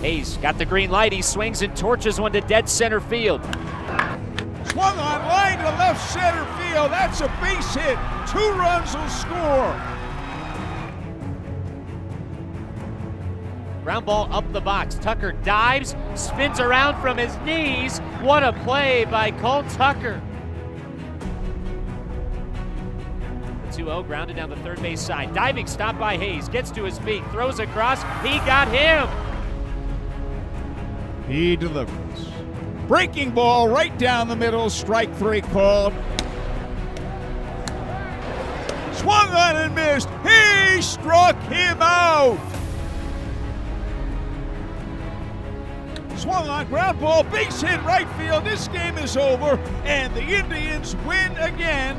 Hayes got the green light. He swings and torches one to dead center field. Swung on line to left center field. That's a base hit. 2 runs will score. Ground ball up the box. Tucker dives, spins around from his knees. What a play by Cole Tucker. The 2-0 grounded down the third base side. Diving stop by Hayes. Gets to his feet, throws across. He got him. He delivers. Breaking ball right down the middle. Strike 3 called. Swung on and missed. He struck him out. Swung on, ground ball, base hit right field. This game is over, and the Indians win again.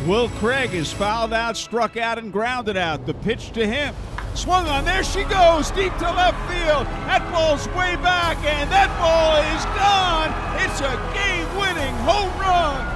Will Craig is fouled out, struck out, and grounded out. The pitch to him. Swung on, there she goes, deep to left field. That ball's way back, and that ball is gone. It's a game-winning home run.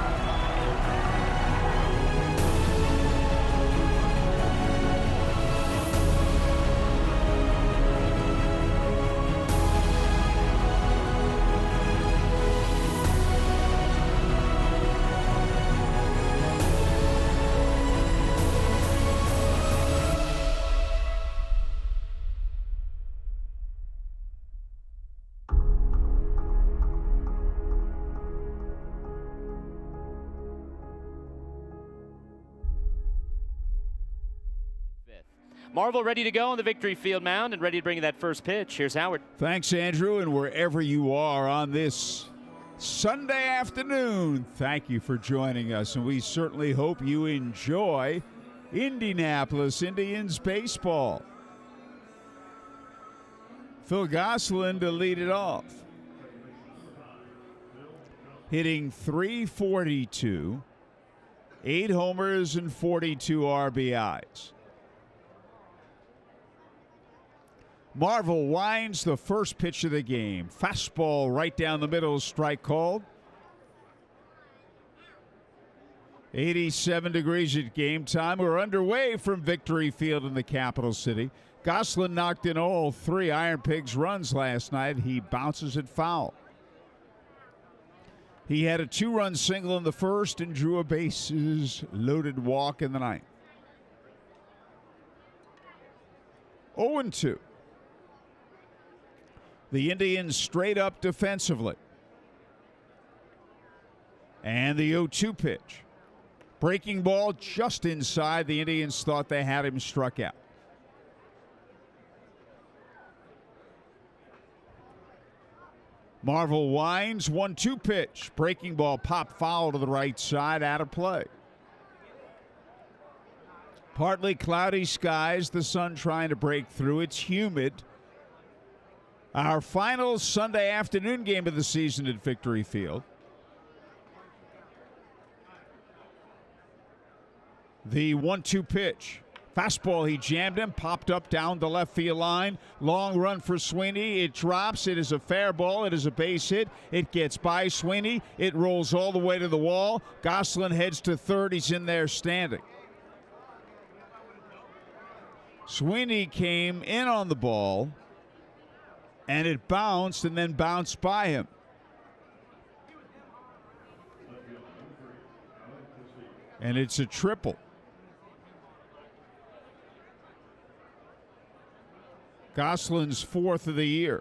Marvel ready to go on the victory field mound and ready to bring that first pitch. Here's Howard. Thanks, Andrew, and wherever you are on this Sunday afternoon, thank you for joining us, and we certainly hope you enjoy Indianapolis Indians baseball. Phil Gosselin to lead it off, hitting .342, 8 homers and 42 RBIs. Marvel winds the first pitch of the game. Fastball right down the middle, strike called. 87 degrees at game time. We're underway from Victory Field in the capital city. Gosselin knocked in all 3 IronPigs runs last night. He bounces it foul. He had a 2-run single in the first and drew a bases loaded walk in the ninth. 0-2. The Indians straight up defensively. And the 0-2 pitch. Breaking ball just inside. The Indians thought they had him struck out. Marvel winds, 1-2 pitch. Breaking ball pop foul to the right side, out of play. Partly cloudy skies, the sun trying to break through. It's humid. Our final Sunday afternoon game of the season at Victory Field. The 1-2 pitch. Fastball, he jammed him, popped up down the left field line. Long run for Sweeney. It drops. It is a fair ball. It is a base hit. It gets by Sweeney. It rolls all the way to the wall. Gosselin heads to third. He's in there standing. Sweeney came in on the ball, and it bounced and then bounced by him. And it's a triple. Gosselin's 4th of the year.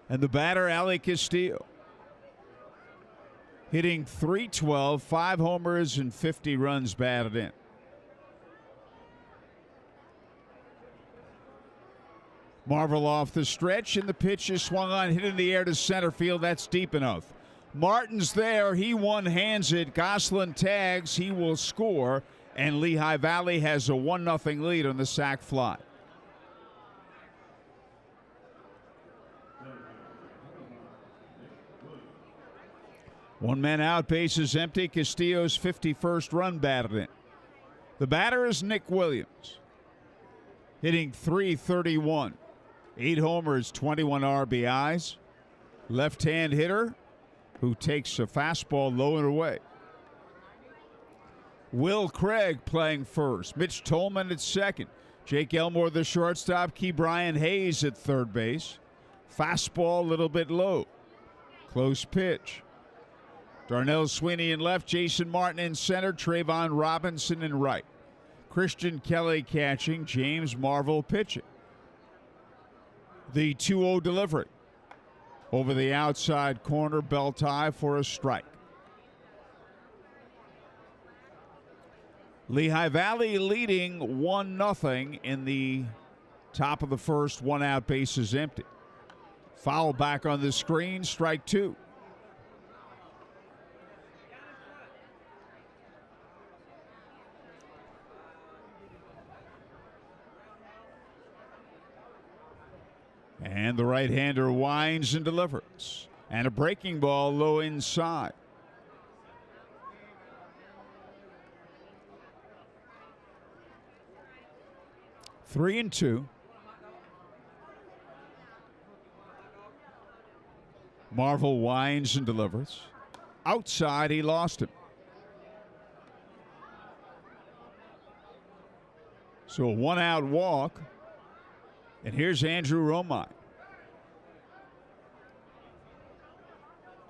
And the batter, Ali Castillo, hitting .312, 5 homers and 50 runs batted in. Marvel off the stretch, and the pitch is swung on, hit in the air to center field. That's deep enough. Martin's there. He one-hands it. Gosselin tags. He will score, and Lehigh Valley has a 1-0 lead on the sac fly. One man out, bases empty. Castillo's 51st run batted in. The batter is Nick Williams. hitting .331. 8 homers, 21 RBIs. Left-hand hitter who takes a fastball low and away. Will Craig playing first. Mitch Tolman at second. Jake Elmore, the shortstop. Key Brian Hayes at third base. Fastball a little bit low. Close pitch. Darnell Sweeney in left. Jason Martin in center. Trayvon Robinson in right. Christian Kelly catching. James Marvel pitching. The 2-0 delivery. Over the outside corner. Belt high for a strike. Lehigh Valley leading 1-0 in the top of the first. 1 out, bases empty. Foul back on the screen, strike 2. And the right-hander winds and delivers. And a breaking ball low inside. Three and two. Marvel winds and delivers. Outside, he lost him. So a 1-out walk. And here's Andrew Romine.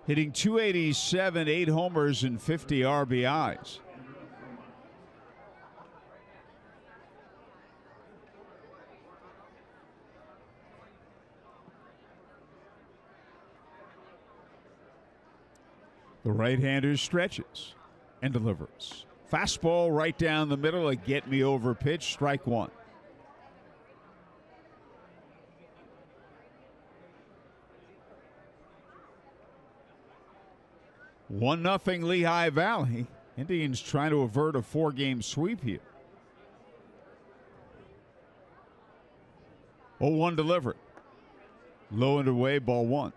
Hitting .287, 8 homers and 50 RBIs. The right-hander stretches and delivers. Fastball right down the middle, a get-me-over pitch, strike 1. One nothing Lehigh Valley. Indians trying to avert a 4-game sweep here. 0-1 delivered. Low and away, ball 1.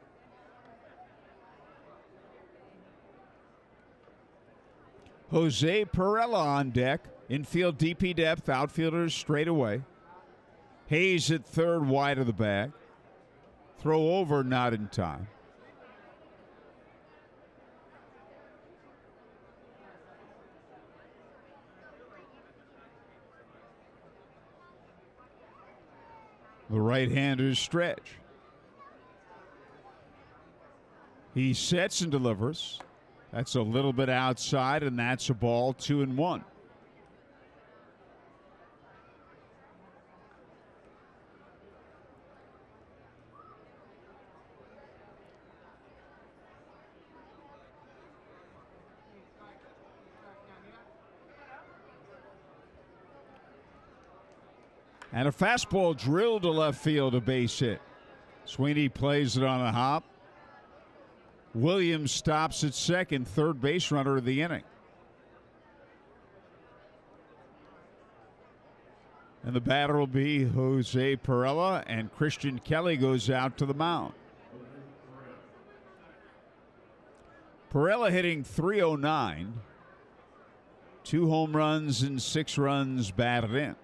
Jose Perella on deck. Infield DP depth, outfielders straight away. Hayes at third, wide of the bag. Throw over, not in time. The right-hander's stretch. He sets and delivers. That's a little bit outside, and that's a ball, 2-1. And a fastball drilled to left field, a base hit. Sweeney plays it on a hop. Williams stops at second, third base runner of the inning. And the batter will be Jose Perella, and Christian Kelly goes out to the mound. Perella hitting .309. 2 home runs and 6 runs batted in.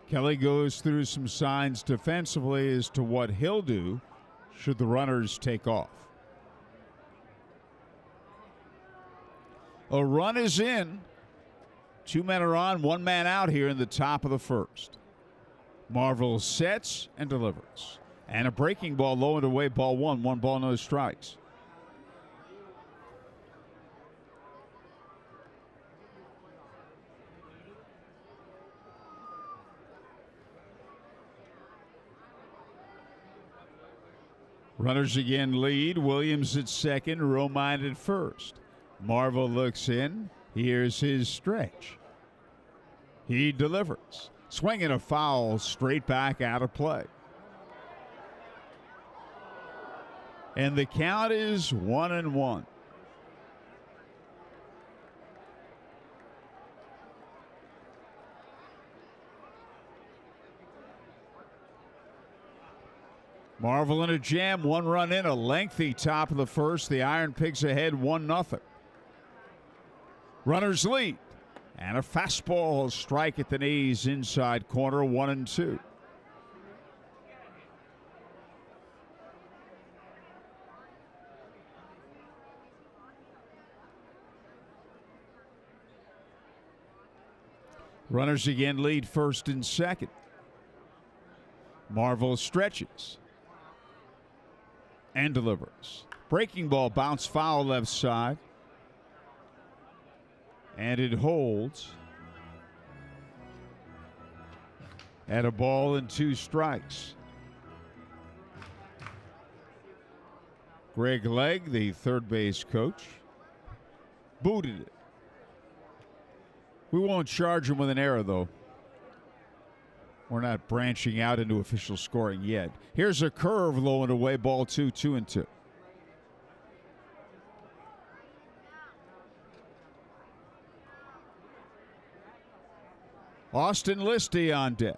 Kelly goes through some signs defensively as to what he'll do should the runners take off. A run is in. 2 men are on, 1 man out here in the top of the first. Marvel sets and delivers. And a breaking ball low and away, ball 1. 1 ball, no strikes. Runners again lead. Williams at second, Romine at first. Marvel looks in. Here's his stretch. He delivers. Swinging a foul straight back out of play. And the count is 1-1. Marvel in a jam, 1 run in, a lengthy top of the first. The IronPigs ahead 1-0. Runners lead. And a fastball strike at the knees, inside corner, 1-2. Runners again lead first and second. Marvel stretches and delivers. Breaking ball bounced foul left side. And it holds at a ball and 2 strikes. Greg Legg, the third base coach, booted it. We won't charge him with an error, though. We're not branching out into official scoring yet. Here's a curve low and away, ball 2, 2-2. Austin Listy on deck.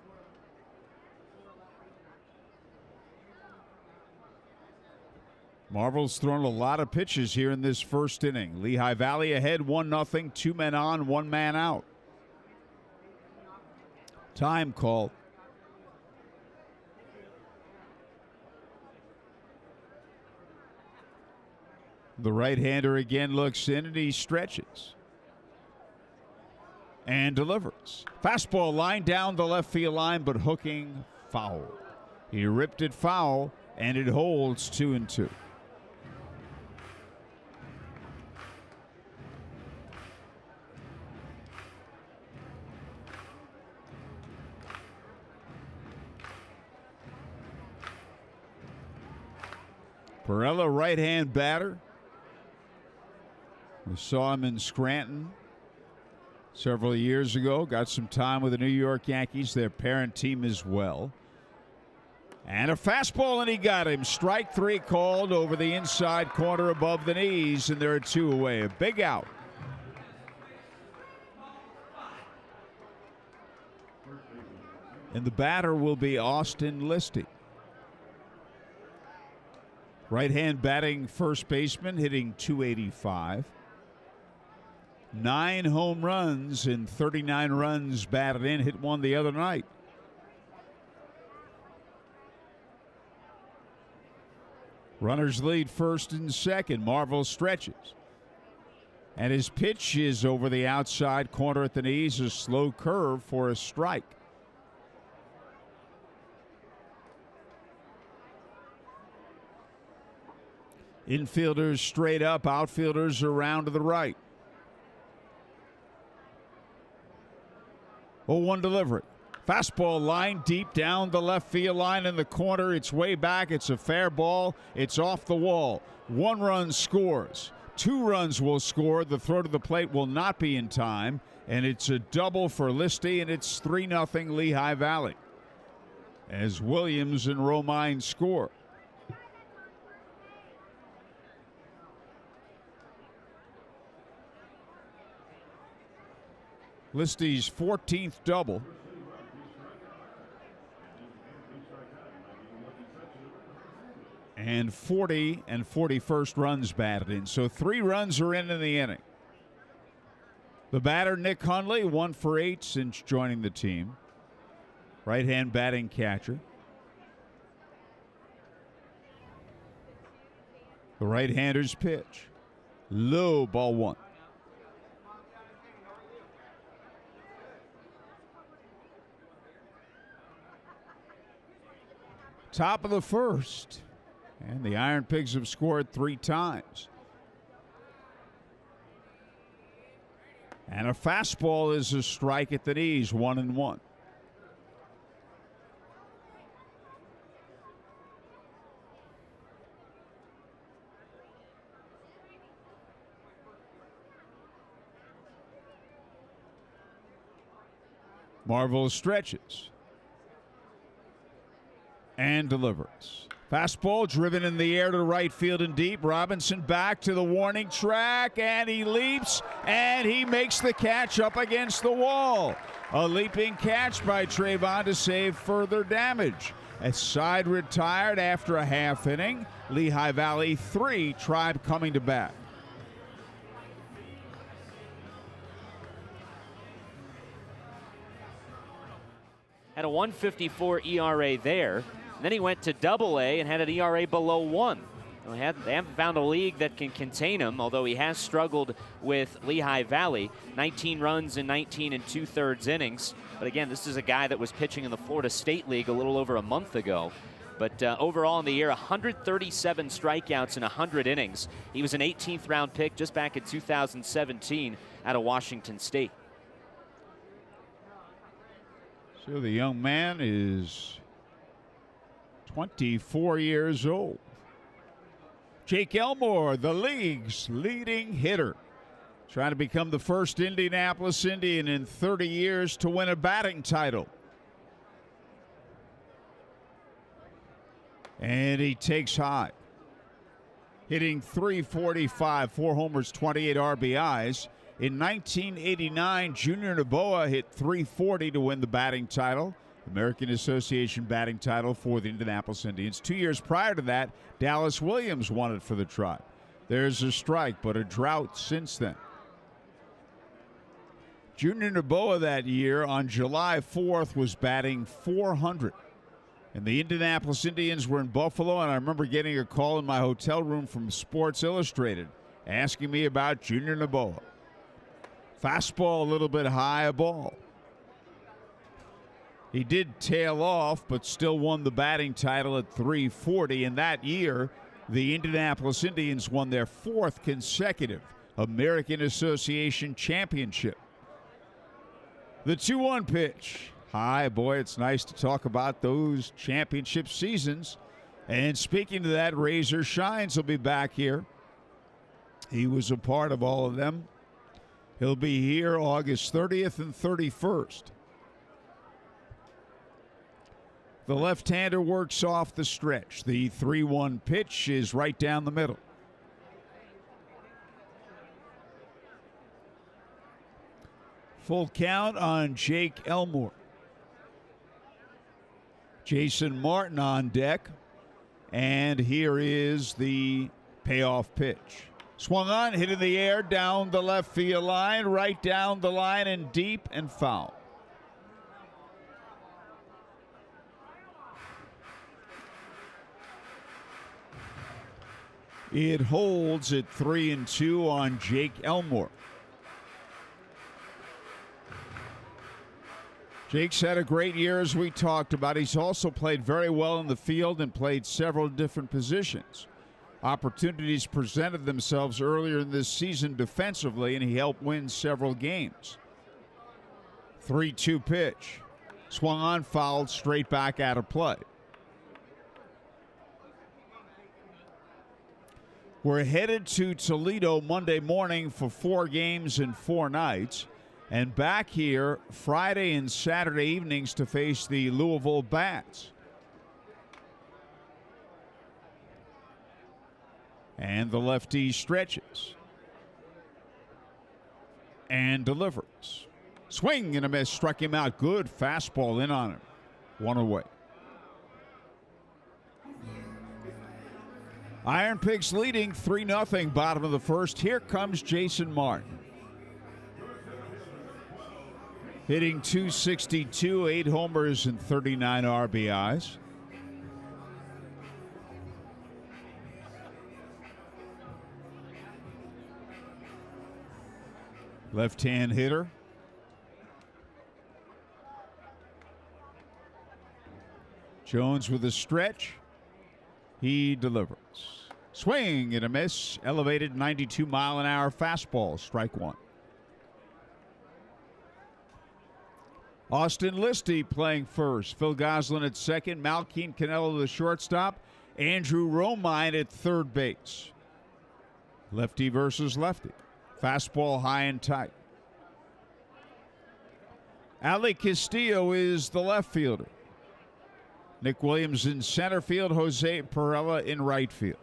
Marvel's thrown a lot of pitches here in this first inning. Lehigh Valley ahead 1-0, 2 men on, 1 man out. Time call. The right-hander again looks in and he stretches. And delivers. Fastball line down the left field line, but hooking foul. He ripped it foul, and it holds 2-2. Perella, right-hand batter. We saw him in Scranton several years ago. Got some time with the New York Yankees, their parent team as well. And a fastball, and he got him. Strike 3 called over the inside corner above the knees, and there are 2 away. A big out. And the batter will be Austin Listy. Right-hand batting first baseman, hitting .285. 9 home runs and 39 runs batted in. Hit 1 the other night. Runners lead first and second. Marvel stretches. And his pitch is over the outside corner at the knees. A slow curve for a strike. Infielders straight up. Outfielders around to the right. 0-1 delivery. Fastball line deep down the left field line in the corner. It's way back. It's a fair ball. It's off the wall. 1 run scores. 2 runs will score. The throw to the plate will not be in time. And it's a double for Listy, and it's 3-0 Lehigh Valley as Williams and Romine score. Listy's 14th double. And 40 and 41st runs batted in. So 3 runs are in the inning. The batter, Nick Hundley, 1 for 8 since joining the team. Right-hand batting catcher. The right-hander's pitch. Low, ball 1. Top of the first. And the IronPigs have scored 3 times. And a fastball is a strike at the knees, 1-1. Marvel stretches and delivers. Fastball driven in the air to right field and deep. Robinson back to the warning track, and he leaps, and he makes the catch up against the wall. A leaping catch by Trayvon to save further damage. A side retired after a half inning. Lehigh Valley 3, Tribe coming to bat. Had a 1.54 ERA there. And then he went to Double-A and had an ERA below 1. They haven't found a league that can contain him, although he has struggled with Lehigh Valley. 19 runs in 19 2/3 innings. But again, this is a guy that was pitching in the Florida State League a little over a month ago. But overall in the year, 137 strikeouts in 100 innings. He was an 18th round pick just back in 2017 out of Washington State. So the young man is 24 years old. Jake Elmore, the league's leading hitter, trying to become the first Indianapolis Indian in 30 years to win a batting title. And he takes high, hitting .345, 4 homers, 28 RBIs. In 1989, Junior Noboa hit .340 to win the batting title, American Association batting title for the Indianapolis Indians. 2 years prior to that, Dallas Williams won it for the Tribe. There's a strike, but a drought since then. Junior Noboa that year on July 4th was batting .400. And the Indianapolis Indians were in Buffalo, and I remember getting a call in my hotel room from Sports Illustrated asking me about Junior Noboa. Fastball a little bit high, a ball. He did tail off, but still won the batting title at .340. And that year, the Indianapolis Indians won their 4th consecutive American Association championship. The 2-1 pitch. Hi, boy, it's nice to talk about those championship seasons. And speaking to that, Razor Shines will be back here. He was a part of all of them. He'll be here August 30th and 31st. The left-hander works off the stretch. The 3-1 pitch is right down the middle. Full count on Jake Elmore. Jason Martin on deck. And here is the payoff pitch. Swung on, hit in the air, down the left field line, right down the line and deep and foul. It holds at 3-2 on Jake Elmore. Jake's had a great year, as we talked about. He's also played very well in the field and played several different positions. Opportunities presented themselves earlier in this season defensively, and he helped win several games. 3-2 pitch. Swung on, fouled, straight back out of play. We're headed to Toledo Monday morning for 4 games and 4 nights, and back here Friday and Saturday evenings to face the Louisville Bats. And the lefty stretches and delivers. Swing and a miss, struck him out. Good fastball in on him. 1 away. IronPigs leading 3-0, bottom of the first. Here comes Jason Martin. Hitting .262, 8 homers and 39 RBIs. Left-hand hitter. Jones with a stretch. He delivers. Swing and a miss. Elevated 92-mile-an-hour fastball. Strike 1. Austin Listy playing first. Phil Goslin at second. Malkeem Canelo the shortstop. Andrew Romine at third base. Lefty versus lefty. Fastball high and tight. Ali Castillo is the left fielder. Nick Williams in center field. Jose Perella in right field.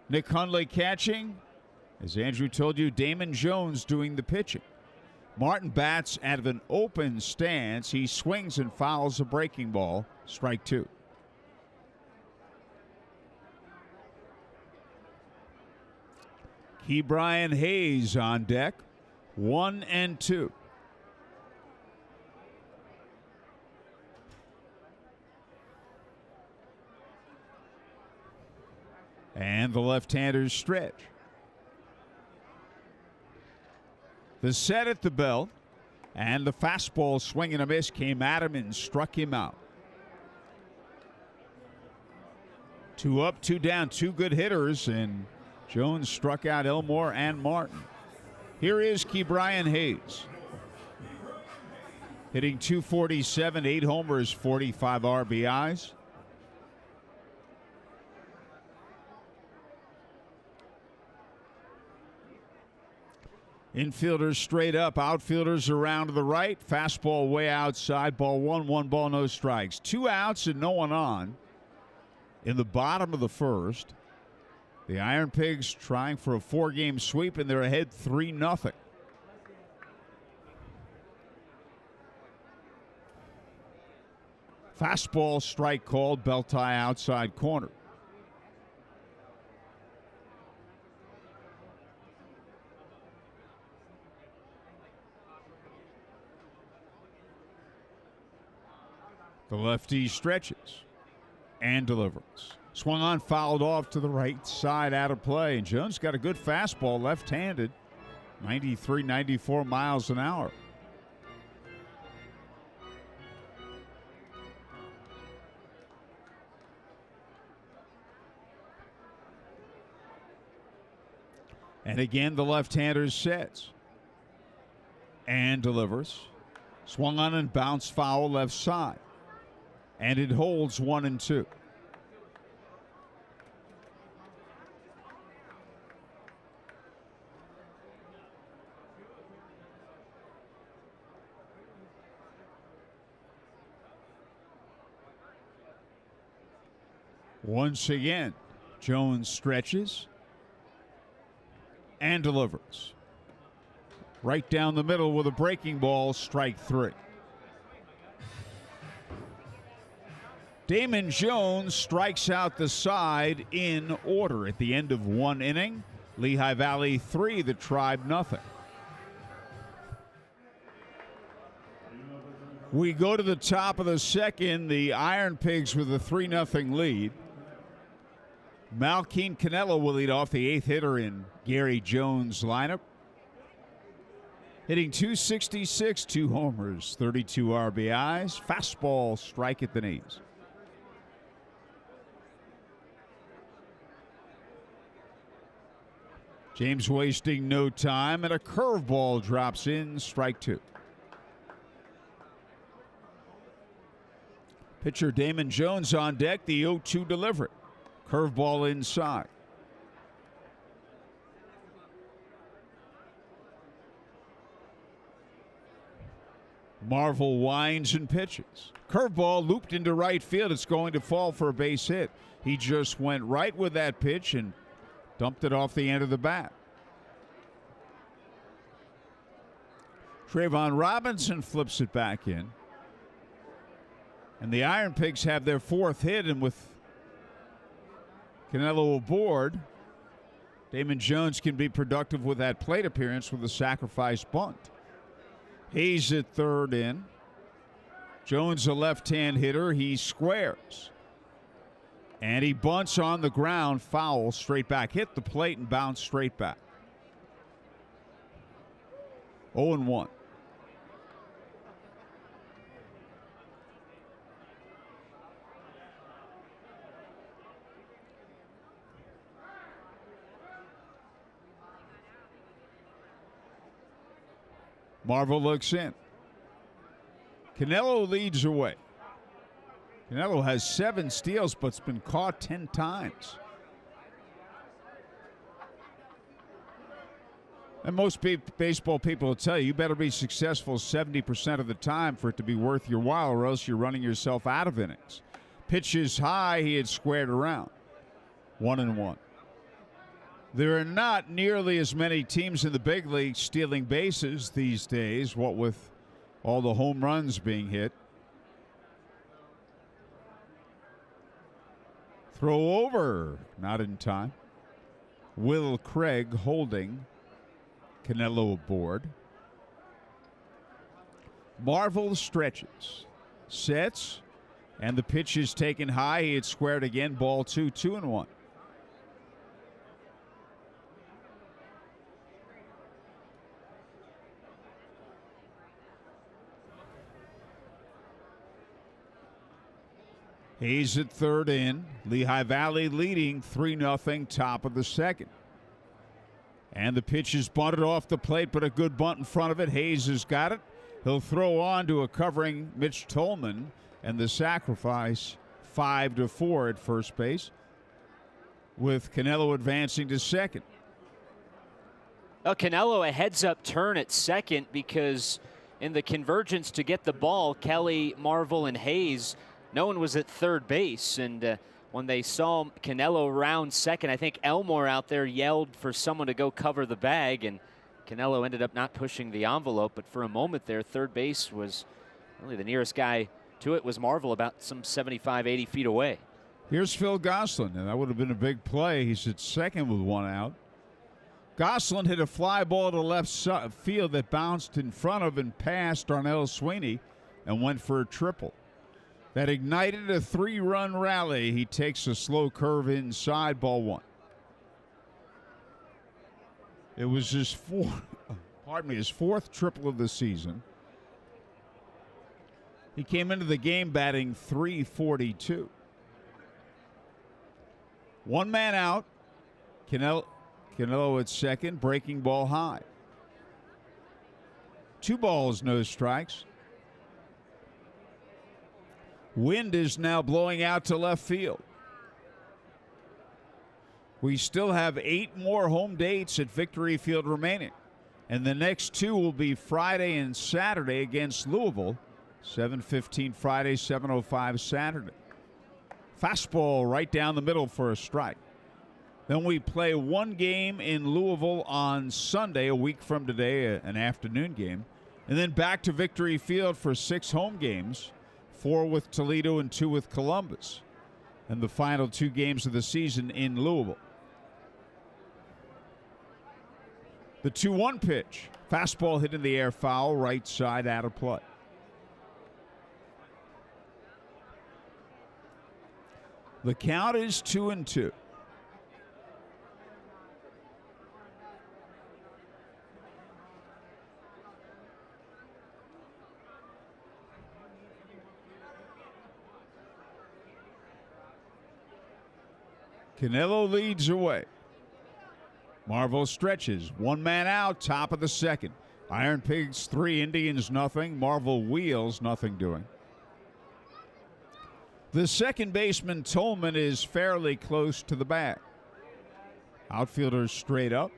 Nick Hundley catching. As Andrew told you, Damon Jones doing the pitching. Martin bats out of an open stance. He swings and fouls a breaking ball. Strike 2. Ke'Bryan Hayes on deck, 1-2. And the left-handers stretch. The set at the belt, and the fastball swing and a miss came at him and struck him out. 2 up, 2 down, 2 good hitters, and Jones struck out Elmore and Martin. Here is Ke'Bryan Hayes. Hitting .247, 8 homers, 45 RBIs. Infielders straight up, outfielders around to the right. Fastball way outside, ball 1, 1 ball, no strikes. 2 outs and no one on in the bottom of the first. The IronPigs trying for a 4-game sweep, and they're ahead 3-0. Fastball strike called, belt tie outside corner. The lefty stretches and delivers. Swung on, fouled off to the right side, out of play. And Jones got a good fastball, left-handed, 93, 94 miles an hour. And again, the left-hander sets and delivers. Swung on and bounced foul left side. And it holds 1-2. Once again, Jones stretches and delivers. Right down the middle with a breaking ball, strike 3. Damon Jones strikes out the side in order at the end of 1 inning. Lehigh Valley 3, the Tribe nothing. We go to the top of the second. The IronPigs with a 3-0 lead. Malkeem Canelo will lead off, the 8th hitter in Gary Jones' lineup. Hitting .266, 2 homers, 32 RBIs. Fastball strike at the knees. James wasting no time, and a curveball drops in, strike 2. Pitcher Damon Jones on deck, the 0-2 delivery. Curveball inside. Marvel winds and pitches. Curveball looped into right field. It's going to fall for a base hit. He just went right with that pitch and dumped it off the end of the bat. Trayvon Robinson flips it back in. And the IronPigs have their 4th hit, and with Canelo aboard, Damon Jones can be productive with that plate appearance with a sacrifice bunt. Hayes at third in. Jones, a left-hand hitter. He squares. And he bunts on the ground, foul, straight back. Hit the plate and bounce straight back. 0-1. Marvel looks in. Canelo leads away. Canelo has 7 steals, but's been caught 10 times. And most baseball people will tell you, you better be successful 70% of the time for it to be worth your while, or else you're running yourself out of innings. Pitches high, he had squared around. 1-1. There are not nearly as many teams in the big league stealing bases these days, what with all the home runs being hit. Throw over, not in time. Will Craig holding Canelo aboard. Marvel stretches, sets, and the pitch is taken high. It's squared again. Ball 2, 2-1. Hayes at third in. Lehigh Valley leading 3-0, top of the second. And the pitch is bunted off the plate, but a good bunt in front of it. Hayes has got it. He'll throw on to a covering Mitch Tolman, and the sacrifice 5-4 at first base, with Canelo advancing to second. Canelo a heads-up turn at second because in the convergence to get the ball, Kelly, Marvel, and Hayes, no one was at third base. And when they saw Canelo round second, I think Elmore out there yelled for someone to go cover the bag, and Canelo ended up not pushing the envelope. But for a moment there, third base was really the nearest guy to it was Marvel, about some 75, 80 feet away. Here's Phil Gosselin, and that would have been a big play. He's at second with one out. Gosselin hit a fly ball to left field that bounced in front of and past Darnell Sweeney and went for a triple. That ignited a 3-run rally. He takes a slow curve inside, ball 1. It was his fourth triple of the season. He came into the game batting .342. One man out. Canelo at second, breaking ball high. 2 balls, no strikes. Wind is now blowing out to left field. We still have 8 more home dates at Victory Field remaining, and the next 2 will be Friday and Saturday against Louisville. 7:15 Friday, 7:05 Saturday. Fastball right down the middle for a strike. Then we play 1 game in Louisville on Sunday, a week from today, an afternoon game. And then back to Victory Field for 6 home games, 4 with Toledo and 2 with Columbus. And the final 2 games of the season in Louisville. The 2-1 pitch. Fastball hit in the air, foul, right side, out of play. The count is 2-2. Canelo leads away. Marvel stretches. 1 man out, top of the second. IronPigs 3, Indians nothing. Marvel wheels, nothing doing. The second baseman, Tolman, is fairly close to the bag. Outfielders straight up.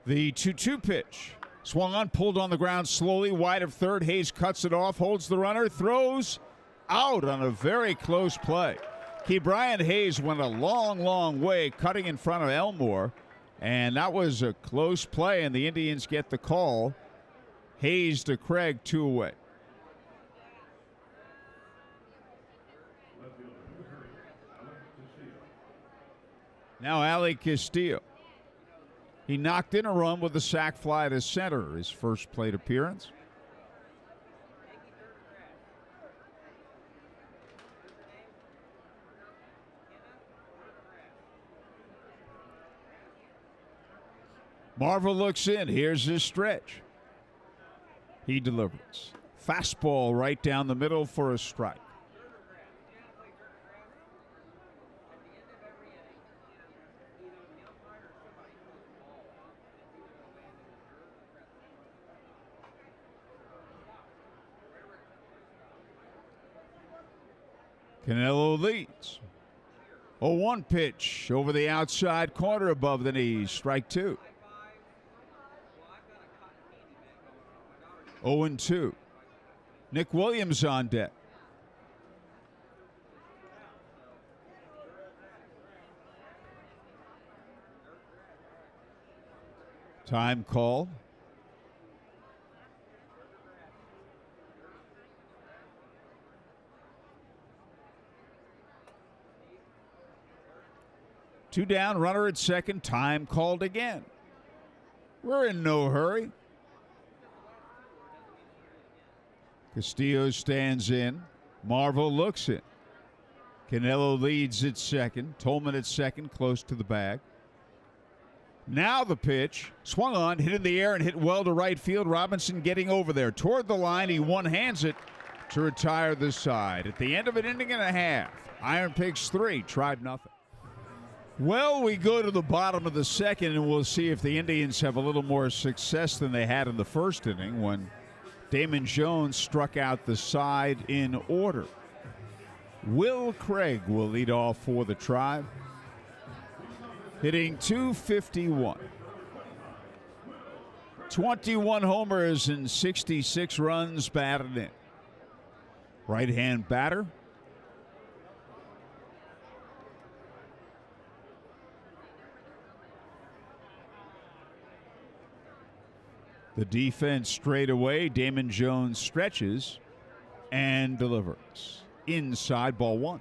The 2-2 pitch. Swung on, pulled on the ground slowly, wide of third. Hayes cuts it off, holds the runner, throws out on a very close play. Brian Hayes went a long way, cutting in front of Elmore, and that was a close play, and the Indians get the call. Hayes to Craig, 2 away. Now Ali Castillo. He knocked in a run with a sac fly to center, his first plate appearance. Marvel looks in. Here's his stretch. He delivers. Fastball right down the middle for a strike. Canelo leads. 0-1 pitch over the outside corner above the knees. Strike 2. 0-2. Nick Williams on deck. Time called. 2 down, runner at second, time called again. We're in no hurry. Castillo stands in. Marvel looks in. Canelo leads at second. Tolman at second, close to the bag. Now the pitch. Swung on, hit in the air, and hit well to right field. Robinson getting over there. Toward the line, he one-hands it to retire the side. At the end of an inning and a half, IronPigs 3, Tribe nothing. Well, we go to the bottom of the second, and we'll see if the Indians have a little more success than they had in the first inning when Damon Jones struck out the side in order. Will Craig will lead off for the Tribe, hitting .251. 21 homers and 66 runs batted in. Right-hand batter. The defense straight away. Damon Jones stretches and delivers. Inside, ball one.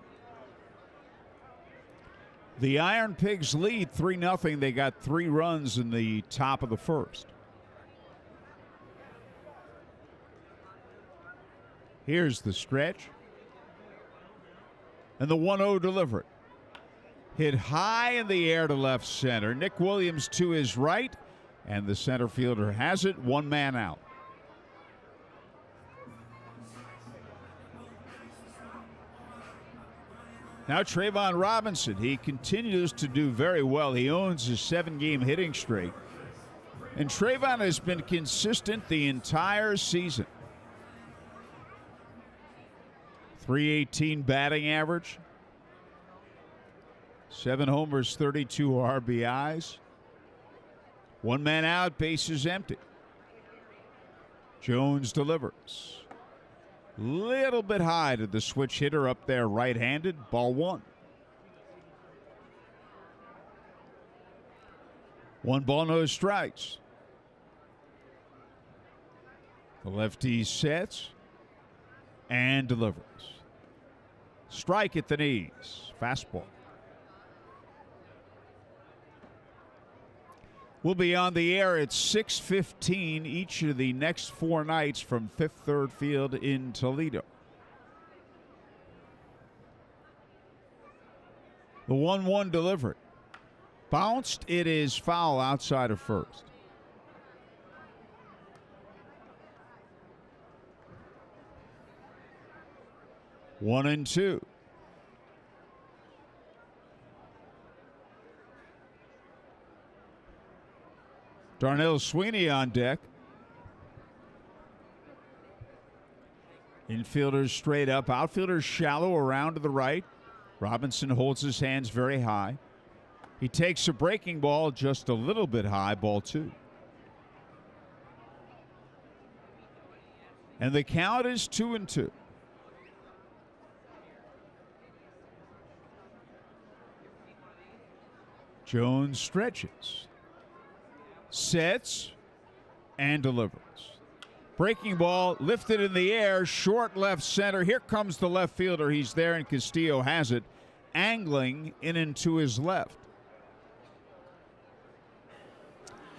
The IronPigs lead 3-0. They got 3 runs in the top of the first. Here's the stretch. And the 1-0 delivery. Hit high in the air to left center. Nick Williams to his right. And the center fielder has it, 1 man out. Now Trayvon Robinson, he continues to do very well. He owns his 7-game hitting streak. And Trayvon has been consistent the entire season. .318 batting average. 7 homers, 32 RBIs. 1 man out, bases empty. Jones delivers. Little bit high to the switch hitter up there, right-handed. Ball one. 1 ball, no strikes. The lefty sets and delivers. Strike at the knees. Fastball. We'll be on the air at 6:15 each of the next 4 nights from Fifth Third Field in Toledo. The 1-1 delivery. Bounced. It is foul outside of first. One and two. Darnell Sweeney on deck. Infielders straight up. Outfielders shallow around to the right. Robinson holds his hands very high. He takes a breaking ball just a little bit high. Ball two. And the count is 2-2. Jones stretches. Sets and delivers. Breaking ball lifted in the air, short left center. Here comes the left fielder. He's there, and Castillo has it, angling in and to his left.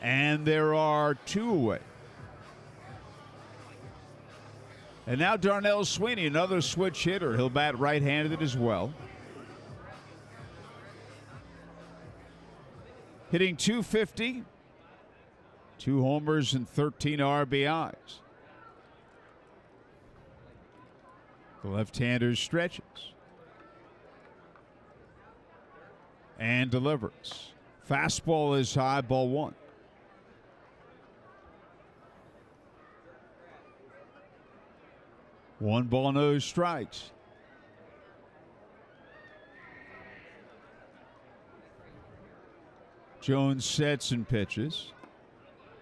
And there are 2 away. And now Darnell Sweeney, another switch hitter. He'll bat right-handed as well. Hitting .250. 2 homers and 13 RBIs. The left-hander stretches and delivers. Fastball is high, ball one. One ball, no strikes. Jones sets and pitches.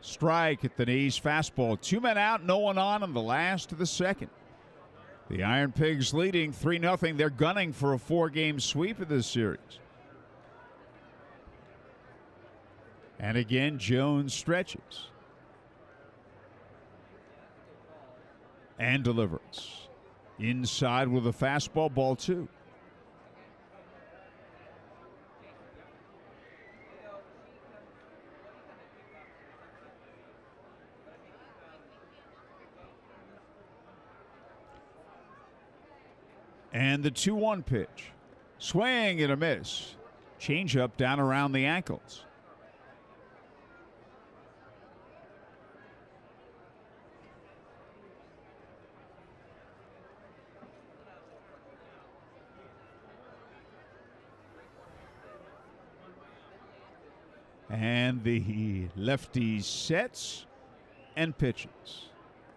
Strike at the knees, fastball. 2 men out, no one on in the last of the second. The IronPigs leading 3-0. They're gunning for a 4-game sweep of this series. And again, Jones stretches and delivers. Inside with a fastball, ball two. And the 2-1 pitch. Swing and a miss. Changeup down around the ankles. And the lefty sets and pitches.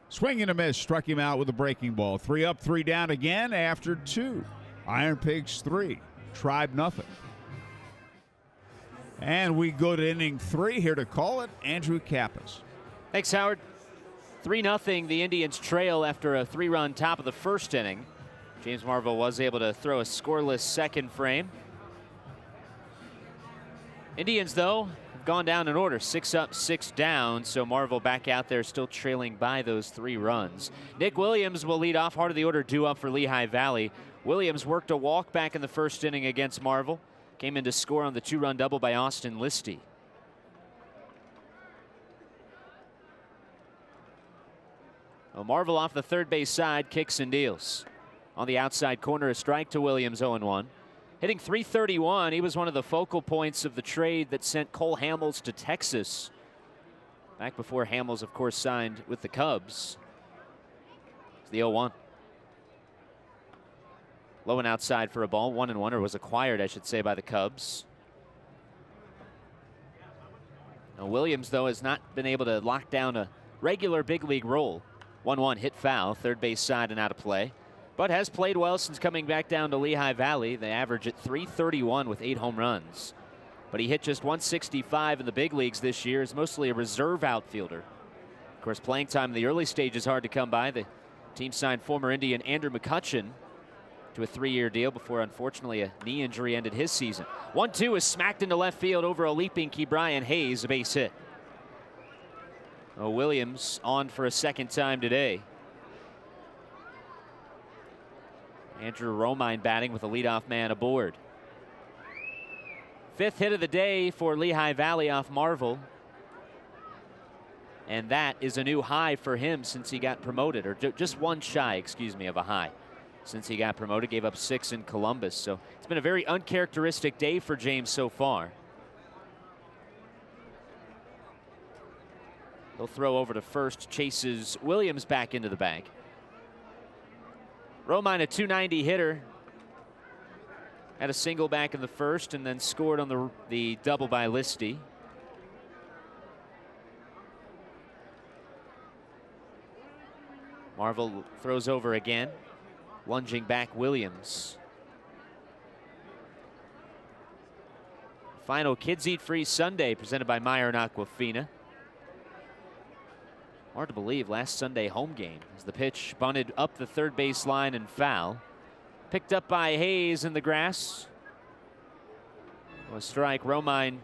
Swing and a miss. Struck him out with a breaking ball. 3 up, 3 down again after 2. IronPigs 3. Tribe nothing. And we go to inning 3. Here to call it, Andrew Kappas. Thanks, Howard. 3-0. The Indians trail after a 3-run top of the first inning. James Marvel was able to throw a scoreless second frame. Indians, though, have gone down in order. 6 up, 6 down. So Marvel back out there still trailing by those 3 runs. Nick Williams will lead off. Heart of the order due up for Lehigh Valley. Williams worked a walk back in the first inning against Marvel. Came in to score on the 2-run double by Austin Listy. Well, Marvel off the third base side, kicks and deals. On the outside corner, a strike to Williams, 0-1. Hitting .331, he was one of the focal points of the trade that sent Cole Hamels to Texas. Back before Hamels, of course, signed with the Cubs. It's the 0-1. Low and outside for a ball, 1-1, or was acquired, I should say, by the Cubs. Now, Williams, though, has not been able to lock down a regular big league role. 1-1 hit foul, third base side and out of play. But has played well since coming back down to Lehigh Valley. They average at .331 with 8 home runs. But he hit just .165 in the big leagues this year. Is mostly a reserve outfielder. Of course, playing time in the early stage is hard to come by. The team signed former Indian Andrew McCutchen to a 3-year deal before, unfortunately, a knee injury ended his season. 1-2 is smacked into left field over a leaping Ke'Bryan Hayes, a base hit. Oh, Williams on for a second time today. Andrew Romine batting with a leadoff man aboard. 5th hit of the day for Lehigh Valley off Marvel. And that is a new high for him since he got promoted, or just one shy, excuse me, of a high. Since he got promoted, gave up 6 in Columbus. So it's been a very uncharacteristic day for James so far. He'll throw over to first, chases Williams back into the bag. Romine, a .290 hitter, had a single back in the first and then scored on the double by Listy. Marvel throws over again, lunging back Williams. Final Kids Eat Free Sunday presented by Meyer and Aquafina. Hard to believe, last Sunday home game as the pitch bunted up the third base line and foul. Picked up by Hayes in the grass. A strike. Romine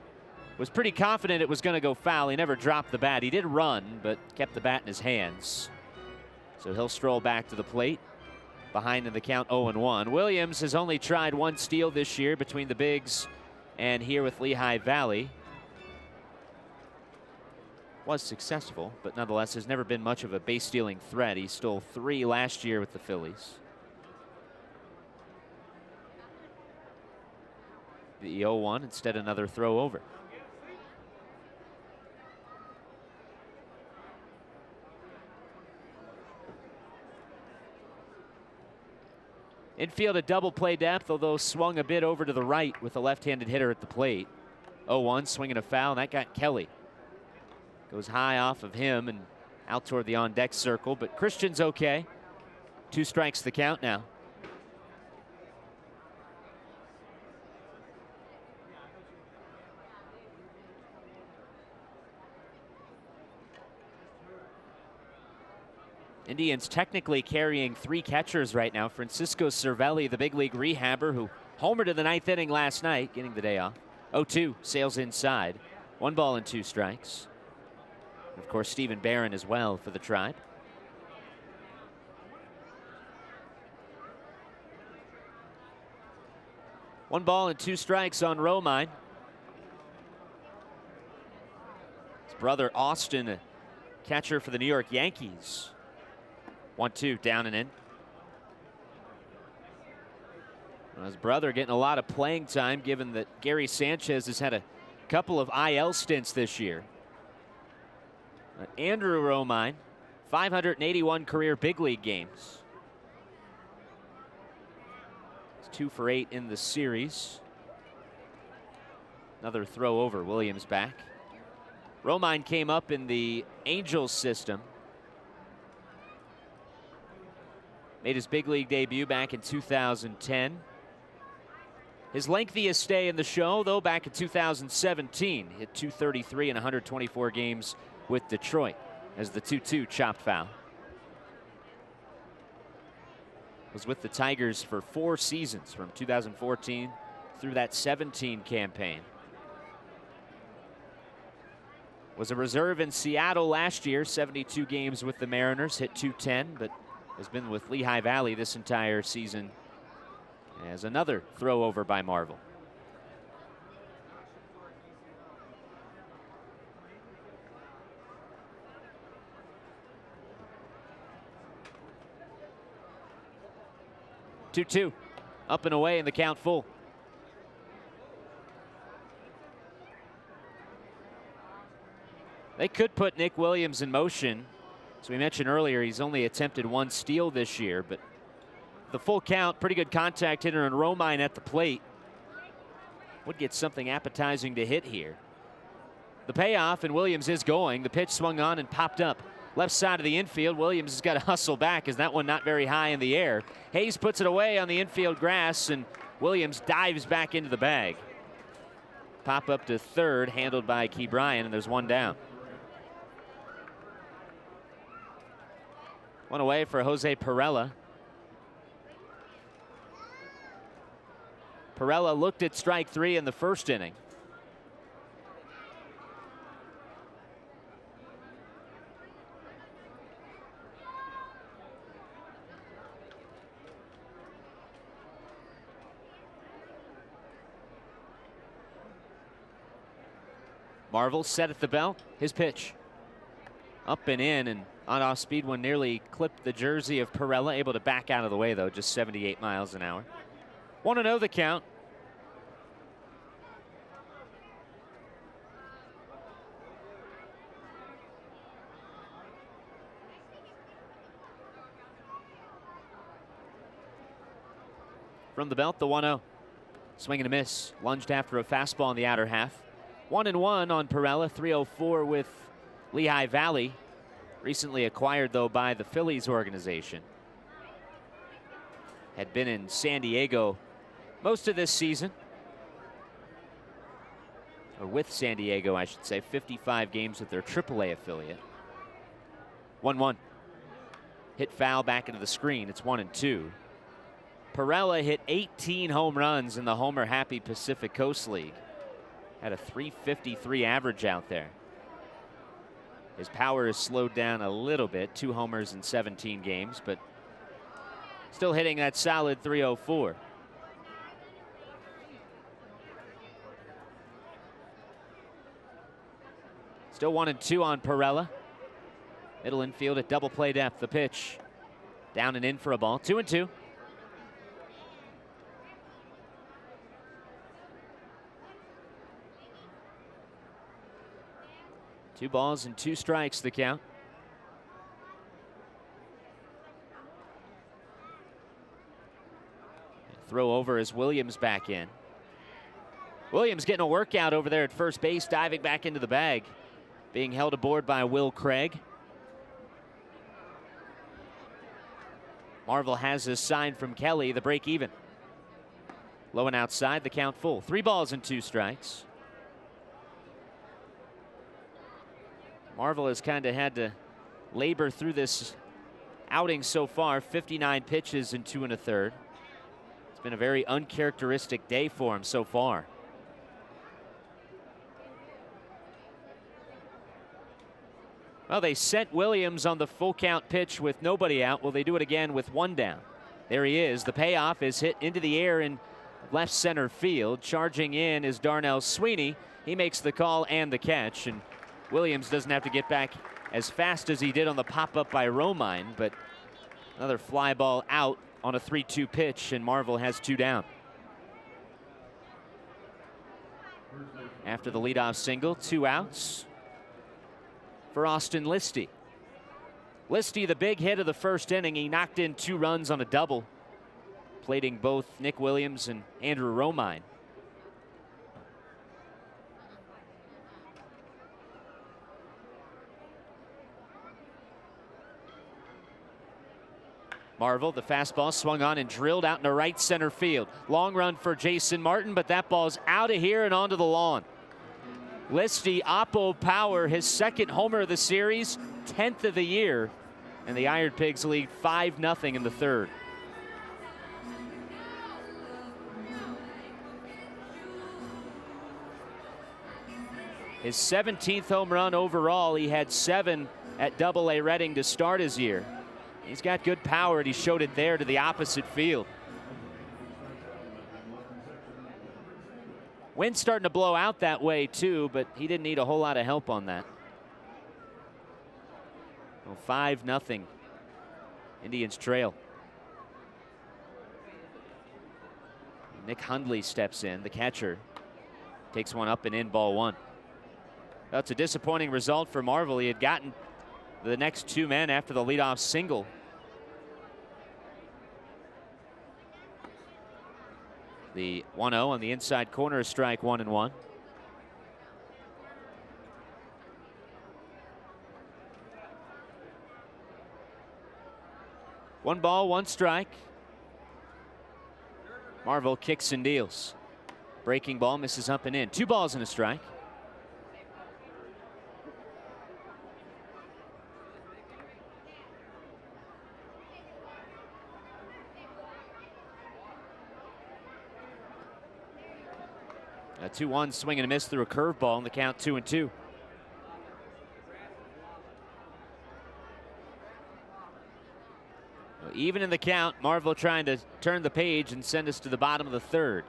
was pretty confident it was going to go foul. He never dropped the bat. He did run, but kept the bat in his hands. So he'll stroll back to the plate. Behind in the count, 0-1. Williams has only tried 1 steal this year between the Bigs and here with Lehigh Valley. Was successful, but nonetheless has never been much of a base stealing threat. He stole 3 last year with the Phillies. The 0-1, instead another throw over. Infield a double play depth, although swung a bit over to the right with a left-handed hitter at the plate. 0-1, swinging a foul, and that got Kelly. Goes high off of him and out toward the on-deck circle, but Christian's okay. 2 strikes the count now. Indians technically carrying 3 catchers right now. Francisco Cervelli, the big league rehabber who homered in the 9th inning last night, getting the day off. 0-2, sails inside. 1 ball and 2 strikes. And of course, Stephen Barron as well for the Tribe. One ball and 2 strikes on Romine. His brother Austin, a catcher for the New York Yankees. 1-2, down and in. His brother getting a lot of playing time, given that Gary Sanchez has had a couple of IL stints this year. Andrew Romine, 581 career big league games. He's 2 for 8 in the series. Another throw over, Williams back. Romine came up in the Angels system. Made his big league debut back in 2010. His lengthiest stay in the show, though, back in 2017. Hit .233 in 124 games with Detroit as the 2-2 chopped foul. Was with the Tigers for 4 seasons from 2014 through that 17 campaign. Was a reserve in Seattle last year, 72 games with the Mariners, hit .210, but has been with Lehigh Valley this entire season as another throw over by Marvel. Two, up and away, and the count full. They could put Nick Williams in motion. As we mentioned earlier, he's only attempted 1 steal this year, but the full count, pretty good contact hitter, and Romine at the plate would get something appetizing to hit here. The payoff, and Williams is going. The pitch swung on and popped up left side of the infield. Williams has got to hustle back, as that one not very high in the air. Hayes puts it away on the infield grass, and Williams dives back into the bag. Pop up to third, handled by Key Bryan, and there's 1 down. 1 away for Jose Perella. Perella looked at strike 3 in the first inning. Marvel set at the belt. His pitch. Up and in, and on-off speed one nearly clipped the jersey of Perella. Able to back out of the way, though, just 78 miles an hour. 1-0 the count. From the belt, the 1-0. Swing and a miss. Lunged after a fastball in the outer half. 1-1 on Perella. 304 with Lehigh Valley. Recently acquired, though, by the Phillies organization. Had been in San Diego most of this season. Or with San Diego, I should say. 55 games with their AAA affiliate. 1-1. Hit foul back into the screen. It's 1-2. Perella hit 18 home runs in the Homer Happy Pacific Coast League. Had a .353 average out there. His power has slowed down a little bit. 2 homers in 17 games, but still hitting that solid .304. Still 1-2 on Perella. Middle infield at double play depth. The pitch down and in for a ball. 2-2. Two balls and 2 strikes, the count. Throw over as Williams back in. Williams getting a workout over there at first base, diving back into the bag. Being held aboard by Will Craig. Marvel has his sign from Kelly, the break even. Low and outside, the count full. 3 balls and 2 strikes. Marvel has kind of had to labor through this outing so far. 59 pitches in 2 1/3. It's been a very uncharacteristic day for him so far. Well, they sent Williams on the full count pitch with nobody out. Will they do it again with 1 down? There he is. The payoff is hit into the air in left center field. Charging in is Darnell Sweeney. He makes the call and the catch, and Williams doesn't have to get back as fast as he did on the pop-up by Romine, but another fly ball out on a 3-2 pitch, and Marvel has 2 down. after the leadoff single. 2 outs for Austin Listy. Listy, the big hit of the first inning. He knocked in 2 runs on a double, plating both Nick Williams and Andrew Romine. Marvel, the fastball swung on and drilled out into right center field. Long run for Jason Martin, but that ball's out of here and onto the lawn. Listy, oppo power, his 2nd homer of the series, 10th of the year, and the IronPigs lead 5-0 in the 3rd. His 17th home run overall. He had 7 at Double-A Reading to start his year. He's got good power, and he showed it there to the opposite field. Wind's starting to blow out that way too, but he didn't need a whole lot of help on that. Well, 5-0. Indians trail. Nick Hundley steps in, the catcher. Takes one up and in, ball 1. That's a disappointing result for Marvel. He had gotten the next 2 men after the leadoff single. The 1-0 on the inside corner, strike 1-1. One ball, 1 strike. Marvel kicks and deals. Breaking ball misses up and in. 2 balls and a strike. A 2-1 swing and a miss through a curveball, and the count 2-2. Well, even in the count, Marvel trying to turn the page and send us to the bottom of the 3rd.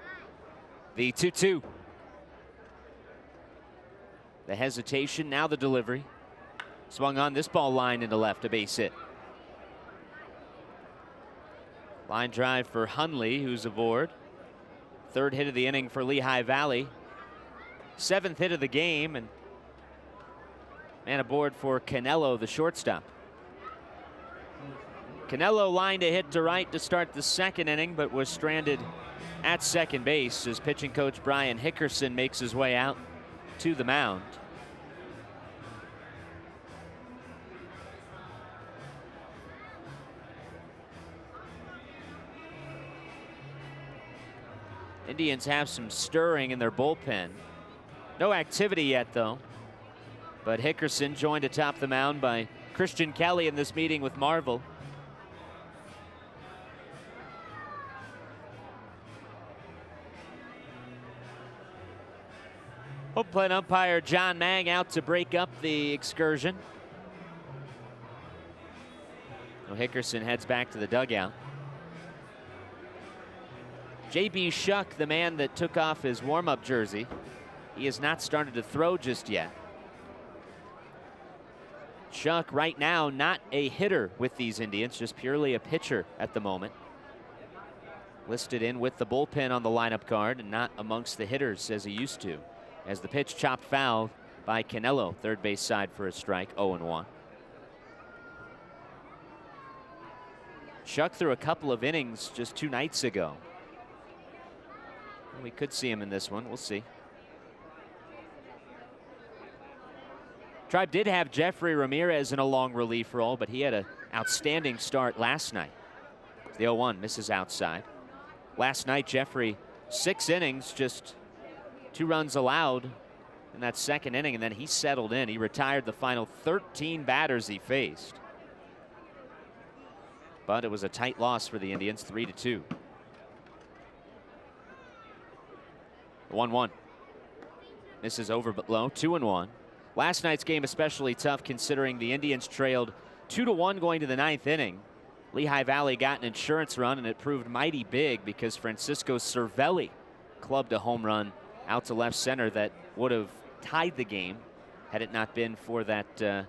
The 2-2. The hesitation, now the delivery. Swung on, this ball line into left, a base hit. Line drive for Hundley, who's aboard. 3rd hit of the inning for Lehigh Valley. 7th hit of the game, and man aboard for Canelo, the shortstop. Canelo lined a hit to right to start the 2nd inning, but was stranded at second base as pitching coach Brian Hickerson makes his way out to the mound. Indians have some stirring in their bullpen. No activity yet, though. But Hickerson joined atop the mound by Christian Kelly in this meeting with Marvel. Home plate umpire John Mang out to break up the excursion. So Hickerson heads back to the dugout. J.B. Shuck, the man that took off his warm-up jersey, he has not started to throw just yet. Shuck right now not a hitter with these Indians, just purely a pitcher at the moment. Listed in with the bullpen on the lineup card and not amongst the hitters as he used to. As the pitch chopped foul by Canelo, 3rd base side for a strike, 0-1. Shuck threw a couple of innings just 2 nights ago. We could see him in this one. We'll see. Tribe did have Jeffrey Ramirez in a long relief role, but he had an outstanding start last night. The 0-1 misses outside. Last night, Jeffrey, 6 innings, just 2 runs allowed in that 2nd inning, and then he settled in. He retired the final 13 batters he faced. But it was a tight loss for the Indians, 3-2. 1-1. Misses over but low, 2-1. Last night's game especially tough considering the Indians trailed 2-1 going to the 9th inning. Lehigh Valley got an insurance run, and it proved mighty big because Francisco Cervelli clubbed a home run out to left center that would have tied the game had it not been for that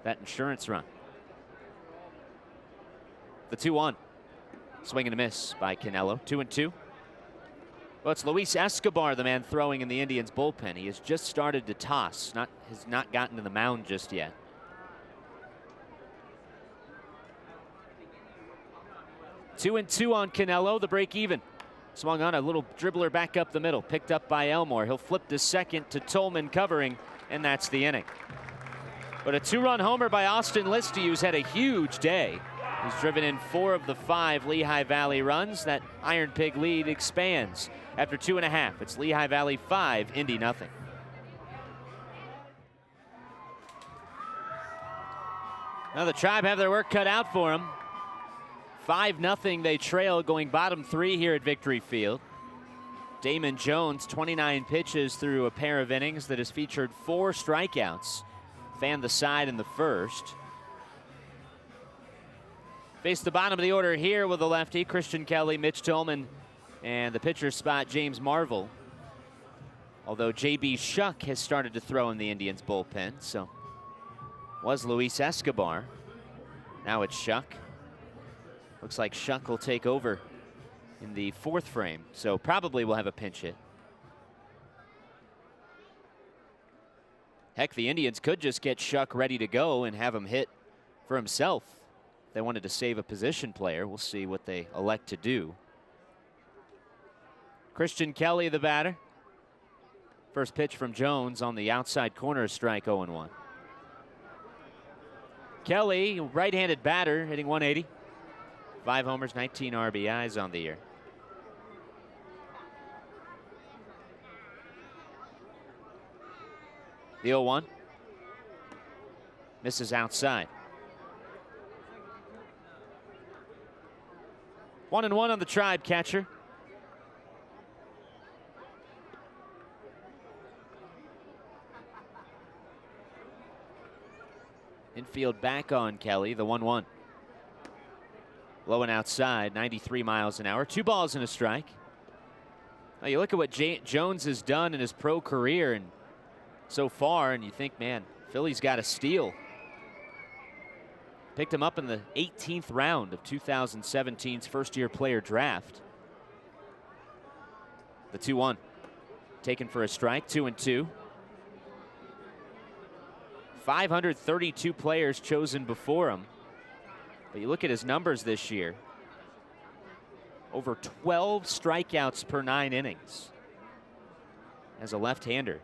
insurance run. The 2-1. Swing and a miss by Canelo, 2-2. Well, it's Luis Escobar, the man throwing in the Indians bullpen. He has just started to toss, has not gotten to the mound just yet. 2-2 on Canelo, the break even. Swung on a little dribbler back up the middle, picked up by Elmore. He'll flip to second to Tolman covering, and that's the inning. But a 2-run homer by Austin Listy, who's had a huge day. He's driven in 4 of the 5 Lehigh Valley runs. That Iron Pig lead expands. After 2.5, it's Lehigh Valley 5, Indy nothing. Now the Tribe have their work cut out for them. 5-0 they trail, going bottom 3 here at Victory Field. Damon Jones, 29 pitches through a pair of innings that has featured 4 strikeouts. Fanned the side in the first. Face the bottom of the order here with the lefty, Christian Kelly, Mitch Tolman, and the pitcher's spot, James Marvel. Although J.B. Shuck has started to throw in the Indians bullpen, so was Luis Escobar. Now it's Shuck. Looks like Shuck will take over in the 4th frame, so probably we'll have a pinch hit. Heck, the Indians could just get Shuck ready to go and have him hit for himself. If they wanted to save a position player, we'll see what they elect to do. Christian Kelly, the batter. First pitch from Jones on the outside corner, strike 0-1. Kelly, right-handed batter, hitting 180. 5 homers, 19 RBIs on the year. The 0-1. Misses outside. 1-1 on the Tribe catcher. Infield back on Kelly, the 1-1. Low and outside, 93 miles an hour. 2 balls and a strike. Now you look at what Jones has done in his pro career and so far, and you think, man, Philly's got a steal. Picked him up in the 18th round of 2017's first-year player draft. The 2-1. Taken for a strike, 2-2. 532 players chosen before him. But you look at his numbers this year. Over 12 strikeouts per 9 innings as a left-hander.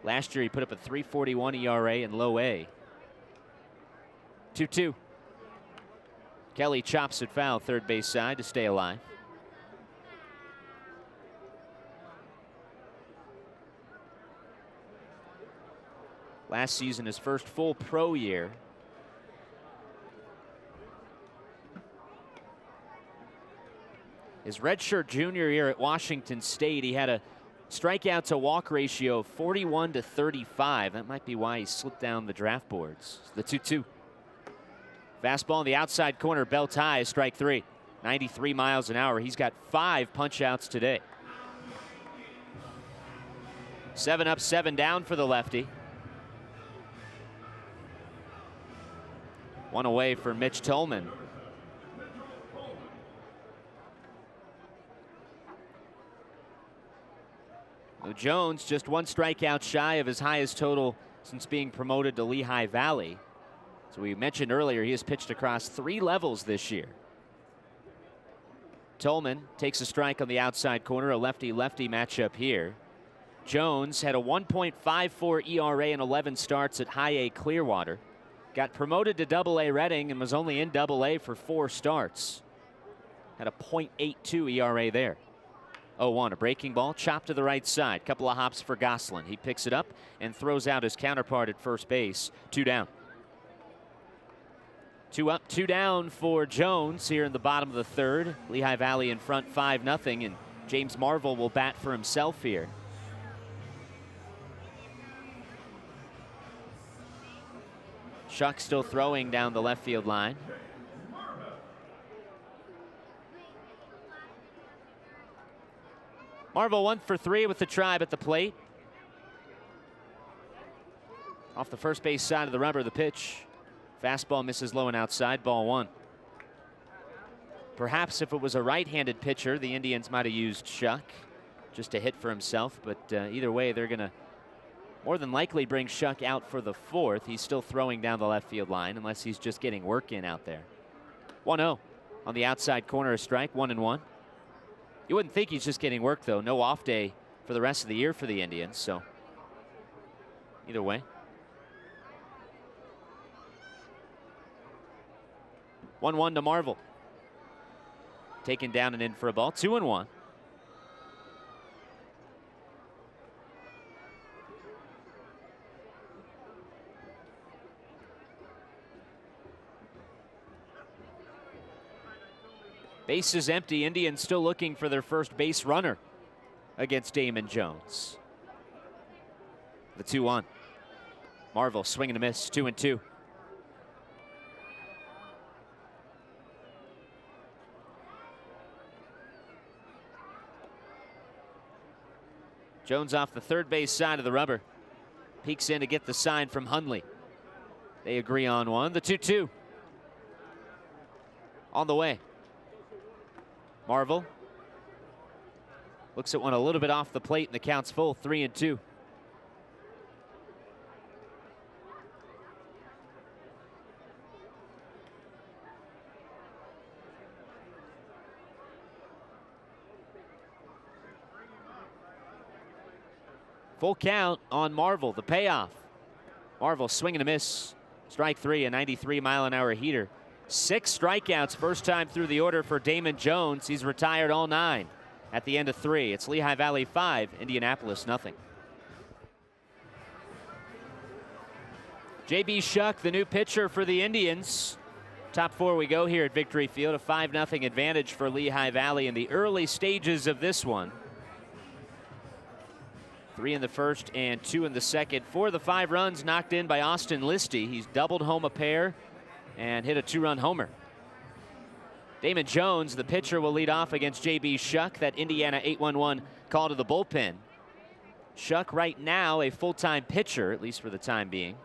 Last year he put up a 3.41 ERA in low A. 2-2. Kelly chops it foul, third base side to stay alive. Last season, his first full pro year. His redshirt junior year at Washington State, he had a strikeout to walk ratio of 41-35. That might be why he slipped down the draft boards. The 2-2. Fastball in the outside corner, belt high, strike 3. 93 miles an hour. He's got 5 punch outs today. 7 up, 7 down for the lefty. 1 away for Mitch Tolman. Jones just 1 strikeout shy of his highest total since being promoted to Lehigh Valley. So we mentioned earlier he has pitched across 3 levels this year. Tolman takes a strike on the outside corner, a lefty-lefty matchup here. Jones had a 1.54 ERA in 11 starts at High A Clearwater. Got promoted to Double A Reading and was only in Double A for 4 starts. Had a .82 ERA there. 0-1, a breaking ball, chopped to the right side. Couple of hops for Goslin. He picks it up and throws out his counterpart at first base. 2 down. 2 up, 2 down for Jones here in the bottom of the 3rd. Lehigh Valley in front 5-0, and James Marvel will bat for himself here. Shuck still throwing down the left field line. Marvel 1 for 3 with the Tribe at the plate. Off the first base side of the rubber, the pitch. Fastball misses low and outside, ball 1. Perhaps if it was a right-handed pitcher, the Indians might have used Shuck. just a hit for himself. But either way, they're going to more than likely bring Shuck out for the 4th. He's still throwing down the left field line unless he's just getting work in out there. 1-0 on the outside corner, a strike, 1-1. You wouldn't think he's just getting work, though. No off day for the rest of the year for the Indians, so either way. 1-1 to Marvel. Taken down and in for a ball, 2-1. Base is empty. Indians still looking for their first base runner against Damon Jones. The 2-1. Marvel swing and a miss, 2-2. Jones off the third base side of the rubber. Peeks in to get the sign from Hundley. They agree on one. The 2-2. On the way. Marvel looks at one a little bit off the plate, and the count's full, 3-2. Full count on Marvel, the payoff. Marvel swinging a miss. Strike 3, a 93-mile-an-hour heater. 6 strikeouts, first time through the order for Damon Jones. He's retired all 9 at the end of 3. It's Lehigh Valley 5, Indianapolis 0. J.B. Shuck, the new pitcher for the Indians. Top 4 we go here at Victory Field. A 5-0 advantage for Lehigh Valley in the early stages of this one. 3 in the first and 2 in the second. 4 of the 5 runs knocked in by Austin Listy. He's doubled home a pair and hit a 2-run homer. Damon Jones, the pitcher, will lead off against J.B. Shuck. That Indiana 8-1-1 call to the bullpen. Shuck right now a full-time pitcher, at least for the time being.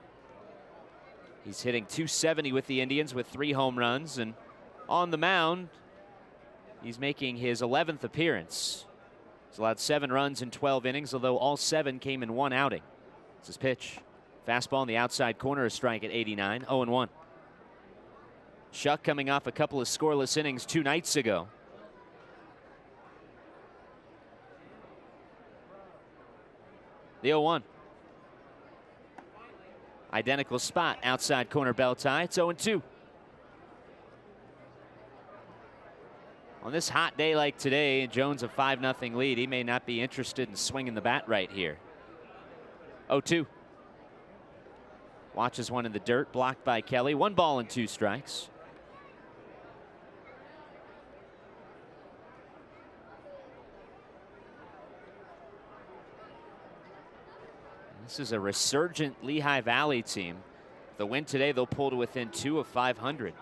He's hitting .270 with the Indians with 3 home runs, and on the mound, he's making his 11th appearance. He's allowed 7 runs in 12 innings, although all 7 came in 1 outing. It's his pitch. Fastball in the outside corner, a strike at 89, 0-1. Shuck coming off a couple of scoreless innings 2 nights ago. The 0-1. Identical spot, outside corner bell tie. It's 0-2. On this hot day like today, Jones a 5-0 lead. He may not be interested in swinging the bat right here. 0-2. Watches one in the dirt, blocked by Kelly. 1 ball and 2 strikes. This is a resurgent Lehigh Valley team. The win today, they'll pull to within 2 of 500.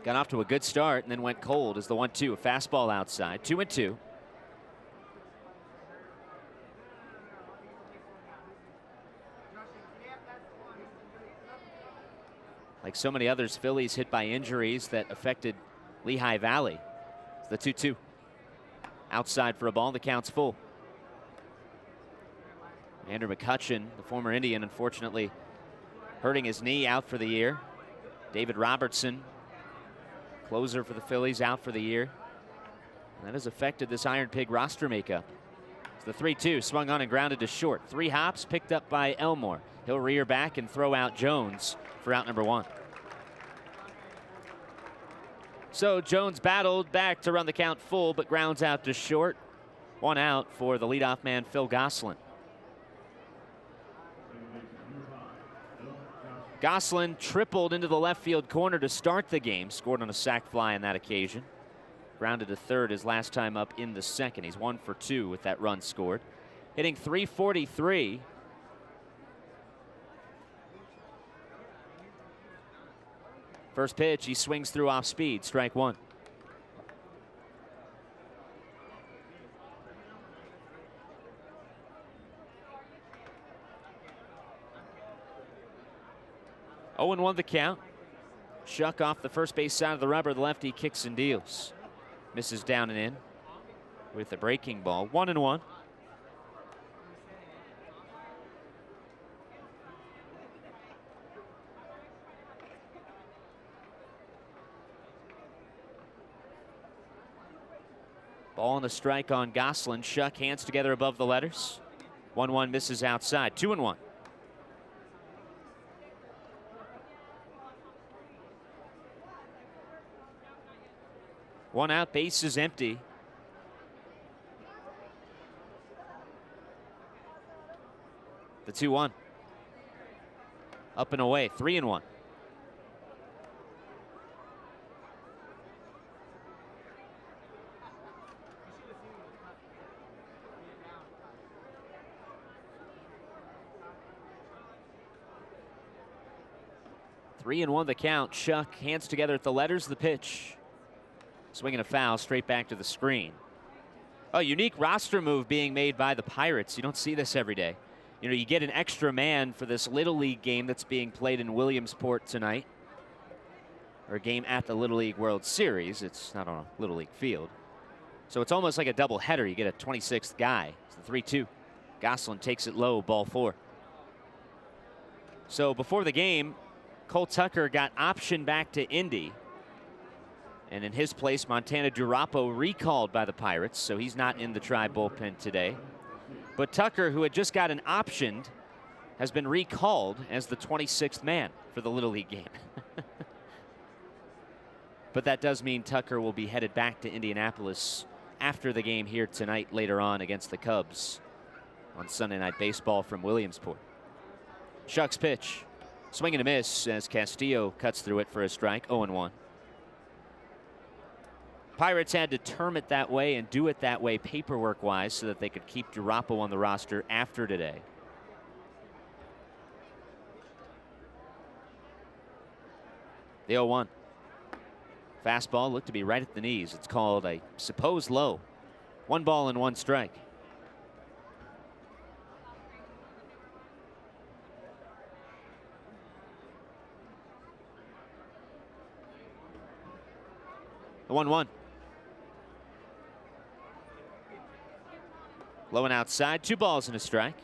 Got off to a good start and then went cold as the 1-2, a fastball outside, 2-2. Like so many others, Phillies hit by injuries that affected Lehigh Valley. It's the 2-2. Outside for a ball, the count's full. Andrew McCutcheon, the former Indian, unfortunately hurting his knee, out for the year. David Robertson, closer for the Phillies, out for the year. And that has affected this Iron Pig roster makeup. It's the 3-2, swung on and grounded to short. 3 hops picked up by Elmore. He'll rear back and throw out Jones for out number 1. So Jones battled back to run the count full, but grounds out to short. 1 out for the leadoff man, Phil Gosselin. Gosselin tripled into the left field corner to start the game. Scored on a sac fly on that occasion. Grounded to third his last time up in the second. He's 1 for 2 with that run scored. Hitting .343. First pitch, he swings through off speed. Strike 1. Oh, 0-1 the count. Shuck off the first base side of the rubber. The lefty kicks and deals. Misses down and in. with the breaking ball. 1-1. Ball and a strike on Gosselin. Shuck hands together above the letters. 1-1 misses outside. 2-1. One out, base is empty. The 2-1. Up and away. 3-1. Three and one the count. Shuck hands together at the letters. The pitch. Swinging a foul straight back to the screen. Oh, unique roster move being made by the Pirates. You don't see this every day. You know, you get an extra man for this Little League game that's being played in Williamsport tonight. Or a game at the Little League World Series. It's not on a Little League field. So it's almost like a double header. You get a 26th guy. It's the 3-2. Gosselin takes it low, ball 4. So before the game, Cole Tucker got optioned back to Indy. And in his place, Montana Durapo recalled by the Pirates, so he's not in the Tribe bullpen today. But Tucker, who had just gotten optioned, has been recalled as the 26th man for the Little League game. But that does mean Tucker will be headed back to Indianapolis after the game here tonight later on against the Cubs on Sunday Night Baseball from Williamsport. Shuck's pitch. Swing and a miss as Castillo cuts through it for a strike. 0-1. Pirates had to term it that way and do it that way paperwork-wise so that they could keep Durapo on the roster after today. The 0-1. Fastball looked to be right at the knees. It's called a supposed low. 1 ball and 1 strike. The 1-1. Low and outside, 2 balls and a strike.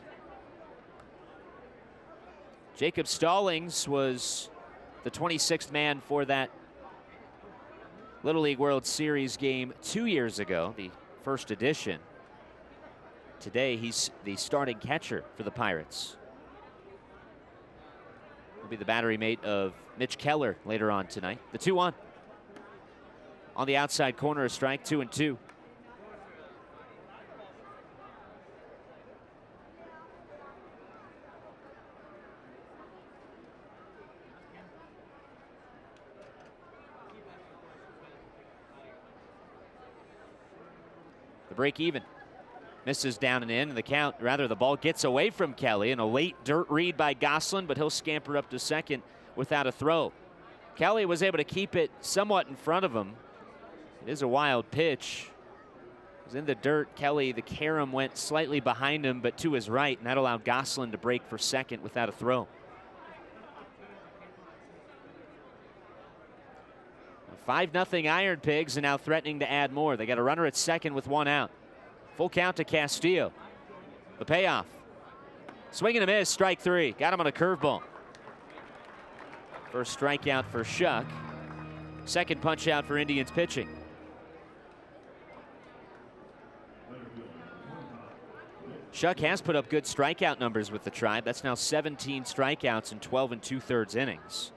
Jacob Stallings was the 26th man for that Little League World Series game 2 years ago, the first edition. Today, he's the starting catcher for the Pirates. Will be the battery mate of Mitch Keller later on tonight. The 2-1. On the outside corner, a strike, 2-2. The break even. Misses down and in, and the count, rather the ball gets away from Kelly, and a late dirt read by Gosselin, but he'll scamper up to second without a throw. Kelly was able to keep it somewhat in front of him. It is a wild pitch. It was in the dirt. Kelly, the carom, went slightly behind him, but to his right, and that allowed Gosselin to break for second without a throw. 5-0 Iron Pigs, and now threatening to add more. They got a runner at second with 1 out. Full count to Castillo. The payoff. Swing and a miss, strike 3. Got him on a curveball. First strikeout for Shuck. Second punch out for Indians pitching. Shuck has put up good strikeout numbers with the Tribe. That's now 17 strikeouts in 12 2/3 innings.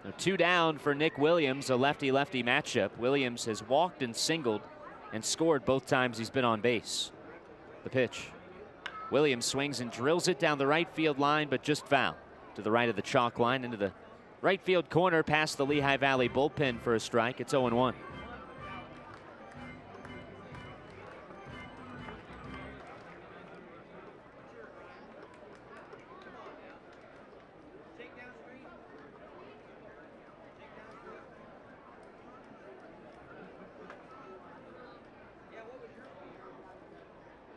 Now 2 down for Nick Williams, a lefty-lefty matchup. Williams has walked and singled and scored both times he's been on base. The pitch. Williams swings and drills it down the right field line, but just foul. To the right of the chalk line, into the right field corner, past the Lehigh Valley bullpen for a strike. It's 0-1.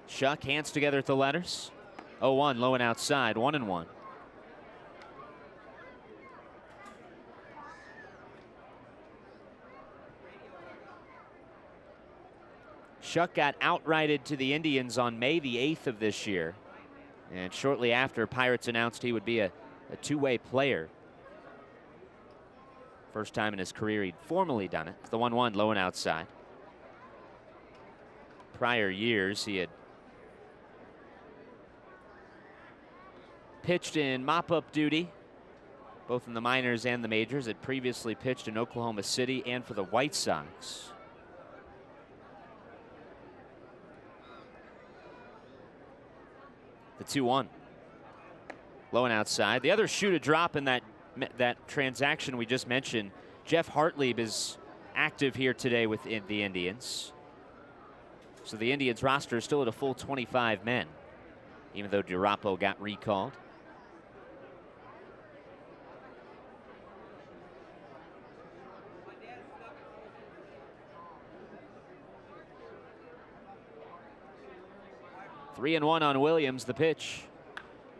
Shuck hands together at the letters. 0-1, low and outside, 1-1. Shuck got outrighted to the Indians on May the 8th of this year. And shortly after, Pirates announced he would be a two-way player. First time in his career he'd formally done it. It's the 1-1 low and outside. Prior years, he had pitched in mop-up duty, both in the minors and the majors. Had previously pitched in Oklahoma City and for the White Sox. The 2-1. Low and outside. The other shoe to drop in that transaction we just mentioned, Jeff Hartlieb is active here today with the Indians. So the Indians roster is still at a full 25 men, even though Durapo got recalled. Three and one on Williams. The pitch.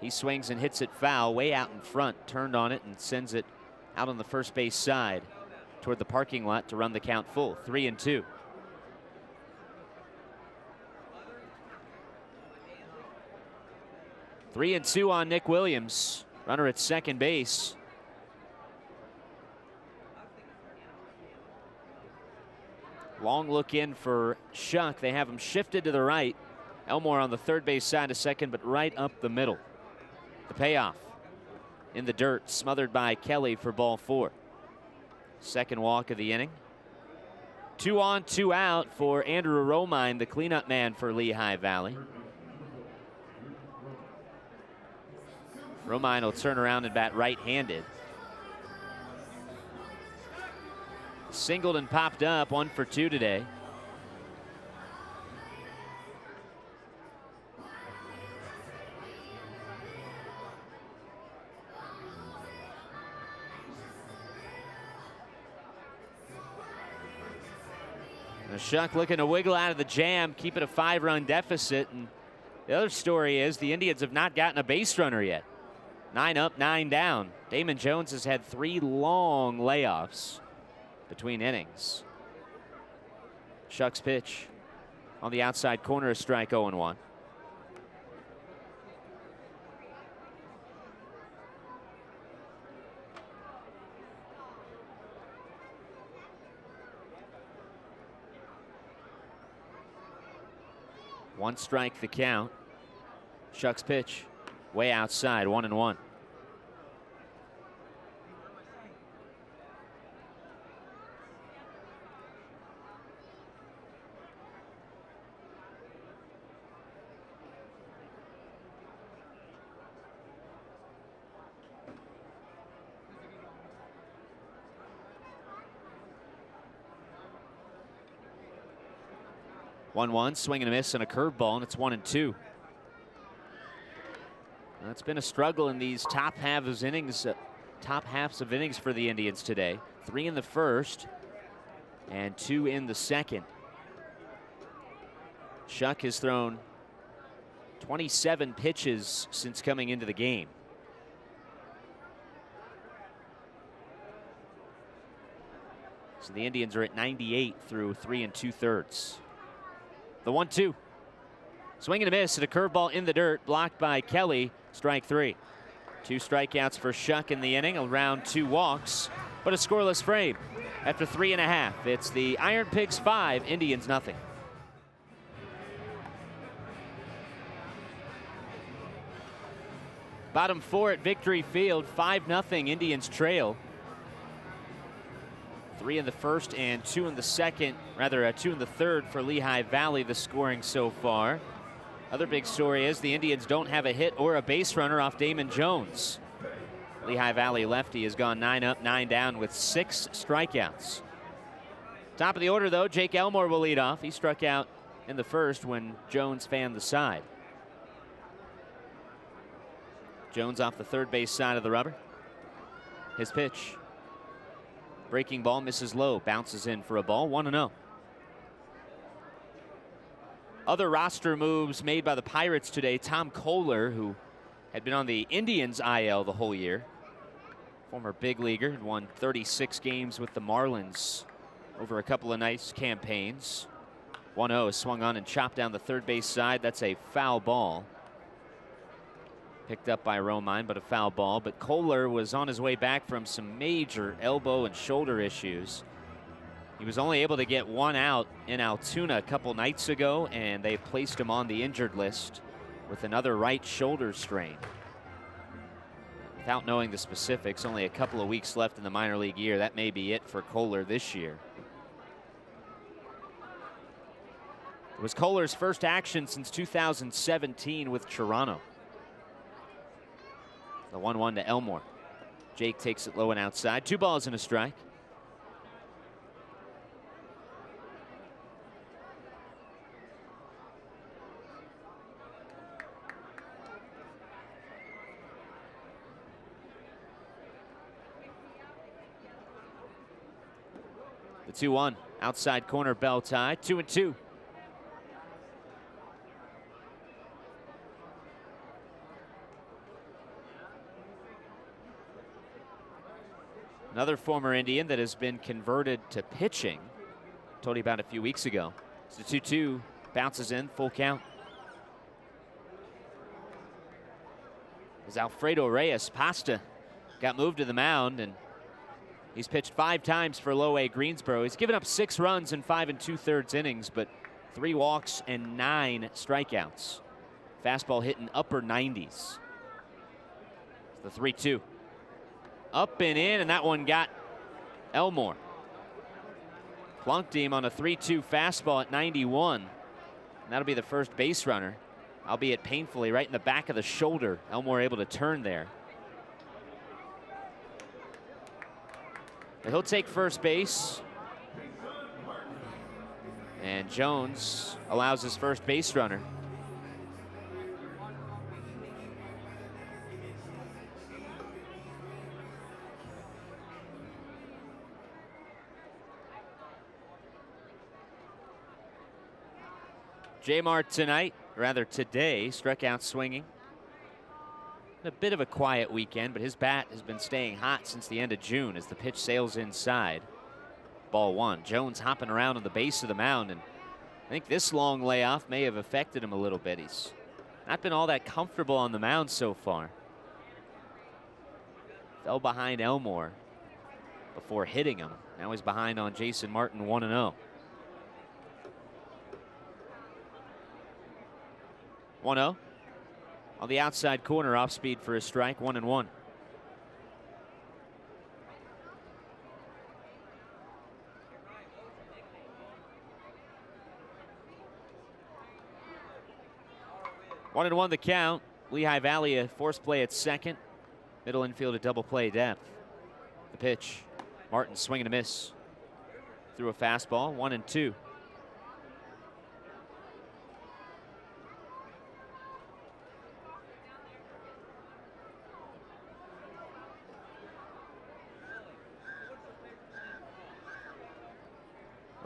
He swings and hits it foul, way out in front, turned on it and sends it out on the first base side toward the parking lot to run the count full. 3-2. Three and two on Nick Williams. Runner at second base. Long look in for Shuck. They have him shifted to the right. Elmore on the third base side of second, but right up the middle. The payoff in the dirt, smothered by Kelly for ball 4. Second walk of the inning. 2 on, 2 out for Andrew Romine, the cleanup man for Lehigh Valley. Romine will turn around and bat right-handed. Singled and popped up, 1 for 2 today. Shuck looking to wiggle out of the jam, keep it a 5-run deficit. And the other story is the Indians have not gotten a base runner yet. 9 up, 9 down. Damon Jones has had 3 long layoffs between innings. Shuck's pitch on the outside corner, a strike, 0-1. One strike the count. Shuck's pitch way outside, 1-1. One, swing and a miss and a curveball, and it's 1-2. That's been a struggle in these top halves of innings for the Indians today. 3 in the first and 2 in the second. Shuck has thrown 27 pitches since coming into the game. So the Indians are at 98 through 3 2/3. The 1-2. Swing and a miss and a curveball in the dirt, blocked by Kelly. Strike 3. 2 strikeouts for Shuck in the inning, around 2 walks, but a scoreless frame. After 3.5, it's the IronPigs 5, Indians nothing. Bottom 4 at Victory Field, 5-0 Indians trail. 3 in the first and 2 in the second, rather 2 in the third for Lehigh Valley, the scoring so far. Other big story is the Indians don't have a hit or a base runner off Damon Jones. Lehigh Valley lefty has gone 9 up, 9 down with 6 strikeouts. Top of the order, though, Jake Elmore will lead off. He struck out in the first when Jones fanned the side. Jones off the third base side of the rubber. His pitch. Breaking ball misses low, bounces in for a ball, 1-0. Other roster moves made by the Pirates today. Tom Kohler, who had been on the Indians IL the whole year. Former big leaguer, had won 36 games with the Marlins over a couple of nice campaigns. 1-0 is swung on and chopped down the third base side. That's a foul ball. Picked up by Romine, but a foul ball. But Kohler was on his way back from some major elbow and shoulder issues. He was only able to get one out in Altoona a couple nights ago, and they placed him on the injured list with another right shoulder strain. Without knowing the specifics, only a couple of weeks left in the minor league year. That may be it for Kohler this year. It was Kohler's first action since 2017 with Toronto. The 1-1 to Elmore. Jake takes it low and outside. 2 balls and a strike. The 2-1 outside corner, bell tie. 2-2. Another former Indian that has been converted to pitching. Told you about a few weeks ago. It's the 2-2, bounces in, full count. As Alfredo Reyes Pasta got moved to the mound, and he's pitched 5 times for Low A Greensboro. He's given up 6 runs in 5 2/3 innings, but 3 walks and 9 strikeouts. Fastball hitting upper 90s. It's the 3-2. Up and in, and that one got Elmore. Plunked him on a 3-2 fastball at 91. And that'll be the first base runner, albeit painfully, right in the back of the shoulder. Elmore able to turn there. But he'll take first base. And Jones allows his first base runner. J-Mart tonight, rather today, struck out swinging. A bit of a quiet weekend, but his bat has been staying hot since the end of June as the pitch sails inside. Ball 1. Jones hopping around on the base of the mound, and I think this long layoff may have affected him a little bit. He's not been all that comfortable on the mound so far. Fell behind Elmore before hitting him. Now he's behind on Jason Martin, 1-0. 1-0 on the outside corner, off speed for a strike. 1-1. One and one the count. Lehigh Valley a force play at second. Middle infield a double play depth. The pitch. Martin swinging a miss. Threw a fastball. 1-2.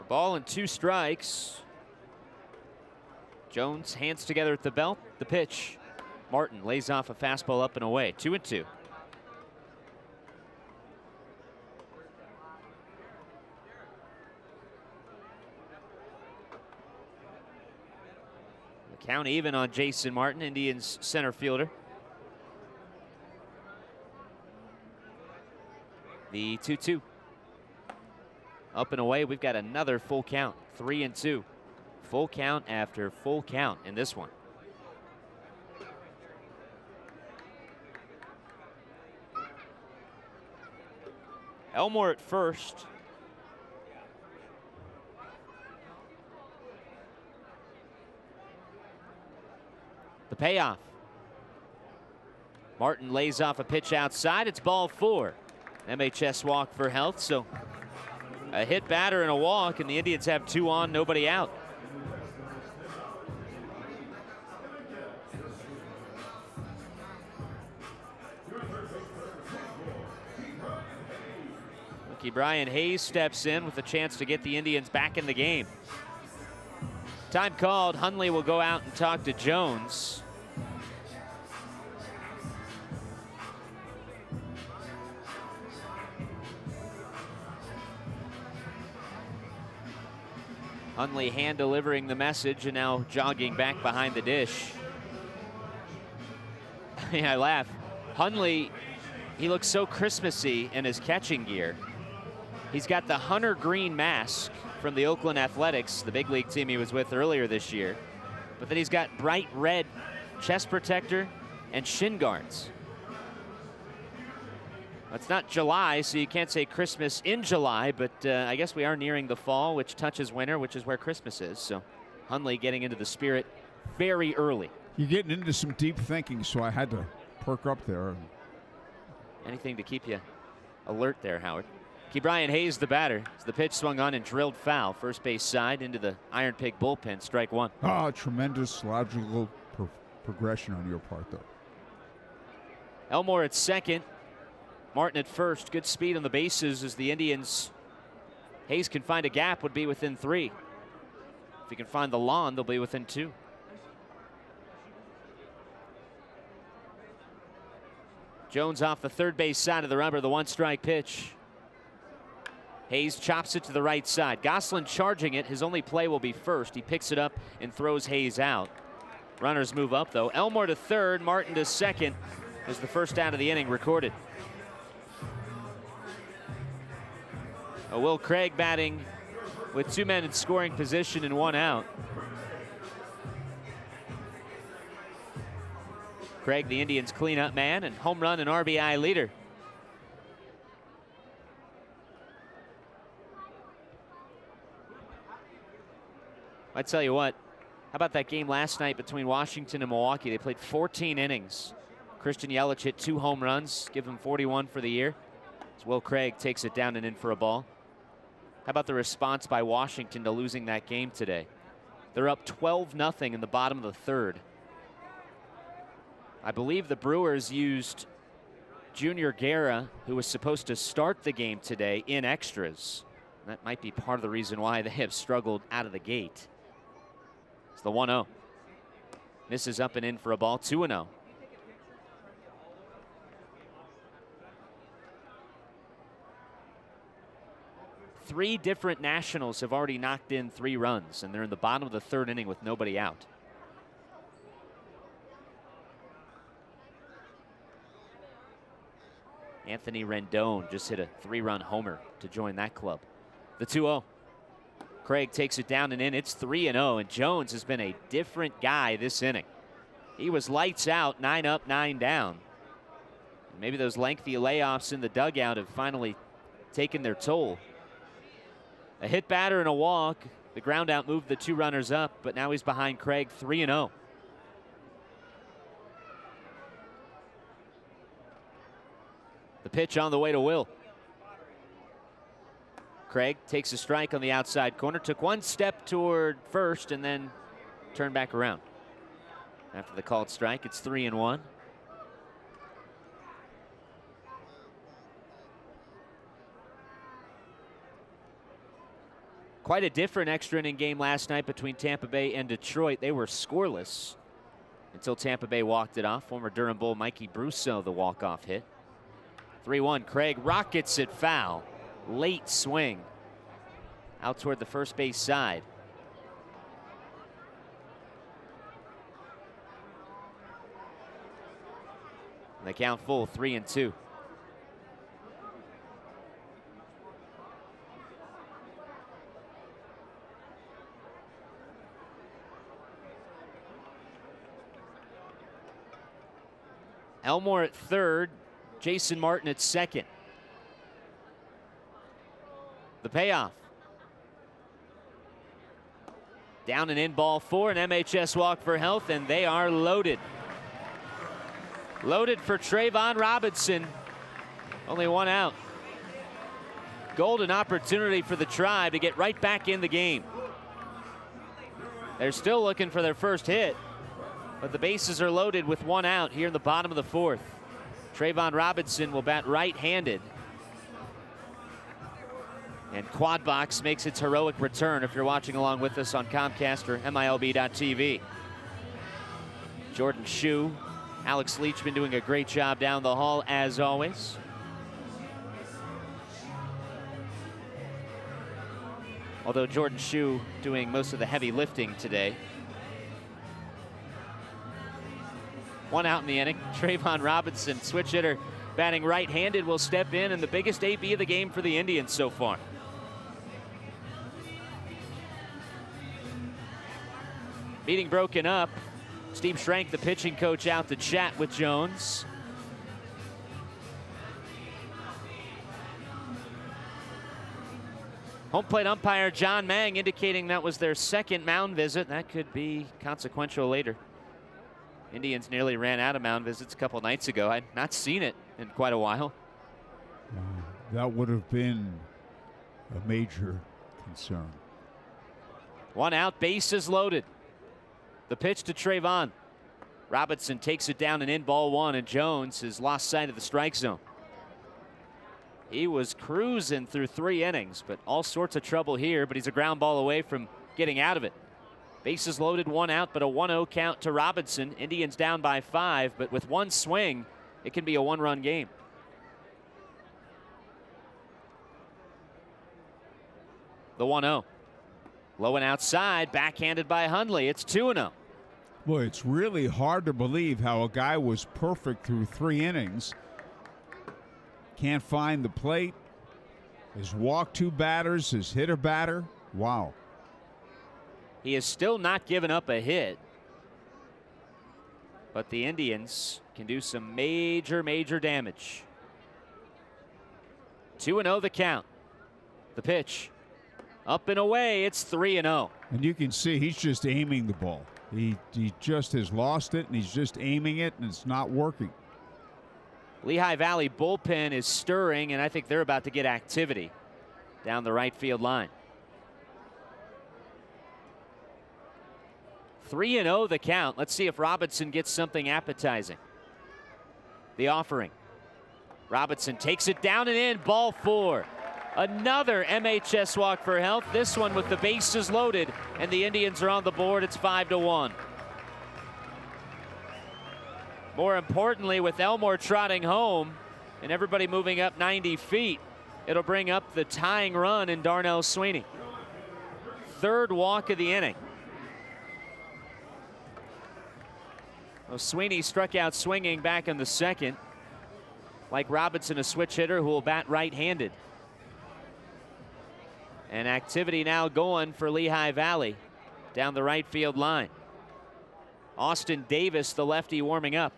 Ball and 2 strikes. Jones hands together at the belt. The pitch. Martin lays off a fastball up and away. 2-2. The count even on Jason Martin, Indians center fielder. The 2-2. Up and away, we've got another full count. 3-2. Full count after full count in this one. Elmore at first. The payoff. Martin lays off a pitch outside. It's ball 4. MHS walk for health, so a hit batter and a walk, and the Indians have 2 on, nobody out. Rookie Brian Hayes steps in with a chance to get the Indians back in the game. Time called. Hundley will go out and talk to Jones. Hundley hand delivering the message and now jogging back behind the dish. Yeah, I laugh. Hundley, he looks so Christmassy in his catching gear. He's got the hunter green mask from the Oakland Athletics, the big league team he was with earlier this year. But then he's got bright red chest protector and shin guards. It's not July, so you can't say Christmas in July, but I guess we are nearing the fall, which touches winter, which is where Christmas is. So Hundley getting into the spirit very early. You're getting into some deep thinking, so I had to perk up there. Anything to keep you alert there, Howard. Ke'Bryan Hayes, the batter. As the pitch swung on and drilled foul. First base side into the Iron Pig bullpen. Strike one. Tremendous logical progression on your part, though. Elmore at second. Martin at first. Good speed on the bases as the Indians. Hayes can find a gap, would be within 3. If he can find the lawn, they'll be within 2. Jones off the third base side of the rubber, the 1-strike pitch. Hayes chops it to the right side. Gosselin charging it. His only play will be first. He picks it up and throws Hayes out. Runners move up, though. Elmore to third, Martin to second as the first out of the inning recorded. Will Craig batting with 2 men in scoring position and 1 out. Craig, the Indians' cleanup man and home run and RBI leader. I tell you what, how about that game last night between Washington and Milwaukee? They played 14 innings. Christian Yelich hit 2 home runs, give him 41 for the year. As Will Craig takes it down and in for a ball. How about the response by Washington to losing that game today? They're up 12-0 in the bottom of the third. I believe the Brewers used Junior Guerra, who was supposed to start the game today, in extras. That might be part of the reason why they have struggled out of the gate. It's the 1-0. Misses up and in for a ball, 2-0. Three different Nationals have already knocked in 3 runs, and they're in the bottom of the third inning with nobody out. Anthony Rendon just hit a 3-run homer to join that club. The 2-0. Craig takes it down and in. It's 3-0, and Jones has been a different guy this inning. He was lights out, 9 up, 9 down. Maybe those lengthy layoffs in the dugout have finally taken their toll. A hit batter and a walk. The ground out moved the 2 runners up, but now he's behind Craig, 3-0. The pitch on the way to Will. Craig takes a strike on the outside corner, took 1 step toward first and then turned back around. After the called strike, it's 3-1. Quite a different extra inning game last night between Tampa Bay and Detroit. They were scoreless until Tampa Bay walked it off. Former Durham Bull Mikey Brusso, the walk-off hit. 3-1, Craig rockets it foul. Late swing out toward the first base side. And they count full, 3-2. Elmore at third, Jason Martin at second. The payoff. Down and in, ball 4, an MHS walk for health, and they are loaded. Loaded for Trayvon Robinson. Only 1 out. Golden opportunity for the Tribe to get right back in the game. They're still looking for their first hit, but the bases are loaded with 1 out here in the bottom of the 4th. Trayvon Robinson will bat right-handed. And Quad Box makes its heroic return if you're watching along with us on Comcast or MILB.TV. Jordan Shue, Alex Leachman doing a great job down the hall as always. although Jordan Shue doing most of the heavy lifting today. 1 out in the inning. Trayvon Robinson, switch hitter, batting right-handed, will step in, and the biggest AB of the game for the Indians so far. Meeting broken up. Steve Schrank, the pitching coach, out to chat with Jones. Home plate umpire John Mang indicating that was their second mound visit. That could be consequential later. Indians nearly ran out of mound visits a couple nights ago. I'd not seen it in quite a while. That would have been a major concern. 1 out, bases loaded. The pitch to Trayvon. Robinson takes it down and in, ball 1, and Jones has lost sight of the strike zone. He was cruising through 3 innings, but all sorts of trouble here, but he's a ground ball away from getting out of it. Bases loaded, 1 out, but a 1-0 count to Robinson. Indians down by 5, but with 1 swing, it can be a 1-run game. The 1-0. Low and outside, backhanded by Hundley. It's 2-0. Boy, it's really hard to believe how a guy was perfect through 3 innings. Can't find the plate. Has walked 2 batters, has hit a batter. Wow. He has still not given up a hit. But the Indians can do some major, major damage. 2-0 the count. The pitch. Up and away, it's 3-0. And you can see he's just aiming the ball. He just has lost it, and he's just aiming it, and it's not working. Lehigh Valley bullpen is stirring, and I think they're about to get activity down the right field line. 3-0 the count. Let's see if Robinson gets something appetizing. The offering. Robinson takes it down and in, ball 4. Another MHS walk for health, this one with the bases loaded, and the Indians are on the board. It's 5-1. More importantly, with Elmore trotting home and everybody moving up 90 feet, it'll bring up the tying run in Darnell Sweeney. 3rd walk of the inning. Well, Sweeney struck out swinging back in the 2nd. Like Robinson, a switch hitter who will bat right-handed. And activity now going for Lehigh Valley down the right field line. Austin Davis, the lefty, warming up.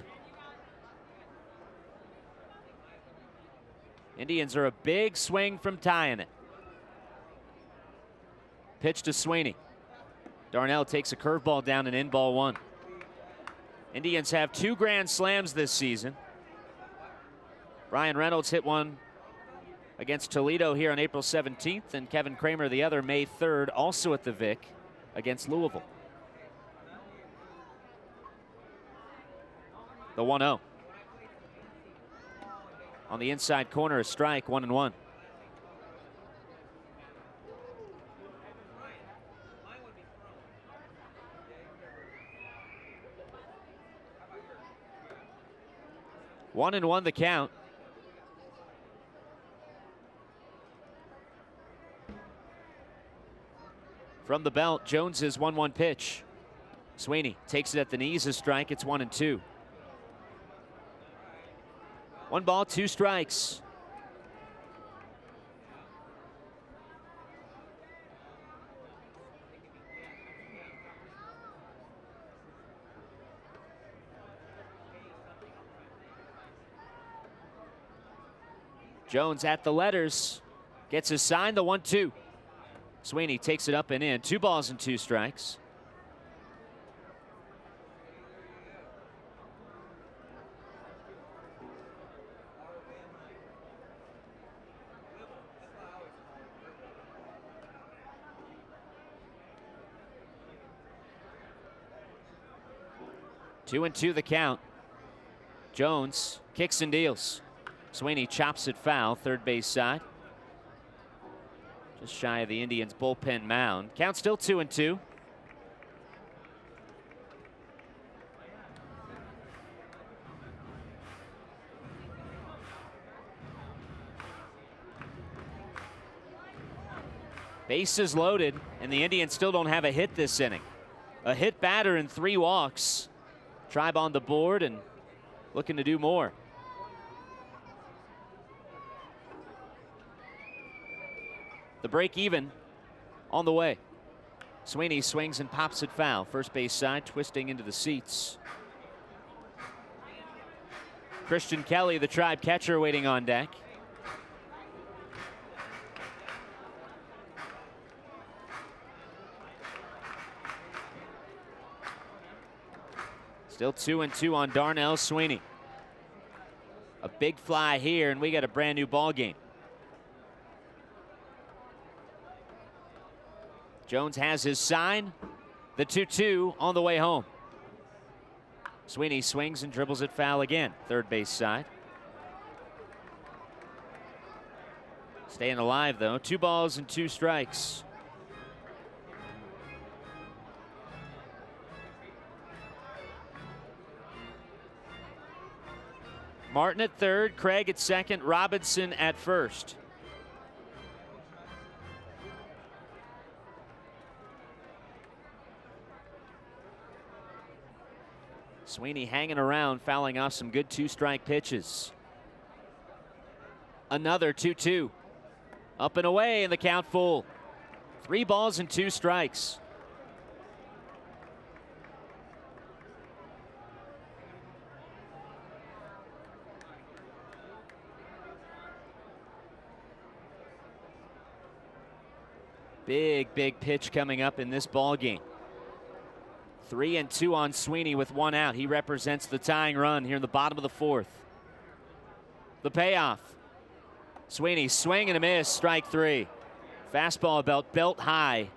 Indians are a big swing from tying it. Pitch to Sweeney. Darnell takes a curveball down and in, ball 1. Indians have 2 grand slams this season. Brian Reynolds hit one against Toledo here on April 17th, and Kevin Kramer the other May 3rd, also at the Vic against Louisville. The 1-0. On the inside corner, a strike, 1-1. One and one the count. From the belt, Jones's 1-1 pitch. Sweeney takes it at the knees, a strike. It's 1-2. 1 ball, 2 strikes. Jones at the letters, gets his sign, the 1-2. Sweeney takes it up and in. 2 balls and 2 strikes. Two and 2 the count. Jones kicks and deals. Sweeney chops it foul, third base side. Just shy of the Indians' bullpen mound. Count still 2 and 2. Bases loaded, and the Indians still don't have a hit this inning. A hit batter and 3 walks. Tribe on the board and looking to do more. The break even on the way. Sweeney swings and pops it foul. First base side, twisting into the seats. Christian Kelly, the Tribe catcher, waiting on deck. Still 2-2 on Darnell Sweeney. A big fly here, and we got a brand new ball game. Jones has his sign. The 2-2 on the way home. Sweeney swings and dribbles it foul again. Third base side. Staying alive though. 2 balls and 2 strikes. Martin at third, Craig at second, Robinson at first. Sweeney hanging around, fouling off some good 2-strike pitches. Another 2-2. Up and away, and the count full. 3 balls and 2 strikes. Big pitch coming up in this ball game. 3-2 on Sweeney with 1 out. He represents the tying run here in the bottom of the 4th. The payoff. Sweeney swing and a miss, strike 3. Fastball belt high,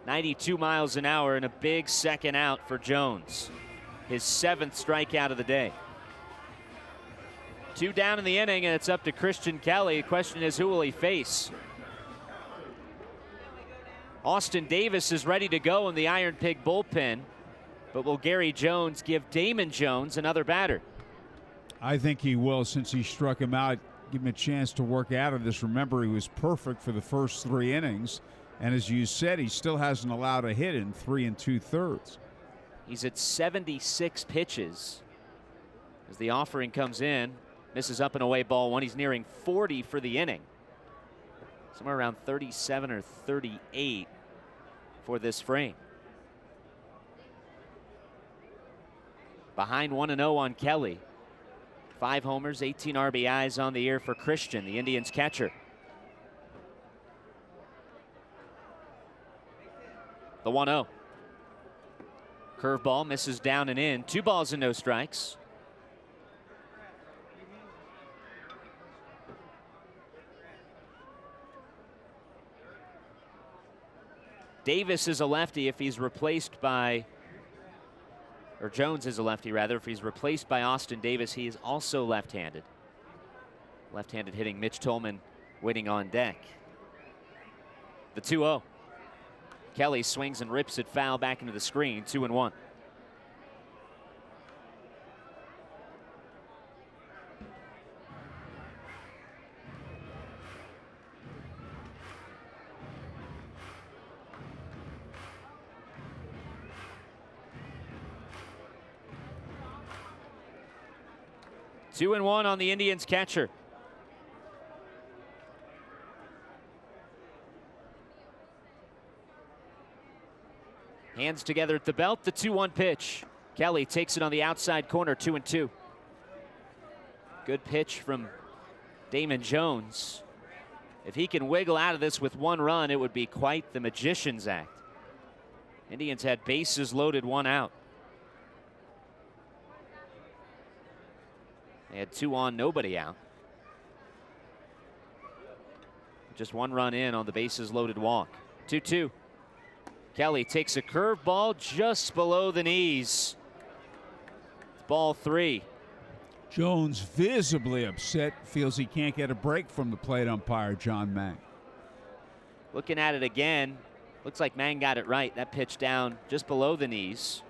92 miles an hour, and a big second out for Jones. His 7th strikeout of the day. 2 down in the inning, and it's up to Christian Kelly. The question is, who will he face? Austin Davis is ready to go in the Iron Pig bullpen, but will Gary Jones give Damon Jones another batter? I think he will, since he struck him out. Give him a chance to work out of this. Remember, he was perfect for the first 3 innings, and as you said, he still hasn't allowed a hit in 3 2/3. He's at 76 pitches as the offering comes in. Misses up and away, ball 1. He's nearing 40 for the inning. Somewhere around 37 or 38 for this frame. Behind 1-0 on Kelly. 5 homers, 18 RBIs on the year for Christian, the Indians catcher. The 1-0. Curveball misses down and in. 2 balls and no strikes. Davis is a lefty if he's replaced by, or Jones is a lefty rather, if he's replaced by Austin Davis. He is also left-handed. Left-handed hitting Mitch Tolman waiting on deck. The 2-0. Kelly swings and rips it foul back into the screen. 2-1. Two and one on the Indians catcher. Hands together at the belt, the 2-1 pitch. Kelly takes it on the outside corner, 2-2. Good pitch from Damon Jones. If he can wiggle out of this with 1 run, it would be quite the magician's act. Indians had bases loaded, 1 out. They had 2 on, nobody out. Just 1 run in on the bases loaded walk. 2-2. Kelly takes a curveball just below the knees. Ball 3. Jones visibly upset, feels he can't get a break from the plate umpire, John Mang. Looking at it again, looks like Mang got it right. That pitch down just below the knees.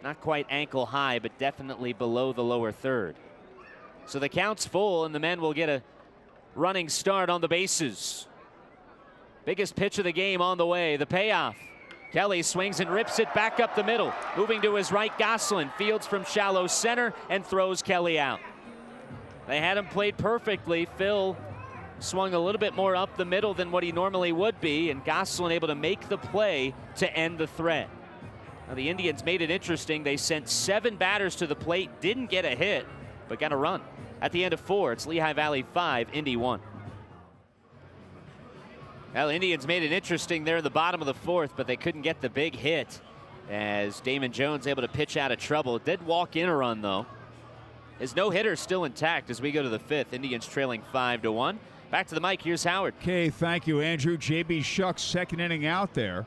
Not quite ankle high, but definitely below the lower third. So the count's full, and the men will get a running start on the bases. Biggest pitch of the game on the way, the payoff. Kelly swings and rips it back up the middle. Moving to his right, Gosselin fields from shallow center and throws Kelly out. They had him played perfectly. Phil swung a little bit more up the middle than what he normally would be, and Gosselin able to make the play to end the threat. Now the Indians made it interesting. They sent 7 batters to the plate, didn't get a hit, but got a run. At the end of 4, it's Lehigh Valley 5, Indy 1. Well, Indians made it interesting there in the bottom of the 4th, but they couldn't get the big hit as Damon Jones able to pitch out of trouble. Did walk in a run, though. His no-hitter still intact as we go to the 5th. Indians trailing 5-1. Back to the mic, here's Howard. Okay, thank you, Andrew. J.B. Shuck's second inning out there.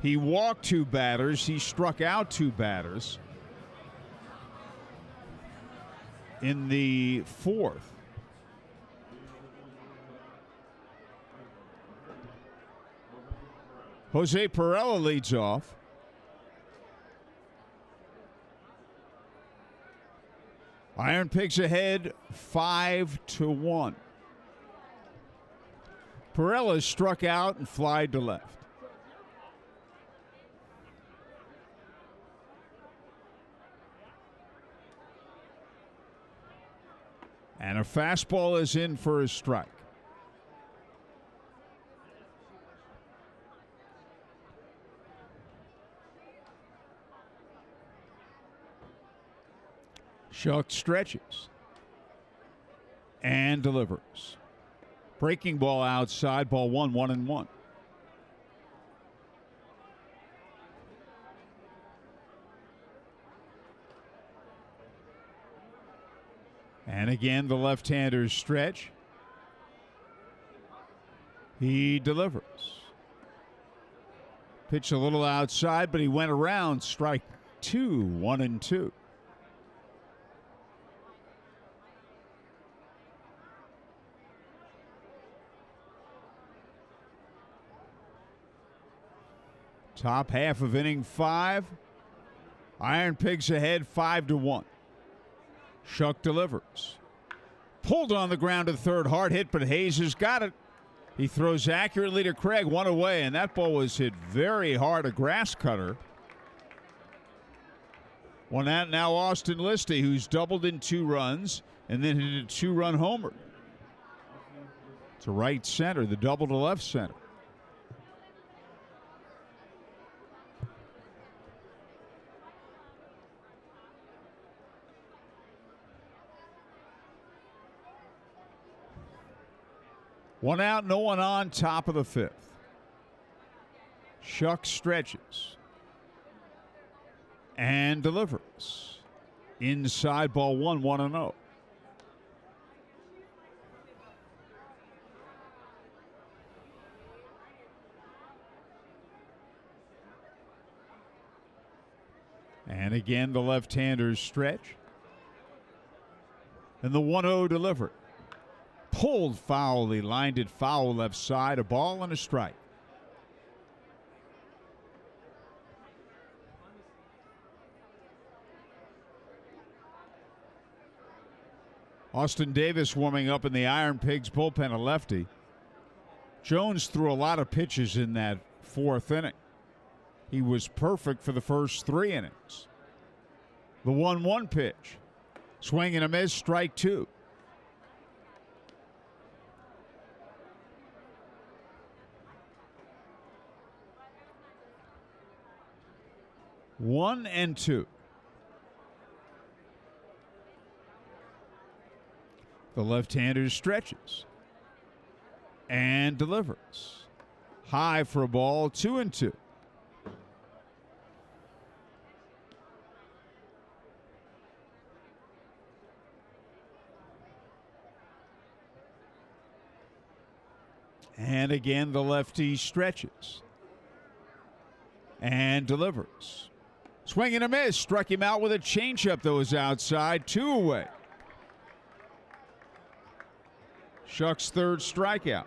He walked 2 batters. He struck out 2 batters in the 4th. Jose Perella leads off. IronPigs ahead 5-1. Perella struck out and flied to left. And a fastball is in for a strike. Shuck stretches and delivers. Breaking ball outside, ball 1, 1-1. And again, the left-hander's stretch. He delivers. Pitch a little outside, but he went around. Strike 2, 1-2. Top half of inning 5. IronPigs ahead 5-1. Shuck delivers. Pulled on the ground to third. Hard hit, but Hayes has got it. He throws accurately to Craig. 1 away, and that ball was hit very hard. A grass cutter. One out now, Austin Listy, who's doubled in 2 runs and then hit a 2-run homer to right center, the double to left center. One out, no one on, top of the 5th. Shuck stretches and delivers. Inside, ball 1, 1-0. And again, the left-hander's stretch. And the 1-0 delivered. Pulled foully, lined it foul left side, a ball and a strike. Austin Davis warming up in the IronPigs bullpen, a lefty. Jones threw a lot of pitches in that 4th inning. He was perfect for the first 3 innings. The 1-1 pitch. Swing and a miss, strike 2. One and 2. The left-hander stretches and delivers. High for a ball, 2-2. And again, the lefty stretches and delivers. Swing and a miss. Struck him out with a changeup that was outside. 2 away. Shuck's 3rd strikeout.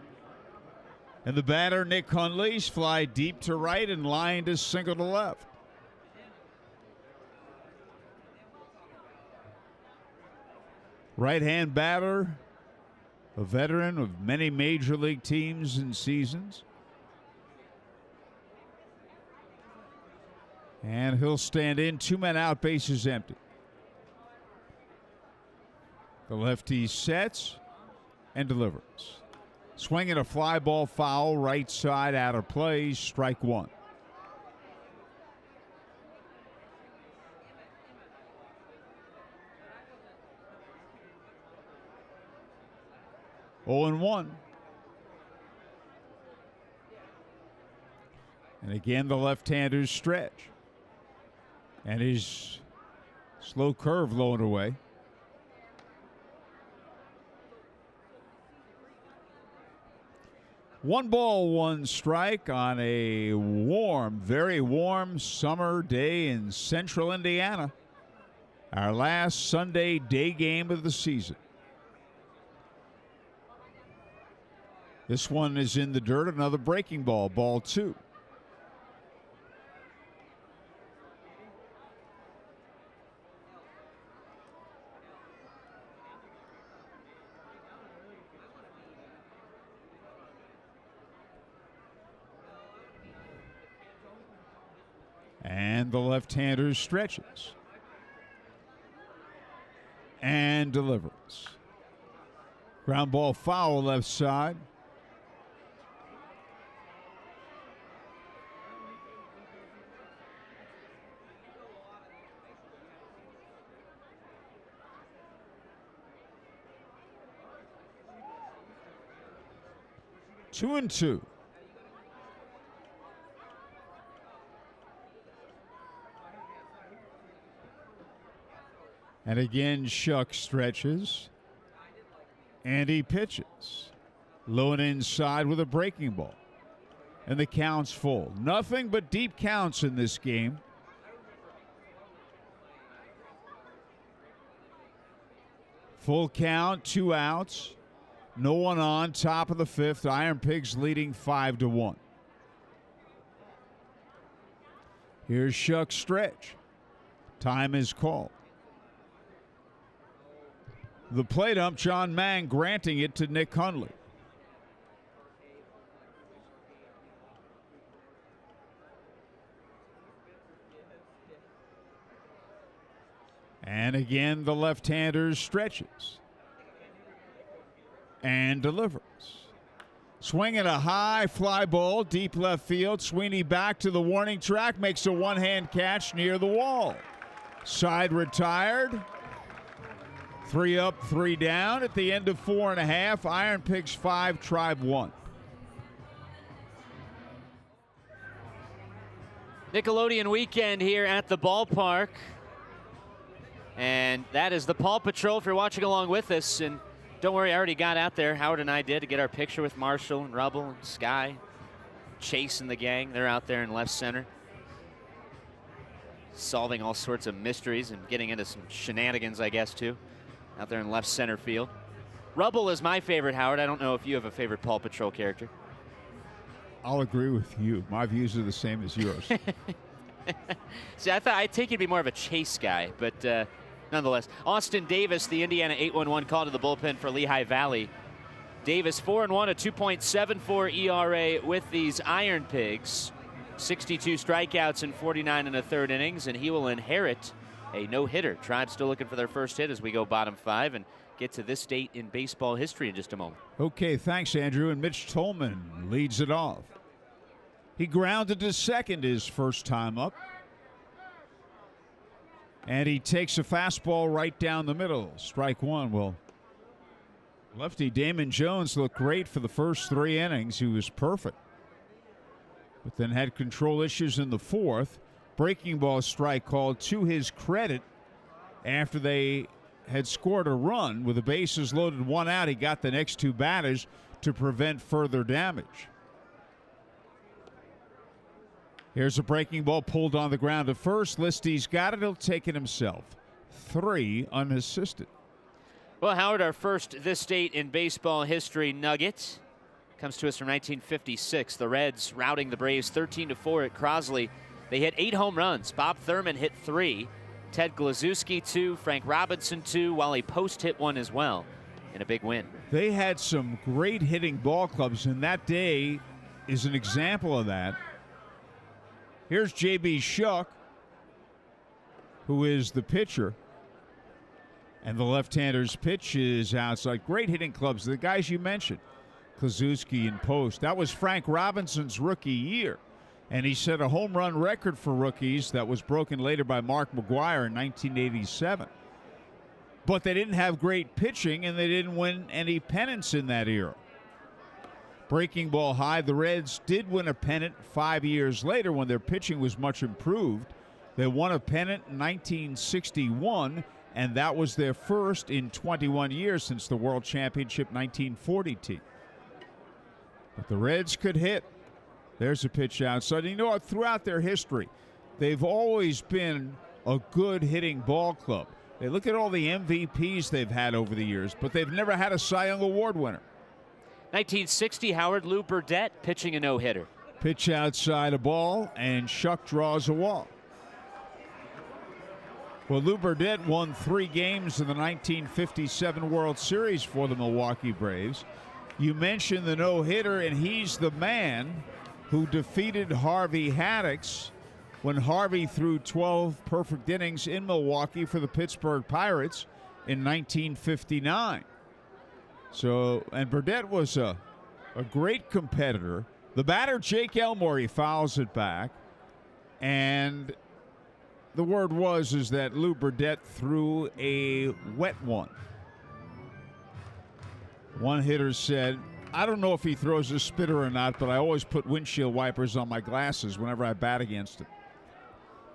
And the batter, Nick Hunley's fly deep to right and lined his single to left. Right-hand batter, a veteran of many major league teams and seasons. And he'll stand in. 2 men out, bases empty. The lefty sets and delivers. Swinging a fly ball foul, right side out of play, strike one. Oh and 1. And again, the left-handers stretch. And his slow curve low and away. One ball, one strike on a warm, very warm summer day in central Indiana. Our last Sunday day game of the season. This one is in the dirt, another breaking ball, ball 2. And the left-hander stretches. And delivers. Ground ball foul left side. Two and two. And again, Shuck stretches. And he pitches. Low and inside with a breaking ball. And the count's full. Nothing but deep counts in this game. Full count, 2 outs. No one on, top of the 5th. IronPigs leading 5-1. Here's Shuck's stretch. Time is called. The plate ump, John Mang, granting it to Nick Hundley. And again, the left-hander stretches. And delivers. Swinging a high fly ball, deep left field. Sweeney back to the warning track, makes a one-hand catch near the wall. Side retired. 3 up, 3 down at the end of 4.5. IronPigs 5, Tribe 1. Nickelodeon weekend here at the ballpark. And that is the Paw Patrol if you're watching along with us. And don't worry, I already got out there. Howard and I did to get our picture with Marshall and Rubble and Sky. Chase and the gang, they're out there in left center. Solving all sorts of mysteries and getting into some shenanigans, I guess, too. Out there in left center field. Rubble is my favorite, Howard. I don't know if you have a favorite Paw Patrol character. I'll agree with you. My views are the same as yours. See, I'd take you to be more of a Chase guy, but nonetheless. Austin Davis, the Indiana 8-1-1 call to the bullpen for Lehigh Valley. Davis 4-1, a 2.74 ERA with these IronPigs. 62 strikeouts in 49 1/3 innings, and he will inherit a no-hitter. Tribe still looking for their first hit as we go bottom 5 and get to this date in baseball history in just a moment. Okay, thanks, Andrew. And Mitch Tolman leads it off. He grounded to second his first time up. And he takes a fastball right down the middle. Strike one. Well, lefty Damon Jones looked great for the first 3 innings. He was perfect. But then had control issues in the 4th. Breaking ball strike called to his credit after they had scored a run. With the bases loaded, 1 out, he got the next 2 batters to prevent further damage. Here's a breaking ball pulled on the ground to first. Listy's got it. He'll take it himself. 3 unassisted. Well, Howard, our first this date in baseball history nugget comes to us from 1956. The Reds routing the Braves 13-4 at Crosley. They hit 8 home runs. Bob Thurman hit 3. Ted Glazewski 2. Frank Robinson 2. Wally Post hit 1 as well in a big win. They had some great hitting ball clubs, and that day is an example of that. Here's J.B. Shuck. who is the pitcher. And the left-hander's pitch is outside. Great hitting clubs. The guys you mentioned, Kluszewski and Post. That was Frank Robinson's rookie year. And he set a home run record for rookies that was broken later by Mark McGwire in 1987. But they didn't have great pitching, and they didn't win any pennants in that era. Breaking ball high, the Reds did win a pennant 5 years later when their pitching was much improved. They won a pennant in 1961, and that was their first in 21 years since the World Championship 1940 team. But the Reds could hit. There's a pitch outside. You know what? Throughout their history, they've always been a good hitting ball club. They look at all the MVPs they've had over the years, but they've never had a Cy Young Award winner. 1960, Howard, Lou Burdett pitching a no-hitter. Pitch outside a ball, and Shuck draws a walk. Well, Lou Burdett won 3 games in the 1957 World Series for the Milwaukee Braves. You mentioned the no-hitter, and he's the man who defeated Harvey Haddix when Harvey threw 12 perfect innings in Milwaukee for the Pittsburgh Pirates in 1959. So, and Burdett was a great competitor. The batter, Jake Elmore, he fouls it back. And the word is that Lou Burdett threw a wet one. One hitter said, I don't know if he throws a spitter or not, but I always put windshield wipers on my glasses whenever I bat against him.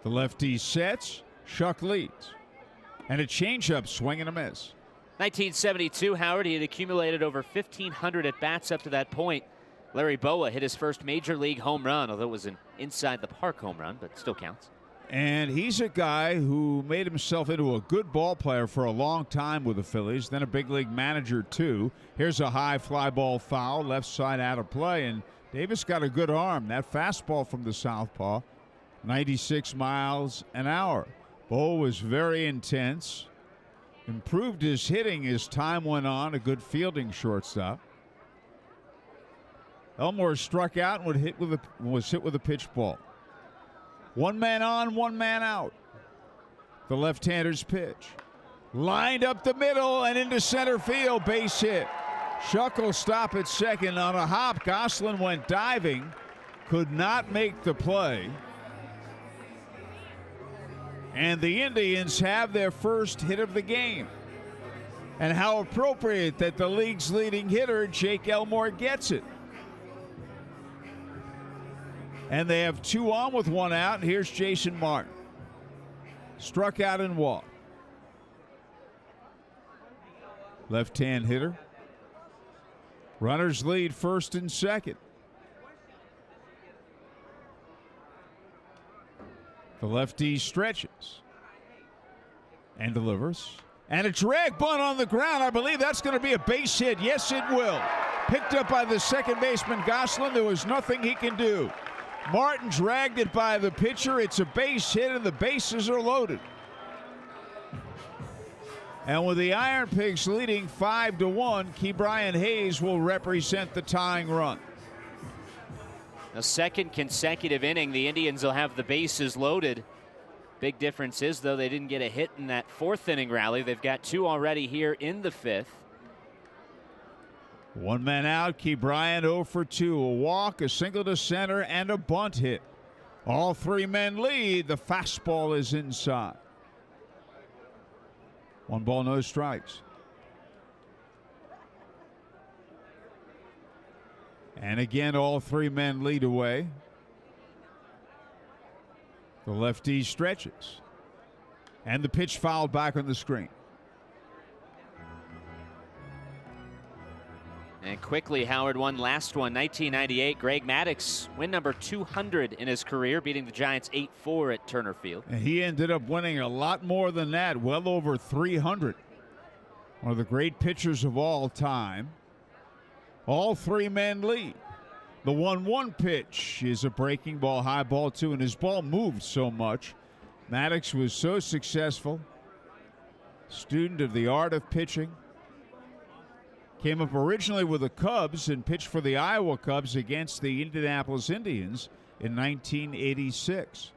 The lefty sets, Shuck leads. And a changeup, swing and a miss. 1972, Howard, he had accumulated over 1,500 at-bats up to that point. Larry Bowa hit his first major league home run, although it was an inside-the-park home run, but still counts. And he's a guy who made himself into a good ball player for a long time with the Phillies, then a big league manager, too. Here's a high fly ball foul, left side out of play, and Davis got a good arm. That fastball from the southpaw, 96 miles an hour. Bowa was very intense. Improved his hitting as time went on, a good fielding shortstop. Elmore struck out and was hit with a pitch ball. 1 man on, 1 man out. The left-hander's pitch. Lined up the middle and into center field, base hit. Shuck will stop at second on a hop. Gosselin went diving, could not make the play. And the Indians have their first hit of the game. And how appropriate that the league's leading hitter, Jake Elmore, gets it. And they have 2 on with 1 out. And here's Jason Martin. Struck out and walked. Left-hand hitter. Runners lead first and second. The lefty stretches and delivers. And a drag bunt on the ground. I believe that's going to be a base hit. Yes, it will. Picked up by the second baseman, Gosselin. There was nothing he can do. Martin dragged it by the pitcher. It's a base hit, and the bases are loaded. And with the IronPigs leading 5-1, Ke'Bryan Hayes will represent the tying run. A second consecutive inning, the Indians will have the bases loaded. Big difference is, though, they didn't get a hit in that 4th inning rally. They've got 2 already here in the 5th. 1 man out, Ke'Bryan 0 for 2. A walk, a single to center, and a bunt hit. All 3 men lead. The fastball is inside. 1 ball, no strikes. And again, all 3 men lead away. The lefty stretches. And the pitch fouled back on the screen. And quickly, Howard, one last one. 1998, Greg Maddux, win number 200 in his career, beating the Giants 8-4 at Turner Field. And he ended up winning a lot more than that, well over 300. One of the great pitchers of all time. All 3 men lead. The 1-1 pitch is a breaking ball, high ball, too, and his ball moved so much. Maddux was so successful. Student of the art of pitching. Came up originally with the Cubs and pitched for the Iowa Cubs against the Indianapolis Indians in 1986.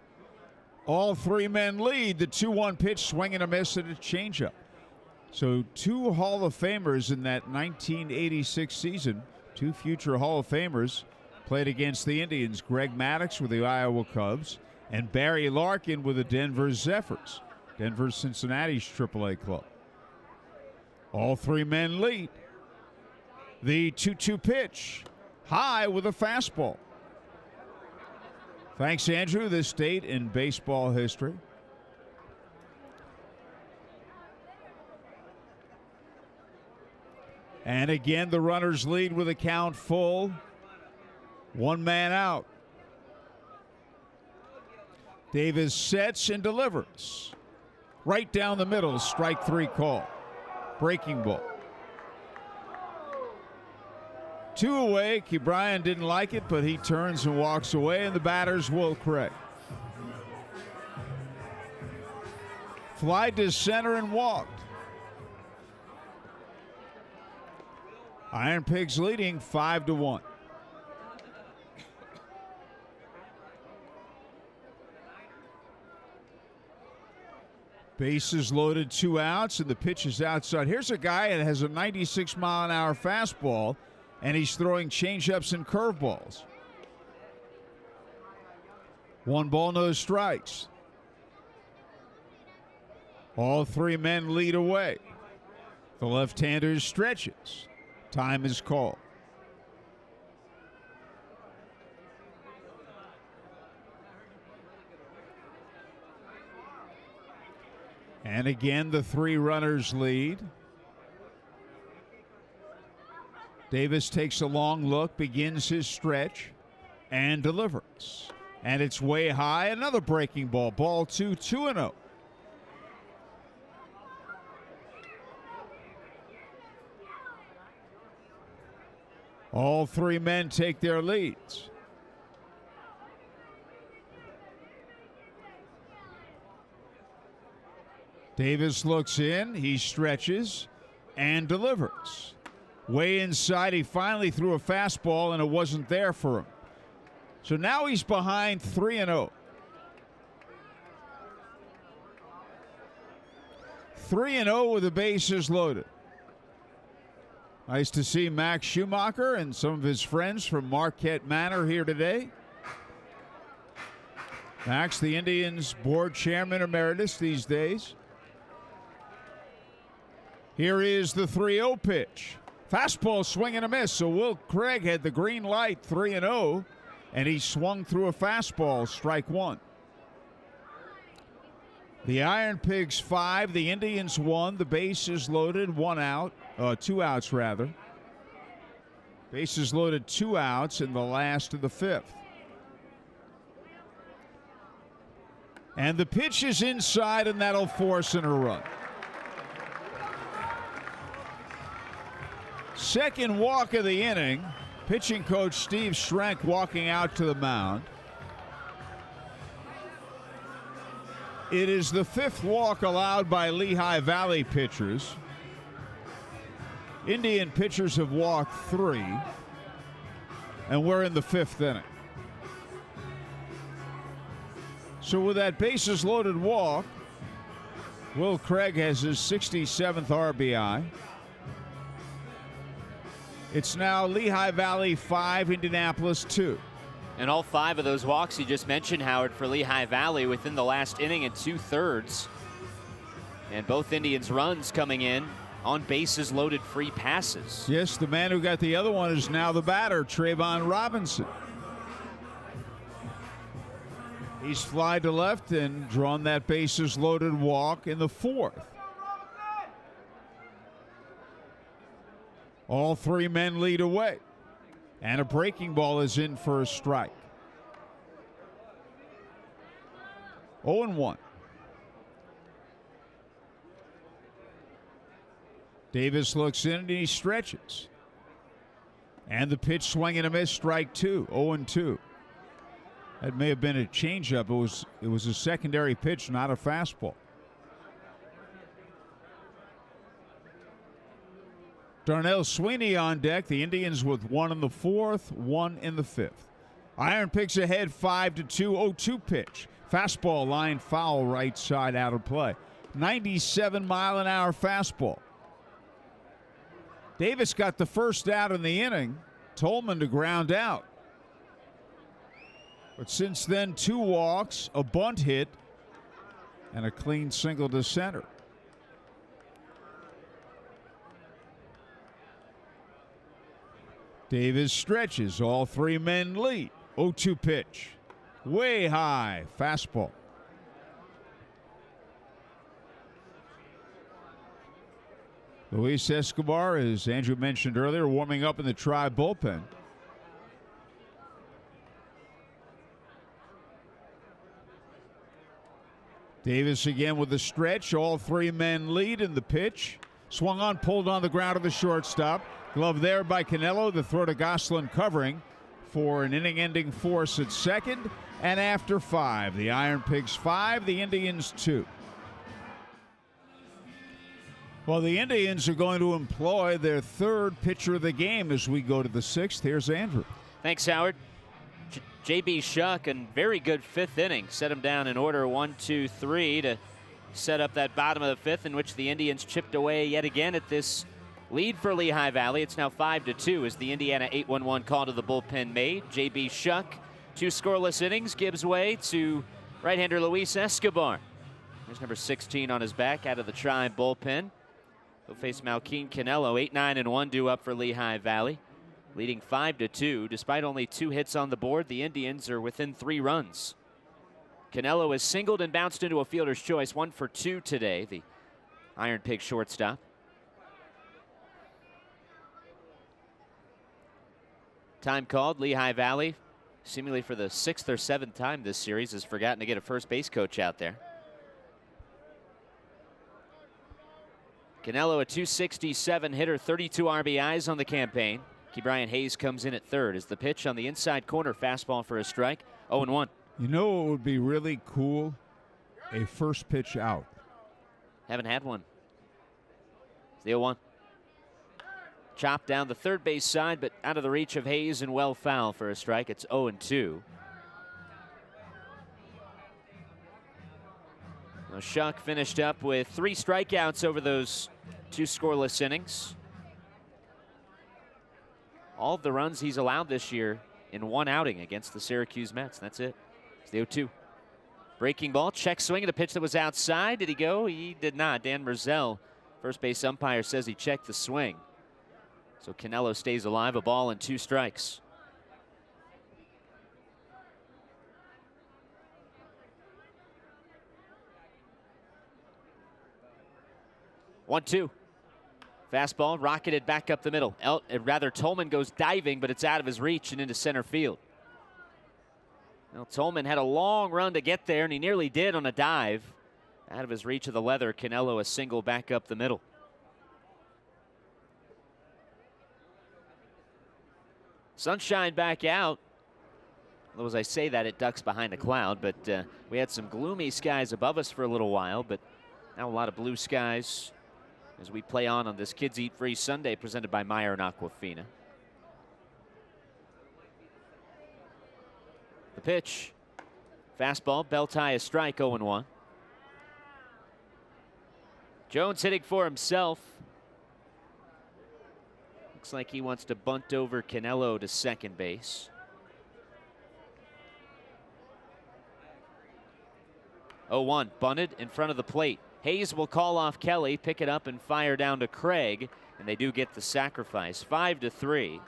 All three men lead. The 2-1 pitch, swing and a miss, and a changeup. So 2 Hall of Famers in that 1986 season, 2 future Hall of Famers played against the Indians. Greg Maddux with the Iowa Cubs and Barry Larkin with the Denver Zephyrs, Denver Cincinnati's AAA club. All three men lead. The 2-2 pitch, high with a fastball. Thanks, Andrew. This date in baseball history. And again, the runners lead with a count full. 1 man out. Davis sets and delivers. Right down the middle, strike 3 call. Breaking ball. 2 away. Ke'Bryan didn't like it, but he turns and walks away, and the batters will correct. Fly to center and walked. IronPigs leading 5-1. Bases loaded, 2 outs, and the pitch is outside. Here's a guy that has a 96-mile-an-hour fastball, and he's throwing changeups and curveballs. 1 ball, no strikes. All three men lead away. The left-hander stretches. Time is called. And again, the 3 runners lead. Davis takes a long look, begins his stretch, and delivers. And it's way high. Another breaking ball. Ball 2, 2-0. All three men take their leads. Davis looks in, he stretches, and delivers. Way inside, he finally threw a fastball, and it wasn't there for him. So now he's behind 3-0. 3-0 with the bases loaded. Nice to see Max Schumacher and some of his friends from Marquette Manor here today. Max, the Indians board chairman emeritus these days. Here is the 3-0 pitch. Fastball, swing and a miss. So Will Craig had the green light, 3-0, and he swung through a fastball, strike 1. The IronPigs 5, the Indians 1. The bases loaded, 1 out, 2 outs rather. Bases loaded, 2 outs in the last of the 5th. And the pitch is inside, and that'll force in a run. Second walk of the inning. Pitching coach Steve Schrenk walking out to the mound. It is the 5th walk allowed by Lehigh Valley pitchers. Indian pitchers have walked 3, and we're in the 5th inning. So with that bases loaded walk, Will Craig has his 67th RBI. It's now Lehigh Valley 5, Indianapolis 2. And all 5 of those walks you just mentioned, Howard, for Lehigh Valley within the last inning and 2/3. And both Indians' runs coming in on bases loaded free passes. Yes, the man who got the other one is now the batter, Trayvon Robinson. He's fly to left and drawn that bases loaded walk in the 4th. All three men lead away. And a breaking ball is in for a strike. 0-1. Davis looks in and he stretches. And the pitch, swing and a miss, strike 2, 0-2. That may have been a changeup. It was a secondary pitch, not a fastball. Darnell Sweeney on deck. The Indians with 1 in the 4th, 1 in the 5th. IronPigs ahead 5-2, 0-2 pitch. Fastball line foul, right side, out of play. 97-mile-an-hour fastball. Davis got the first out in the inning. Tolman to ground out. But since then, 2 walks, a bunt hit, and a clean single to center. Davis stretches. All 3 men lead. 0-2 pitch. Way high. Fastball. Luis Escobar, as Andrew mentioned earlier, warming up in the Tribe bullpen. Davis again with the stretch. All 3 men lead in the pitch. Swung on, pulled on the ground of the shortstop. Glove there by Canelo. The throw to Gosselin covering for an inning-ending force at second. And after 5, the IronPigs 5, the Indians 2. Well, the Indians are going to employ their 3rd pitcher of the game as we go to the 6th. Here's Andrew. Thanks, Howard. J.B. Shuck, and very good 5th inning. Set him down in order 1, 2, 3 to set up that bottom of the 5th, in which the Indians chipped away yet again at this lead for Lehigh Valley. It's now 5-2 as the Indiana 8-1-1 call to the bullpen made. J.B. Shuck, 2 scoreless innings, gives way to right-hander Luis Escobar. There's number 16 on his back out of the Tribe bullpen. He'll face Malquin Canelo. 8-9-1 due up for Lehigh Valley. Leading 5-2. Despite only 2 hits on the board, the Indians are within 3 runs. Canelo has singled and bounced into a fielder's choice. 1 for 2 today, the IronPig shortstop. Time called. Lehigh Valley, seemingly for the 6th or 7th time this series, has forgotten to get a first base coach out there. Canelo, a .267 hitter, 32 RBIs on the campaign. Ke'Bryan Hayes comes in at 3rd as the pitch on the inside corner. Fastball for a strike. 0-1. You know what would be really cool? A first pitch out. Haven't had one. It's the 0-1. Chopped down the third base side, but out of the reach of Hayes and well foul for a strike. It's 0-2. Now Shuck finished up with 3 strikeouts over those 2 scoreless innings. All of the runs he's allowed this year in 1 outing against the Syracuse Mets. That's it. It's the 0-2. Breaking ball, check swing at a pitch that was outside. Did he go? He did not. Dan Merzel, first base umpire, says he checked the swing. So Canelo stays alive, a ball and 2 strikes. One-two. Fastball rocketed back up the middle. Tolman goes diving, but it's out of his reach and into center field. Well, Tolman had a long run to get there, and he nearly did on a dive. Out of his reach of the leather, Canelo a single back up the middle. Sunshine back out. Although as I say that, it ducks behind a cloud, but we had some gloomy skies above us for a little while, but now a lot of blue skies as we play on this Kids Eat Free Sunday presented by Meyer and Aquafina. The pitch. Fastball, belt high, a strike, 0-1. Jones hitting for himself. Looks like he wants to bunt over Canelo to second base. 0-1, bunted in front of the plate. Hayes will call off Kelly, pick it up and fire down to Craig, and they do get the sacrifice. 5-3.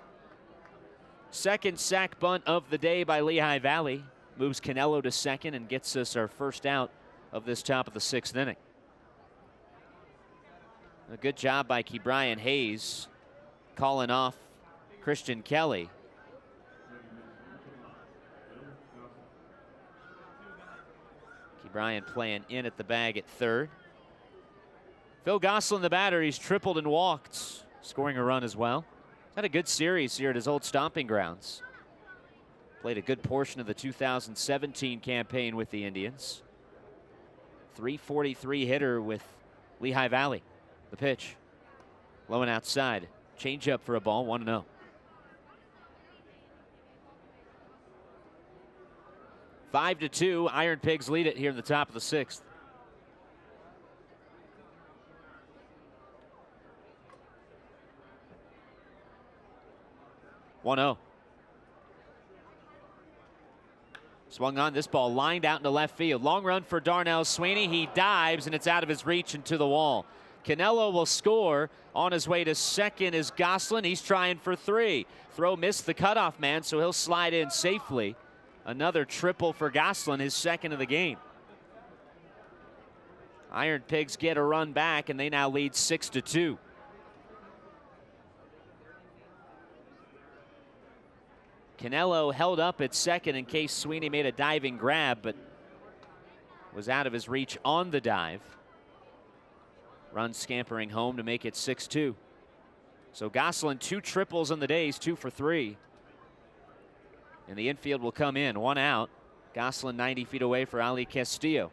Second sack bunt of the day by Lehigh Valley. Moves Canelo to second and gets us our first out of this top of the 6th inning. A good job by Ke'Bryan Hayes calling off Christian Kelly. Ke'Bryan playing in at the bag at 3rd. Phil Gosselin, the batter, he's tripled and walked, scoring a run as well. Had a good series here at his old stomping grounds. Played a good portion of the 2017 campaign with the Indians. .343 hitter with Lehigh Valley. The pitch. Low and outside. Change up for a ball, 1-0. 5-2, IronPigs lead it here in the top of the 6th. One-0. Swung on, this ball lined out into left field. Long run for Darnell Sweeney. He dives, and it's out of his reach and to the wall. Canelo will score. On his way to second is Gosselin. He's trying for 3. Throw missed the cutoff man, so he'll slide in safely. Another triple for Gosselin, his second of the game. IronPigs get a run back, and they now lead 6-2. Canelo held up at second in case Sweeney made a diving grab, but was out of his reach on the dive. Run scampering home to make it 6-2. So Gosselin, 2 triples on the day, 2 for 3. And the infield will come in, 1 out. Gosselin 90 feet away for Ali Castillo.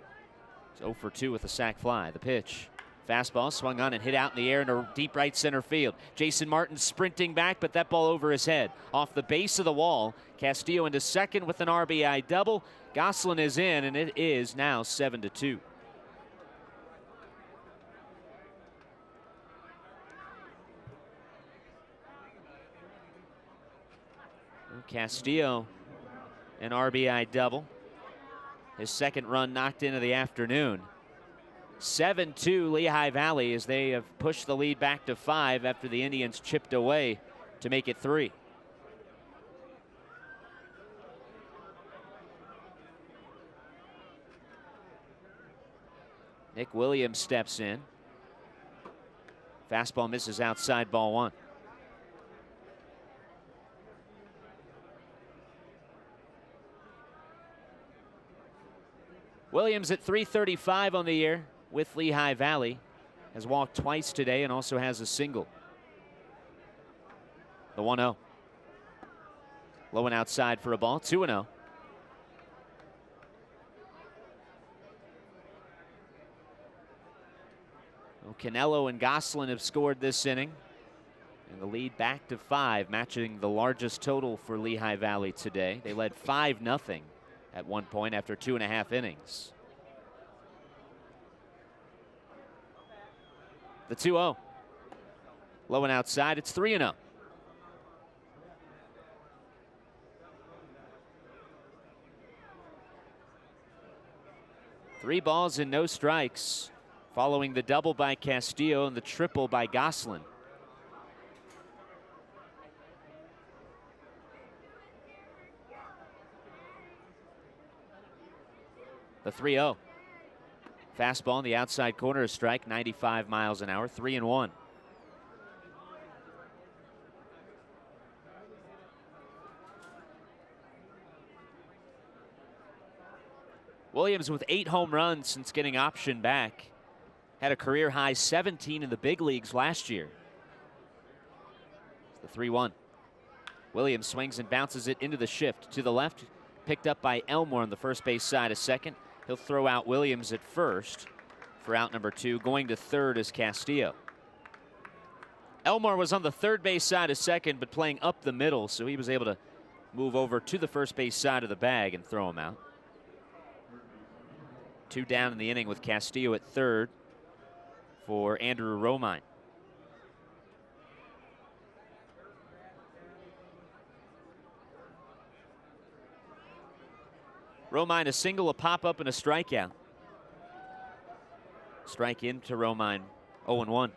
He's 0 for 2 with a sac fly. The pitch. Fastball swung on and hit out in the air into deep right center field. Jason Martin sprinting back, but that ball over his head. Off the base of the wall. Castillo into second with an RBI double. Gosselin is in, and it is now 7-2. Castillo, an RBI double. His second run knocked into the afternoon. 7-2 Lehigh Valley as they have pushed the lead back to 5 after the Indians chipped away to make it 3. Nick Williams steps in. Fastball misses outside, ball 1. Williams at .335 on the year with Lehigh Valley. Has walked twice today and also has a single. The 1-0. Low and outside for a ball, 2-0. Canelo and Gosselin have scored this inning. And the lead back to 5, matching the largest total for Lehigh Valley today. They led 5-0 at one point after 2.5 innings. The 2-0. Low and outside, it's 3-0. Three balls and no strikes following the double by Castillo and the triple by Gosselin. The 3-0. Fastball in the outside corner, a strike, 95 miles an hour, 3-1. Williams with 8 home runs since getting option back. Had a career high 17 in the big leagues last year. It's the 3-1. Williams swings and bounces it into the shift to the left. Picked up by Elmore on the first base side of second. He'll throw out Williams at first for out number 2. Going to third is Castillo. Elmore was on the third base side of second, but playing up the middle, so he was able to move over to the first base side of the bag and throw him out. 2 down in the inning with Castillo at third for Andrew Romine. Romine a single, a pop-up, and a strikeout. Strike into Romine, 0-1.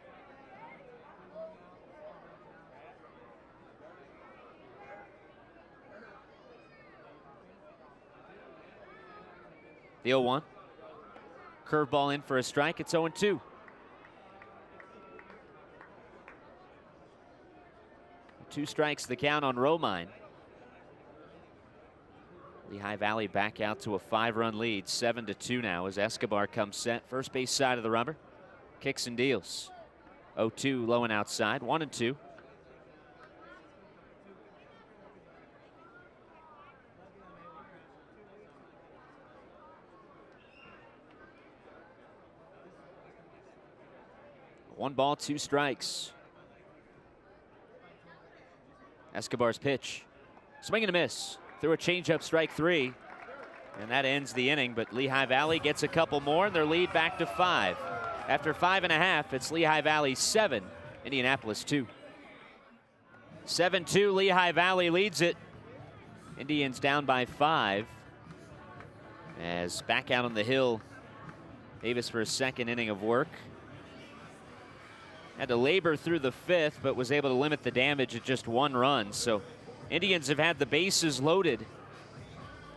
The 0-1. Curveball in for a strike, it's 0-2. Two strikes the count on Romine. Lehigh Valley back out to a 5-run lead, 7-2 now as Escobar comes set. First base side of the rubber. Kicks and deals. 0-2 low and outside, 1-2. One ball, 2 strikes. Escobar's pitch. Swing and a miss. Through a changeup, strike 3. And that ends the inning, but Lehigh Valley gets a couple more, and their lead back to 5. After 5.5, it's Lehigh Valley 7, Indianapolis 2. 7-2, Lehigh Valley leads it. Indians down by 5. As back out on the hill, Davis for a second inning of work. Had to labor through the 5th, but was able to limit the damage at just 1 run. So Indians have had the bases loaded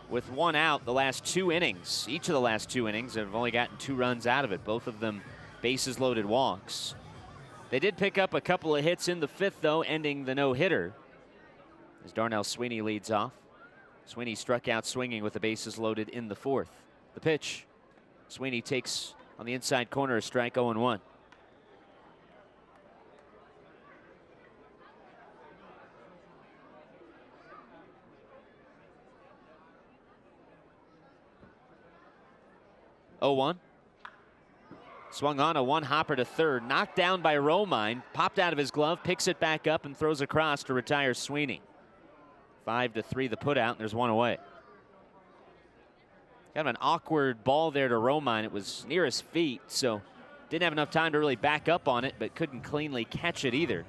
with 1 out the last 2 innings. Each of the last 2 innings have only gotten 2 runs out of it, both of them bases loaded walks. They did pick up a couple of hits in the 5th, though, ending the no-hitter as Darnell Sweeney leads off. Sweeney struck out swinging with the bases loaded in the 4th. The pitch. Sweeney takes on the inside corner a strike, 0-1. Swung on a 1-hopper to third, knocked down by Romine, popped out of his glove, picks it back up and throws across to retire Sweeney. 5-3 the put out, and there's 1 away. Kind of an awkward ball there to Romine. It was near his feet, so didn't have enough time to really back up on it, but couldn't cleanly catch it either.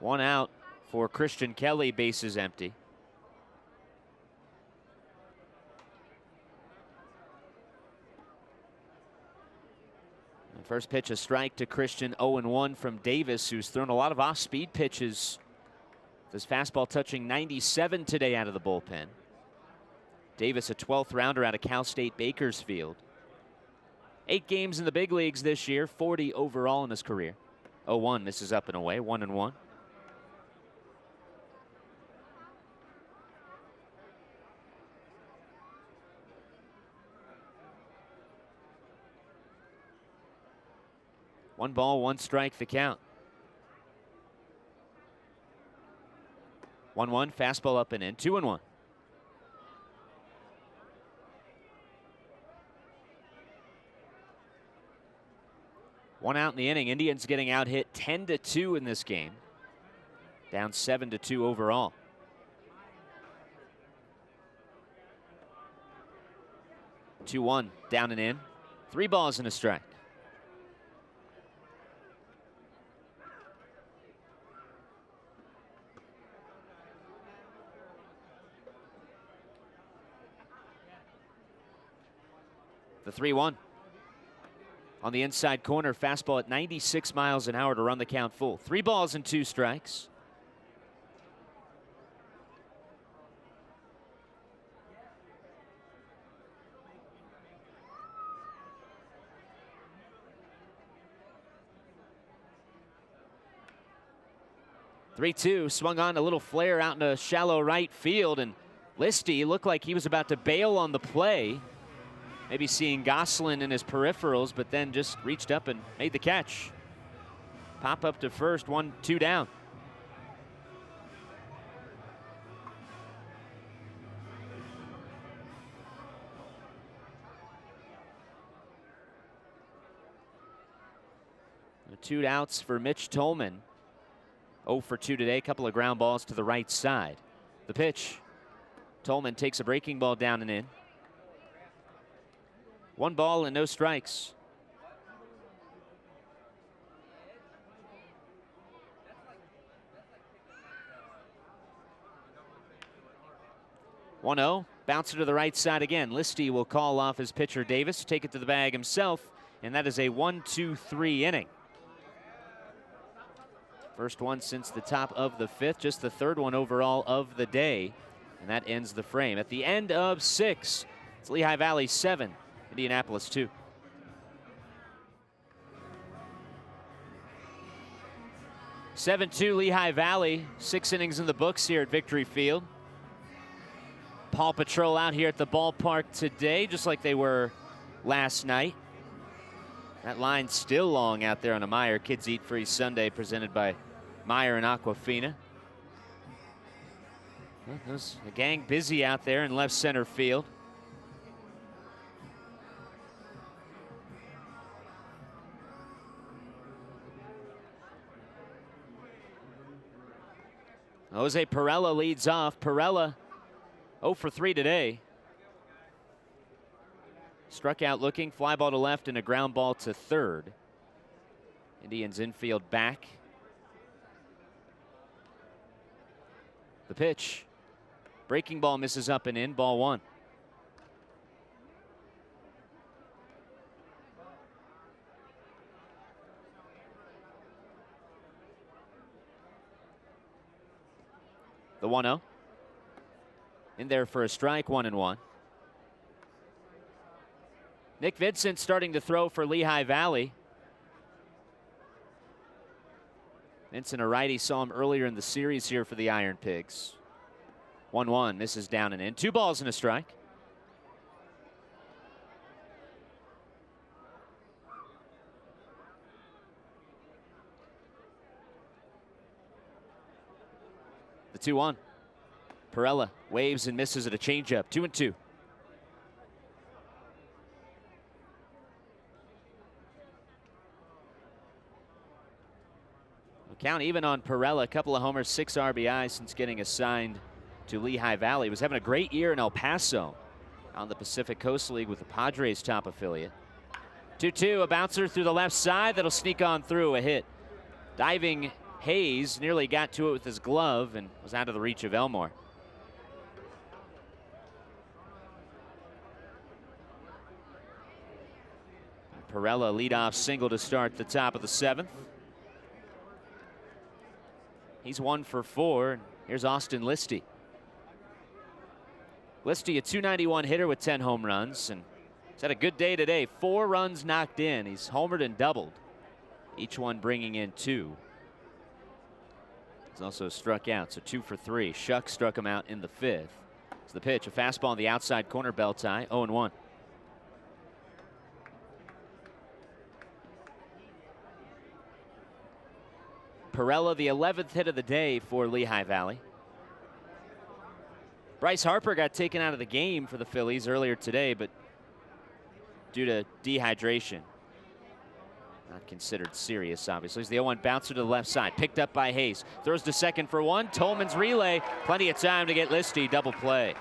One out for Christian Kelly, bases empty. And first pitch, a strike to Christian, 0-1 from Davis, who's thrown a lot of off-speed pitches. This fastball touching 97 today out of the bullpen. Davis, a 12th rounder out of Cal State Bakersfield. 8 games in the big leagues this year, 40 overall in his career. 0-1, this is up and away, 1-1. One ball, 1 strike, the count. 1-1, fastball up and in, 2-1. One out in the inning. Indians getting out hit 10-2 in this game. Down 7-2 overall. 2-1, down and in. 3 balls and a strike. The 3-1. On the inside corner, fastball at 96 miles an hour to run the count full. 3 balls and 2 strikes. Three-2, swung on a little flare out into shallow right field, and Listy looked like he was about to bail on the play. Maybe seeing Gosselin in his peripherals, but then just reached up and made the catch. Pop up to first, 1-2 down. The 2 outs for Mitch Tolman. 0 for 2 today, a couple of ground balls to the right side. The pitch. Tolman takes a breaking ball down and in. 1 ball and no strikes. One-0, bouncer to the right side again. Listy will call off his pitcher Davis, take it to the bag himself, and that is a 1-2-3 inning. First one since the top of the 5th, just the 3rd one overall of the day, and that ends the frame. At the end of 6, it's Lehigh Valley 7. Indianapolis 2. (7-2) Lehigh Valley. 6 innings in the books here at Victory Field. Paw Patrol out here at the ballpark today, just like they were last night. That line's still long out there on a Meijer Kids Eat Free Sunday, presented by Meijer and Aquafina. Well, there's a gang busy out there in left center field. Jose Perella leads off. Perella 0 for 3 today. Struck out looking, fly ball to left and a ground ball to third. Indians infield back. The pitch. Breaking ball misses up and in, ball one. The 1-0. In there for a strike, 1-1. Nick Vincent starting to throw for Lehigh Valley. Vincent, a righty, saw him earlier in the series here for the IronPigs. 1-1, misses down and in. 2 balls and a strike. The 2-1. Perella waves and misses at a changeup. 2-2. Count even on Perella. A couple of homers, 6 RBIs since getting assigned to Lehigh Valley. He was having a great year in El Paso on the Pacific Coast League with the Padres' top affiliate. 2-2, a bouncer through the left side that'll sneak on through, a hit. Diving Hayes nearly got to it with his glove and was out of the reach of Elmore. Perella leadoff single to start the top of the 7th. He's 1 for 4. Here's Austin Listy. Listy, a .291 hitter with 10 home runs, and he's had a good day today. 4 runs knocked in. He's homered and doubled, each one bringing in 2. He's also struck out, so 2 for 3. Shuck struck him out in the 5th. It's the pitch, a fastball on the outside corner, bell tie, 0-1. Perella, the 11th hit of the day for Lehigh Valley. Bryce Harper got taken out of the game for the Phillies earlier today, but due to dehydration. Not considered serious, obviously. It's the 0-1 bouncer to the left side. Picked up by Hayes. Throws to second for 1. Tolman's relay. Plenty of time to get Listy. Double play.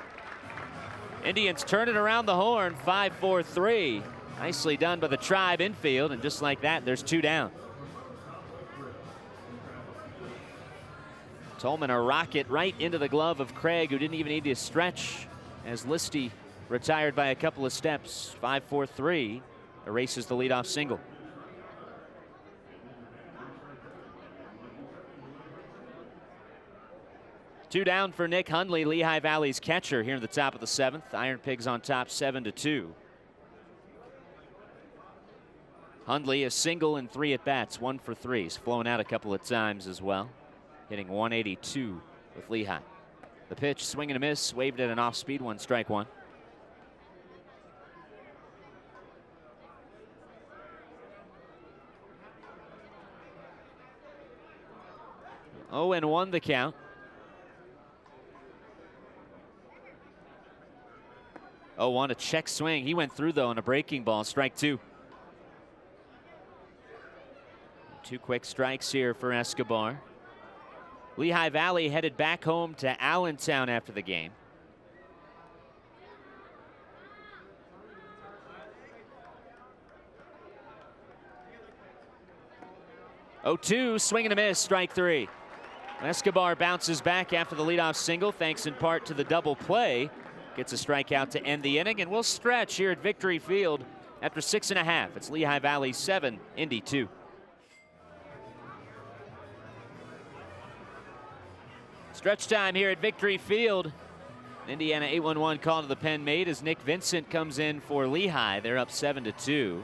Indians turn it around the horn. 5-4-3. Nicely done by the Tribe infield. And just like that, there's 2 down. Tolman, a rocket right into the glove of Craig, who didn't even need to stretch, as Listy retired by a couple of steps. 5-4-3 erases the leadoff single. Two down for Nick Hundley, Lehigh Valley's catcher, here in the top of the 7th. IronPigs on top 7-2. Hundley a single in 3 at-bats, 1 for 3. He's flown out a couple of times as well, hitting 182 with Lehigh. The pitch, swing and a miss, waved at an off-speed one, strike 1. Oh, and 1 the count. Oh, 1 a check swing. He went through though on a breaking ball, strike 2. 2 quick strikes here for Escobar. Lehigh Valley headed back home to Allentown after the game. Oh, 2, swing and a miss, strike 3. Escobar bounces back after the leadoff single, thanks in part to the double play. Gets a strikeout to end the inning, and we'll stretch here at Victory Field after 6.5. It's Lehigh Valley 7, Indy 2. Stretch time here at Victory Field. Indiana 8-1-1 call to the pen made as Nick Vincent comes in for Lehigh. They're up 7-2.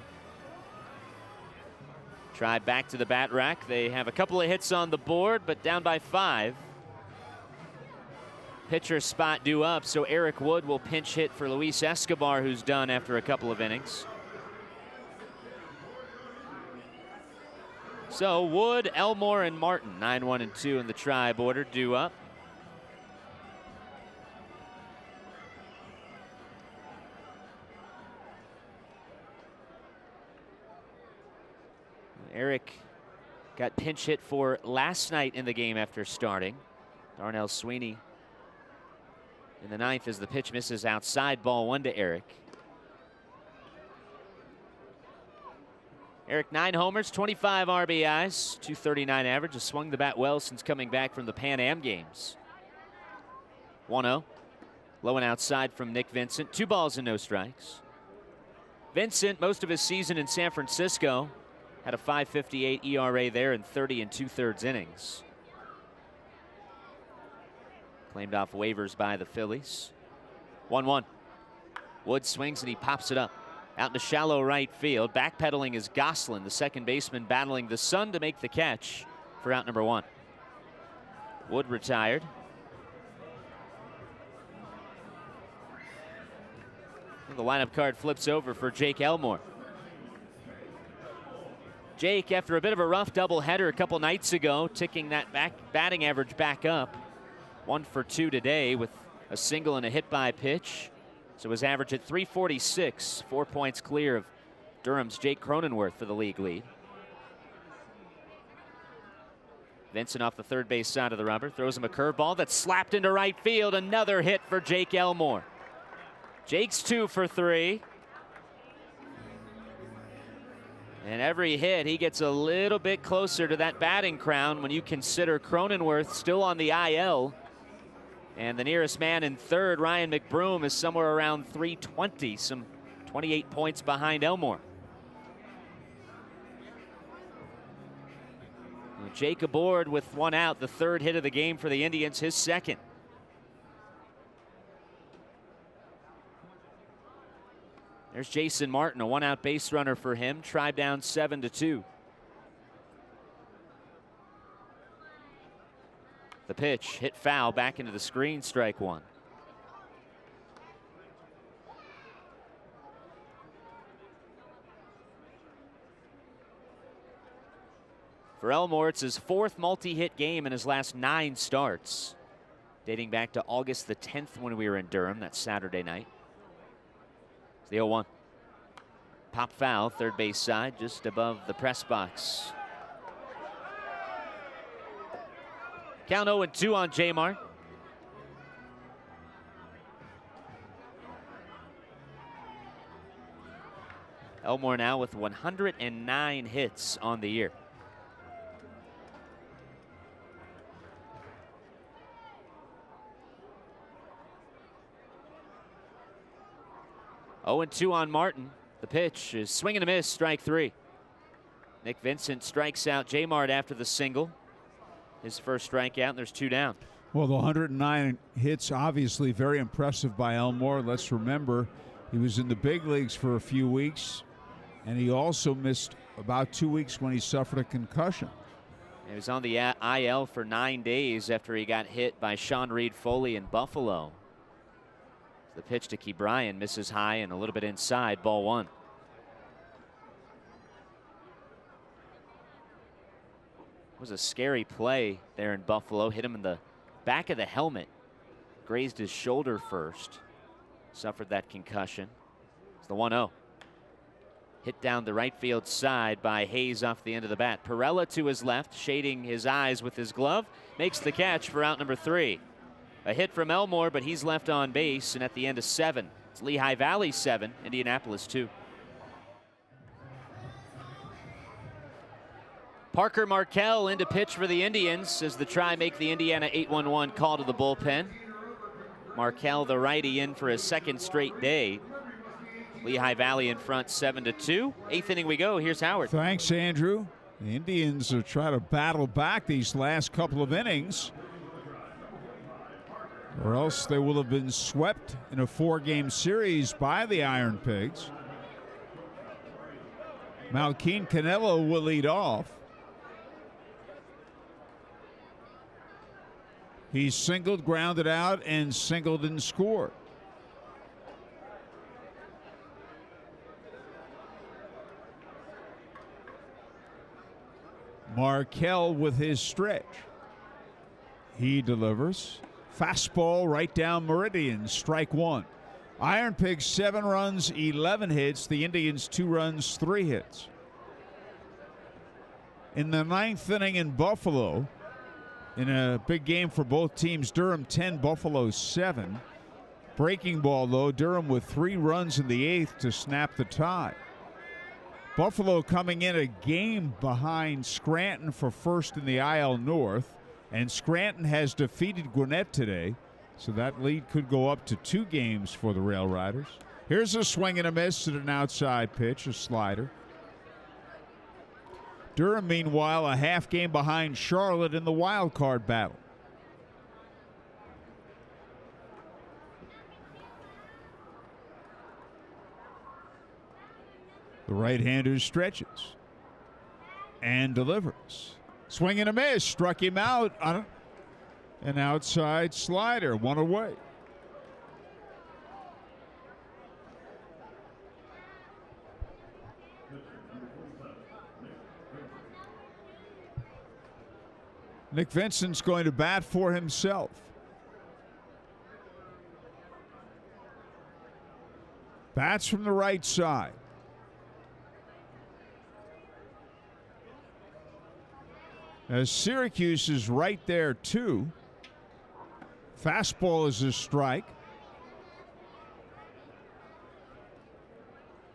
Tribe back to the bat rack. They have a couple of hits on the board, but down by 5. Pitcher spot due up, so Eric Wood will pinch hit for Luis Escobar, who's done after a couple of innings. So Wood, Elmore, and Martin, 9-1-2 in the Tribe order, due up. Eric got pinch hit for last night in the game after starting. Darnell Sweeney in the ninth as the pitch misses outside. Ball 1 to Eric. Eric, 9 homers, 25 RBIs, 239 average. Has swung the bat well since coming back from the Pan Am games. 1-0. Low and outside from Nick Vincent. 2 balls and no strikes. Vincent, most of his season in San Francisco, had a 5.58 ERA there in 30 2/3 innings. Claimed off waivers by the Phillies. 1-1. Wood swings and he pops it up. Out into shallow right field. Backpedaling is Goslin, the second baseman, battling the sun to make the catch for out number 1. Wood retired. And the lineup card flips over for Jake Elmore. Jake, after a bit of a rough doubleheader a couple nights ago, ticking that batting average back up. 1 for 2 today with a single and a hit by pitch. So his average at 346, 4 points clear of Durham's Jake Cronenworth for the league lead. Vincent off the third base side of the rubber, throws him a curveball that's slapped into right field. Another hit for Jake Elmore. Jake's 2 for 3. And every hit, he gets a little bit closer to that batting crown when you consider Cronenworth still on the IL. And the nearest man in third, Ryan McBroom, is somewhere around 320, some 28 points behind Elmore. Well, Jake aboard with 1 out, the third hit of the game for the Indians, his second. There's Jason Martin, a 1-out base runner for him. Tribe down 7-2. The pitch hit foul back into the screen, strike 1. For Elmore, it's his 4th multi-hit game in his last 9 starts, dating back to August the 10th when we were in Durham, that Saturday night. It's the 0-1. Pop foul, third base side, just above the press box. Count 0-2 on Jamar. Elmore now with 109 hits on the year. Oh, 2 on Martin. The pitch is swing and a miss, strike 3. Nick Vincent strikes out Jamar after the single. His first strikeout, and there's 2 down. Well, the 109 hits, obviously very impressive by Elmore. Let's remember, he was in the big leagues for a few weeks, and he also missed about 2 weeks when he suffered a concussion. He was on the IL for 9 days after he got hit by Sean Reed Foley in Buffalo. The pitch to Key Bryan misses high and a little bit inside, ball 1. Was a scary play there in Buffalo. Hit him in the back of the helmet. Grazed his shoulder first. Suffered that concussion. It's the 1-0. Hit down the right field side by Hayes off the end of the bat. Perella to his left, shading his eyes with his glove. Makes the catch for out number 3. A hit from Elmore, but he's left on base, and at the end of 7. It's Lehigh Valley 7, Indianapolis 2. Parker Markell into pitch for the Indians as the Tri make the Indiana 8-1-1 call to the bullpen. Markell, the righty, in for his 2nd straight day. Lehigh Valley in front 7-2. 8th inning we go. Here's Howard. Thanks, Andrew. The Indians are trying to battle back these last couple of innings, or else they will have been swept in a 4-game series by the IronPigs. Malquin Canelo will lead off. He's singled, grounded out, and singled and scored. Markell with his stretch. He delivers. Fastball right down meridian, strike 1. IronPigs 7 runs, 11 hits. The Indians 2 runs, 3 hits. In the 9th inning in Buffalo, in a big game for both teams. Durham 10, Buffalo 7. Breaking ball, though, Durham with 3 runs in the 8th to snap the tie. Buffalo coming in a game behind Scranton for first in the IL North, and Scranton has defeated Gwinnett today, so that lead could go up to 2 games for the Rail Riders. Here's a swing and a miss at an outside pitch, a slider. Durham, meanwhile, a half game behind Charlotte in the wild card battle. The right-hander stretches and delivers. Swing and a miss. Struck him out on an outside slider. 1 away. Nick Vincent's going to bat for himself. Bats from the right side. As Syracuse is right there, too. Fastball is a strike.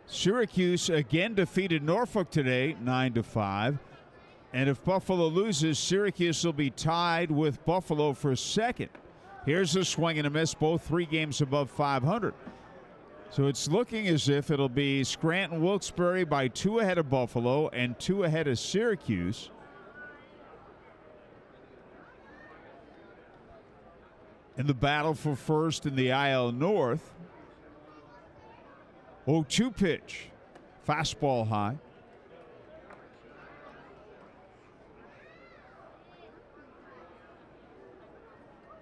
Syracuse again defeated Norfolk today, 9-5. And if Buffalo loses, Syracuse will be tied with Buffalo for second. Here's a swing and a miss, both 3 games above 500. So it's looking as if it'll be Scranton-Wilkes-Barre by 2 ahead of Buffalo and 2 ahead of Syracuse. In the battle for first in the IL North. 0-2 pitch. Fastball high.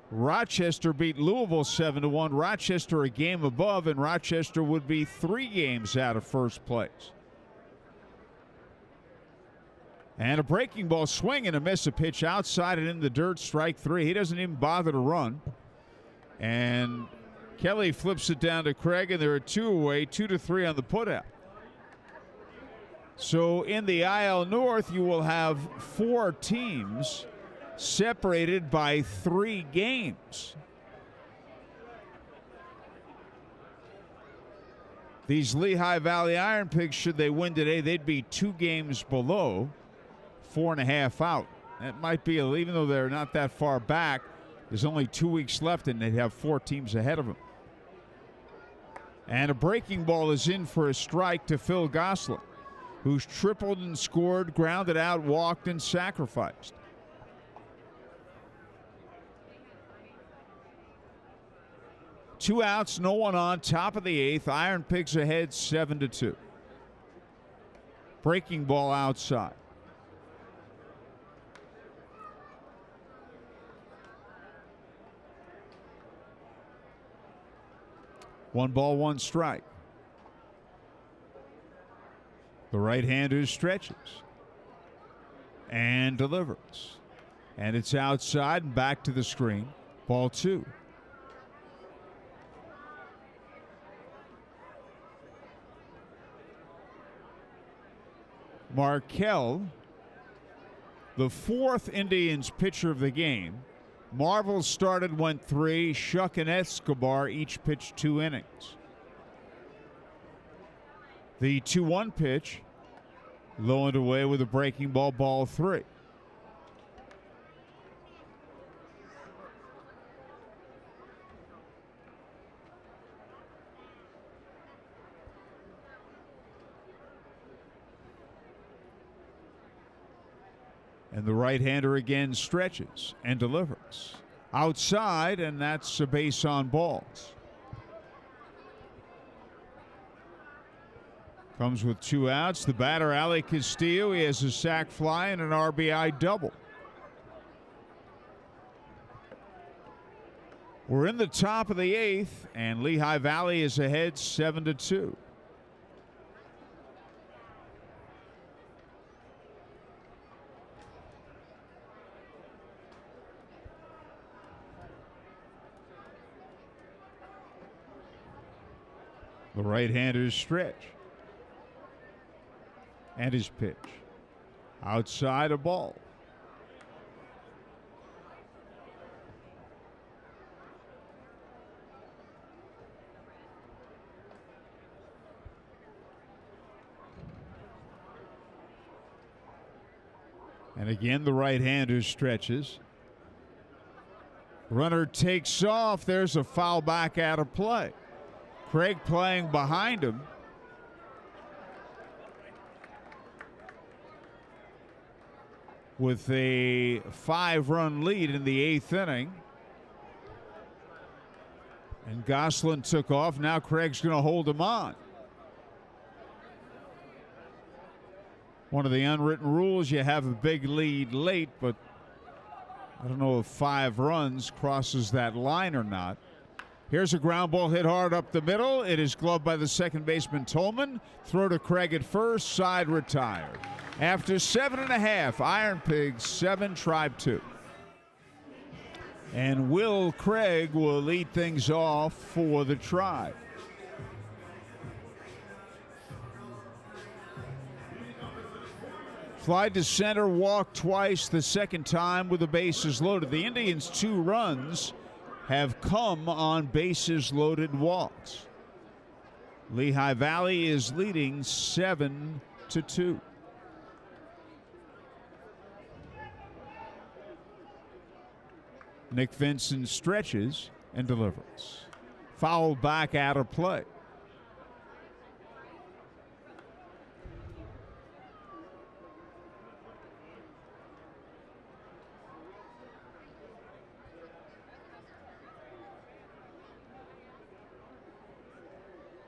Rochester beat Louisville 7-1. Rochester a game above, and Rochester would be 3 games out of first place. And a breaking ball, swing and a miss, a pitch outside and in the dirt, strike 3. He doesn't even bother to run. And Kelly flips it down to Craig, and there are 2 away, 2-3 on the putout. So in the IL North, you will have 4 teams separated by 3 games. These Lehigh Valley IronPigs, should they win today, they'd be 2 games below, 4.5 out. That might be, even though they're not that far back, there's only 2 weeks left, and they'd have 4 teams ahead of them. And a breaking ball is in for a strike to Phil Gosselin, who's tripled and scored, grounded out, walked, and sacrificed. Two outs, no one on, top of the 8th. IronPigs ahead 7-2. Breaking ball outside. One ball, one strike. The right-hander stretches and delivers. And it's outside and back to the screen. Ball 2. Markell, the 4th Indians pitcher of the game. Marvel started, went 3. Shuck and Escobar each pitched 2 innings. The 2-1 pitch, low and away with a breaking ball, ball 3. And the right-hander again stretches and delivers. Outside, and that's a base on balls. Comes with 2 outs. The batter, Ali Castillo, he has a sac fly and an RBI double. We're in the top of the 8th, and Lehigh Valley is ahead 7-2. The right-hander's stretch. And his pitch. Outside, a ball. And again, the right-hander stretches. Runner takes off. There's a foul back out of play. Craig playing behind him. With a 5-run lead in the 8th inning. And Gosselin took off. Now Craig's going to hold him on. One of the unwritten rules, you have a big lead late, but I don't know if 5 runs crosses that line or not. Here's a ground ball hit hard up the middle. It is gloved by the second baseman Tolman. Throw to Craig at first. Side retired. After 7.5, IronPigs 7, Tribe 2. And Will Craig will lead things off for the Tribe. Fly to center, walk twice, the second time with the bases loaded. The Indians' 2 runs have come on bases loaded walks. Lehigh Valley is leading 7-2. Nick Vincent stretches and delivers. Foul back out of play.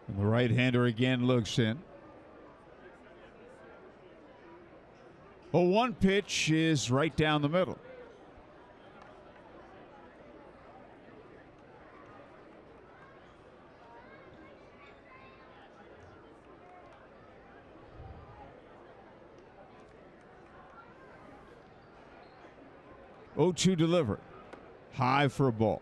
And the right-hander again looks in. A 1 pitch is right down the middle. Oh, 2 delivered. High for a ball.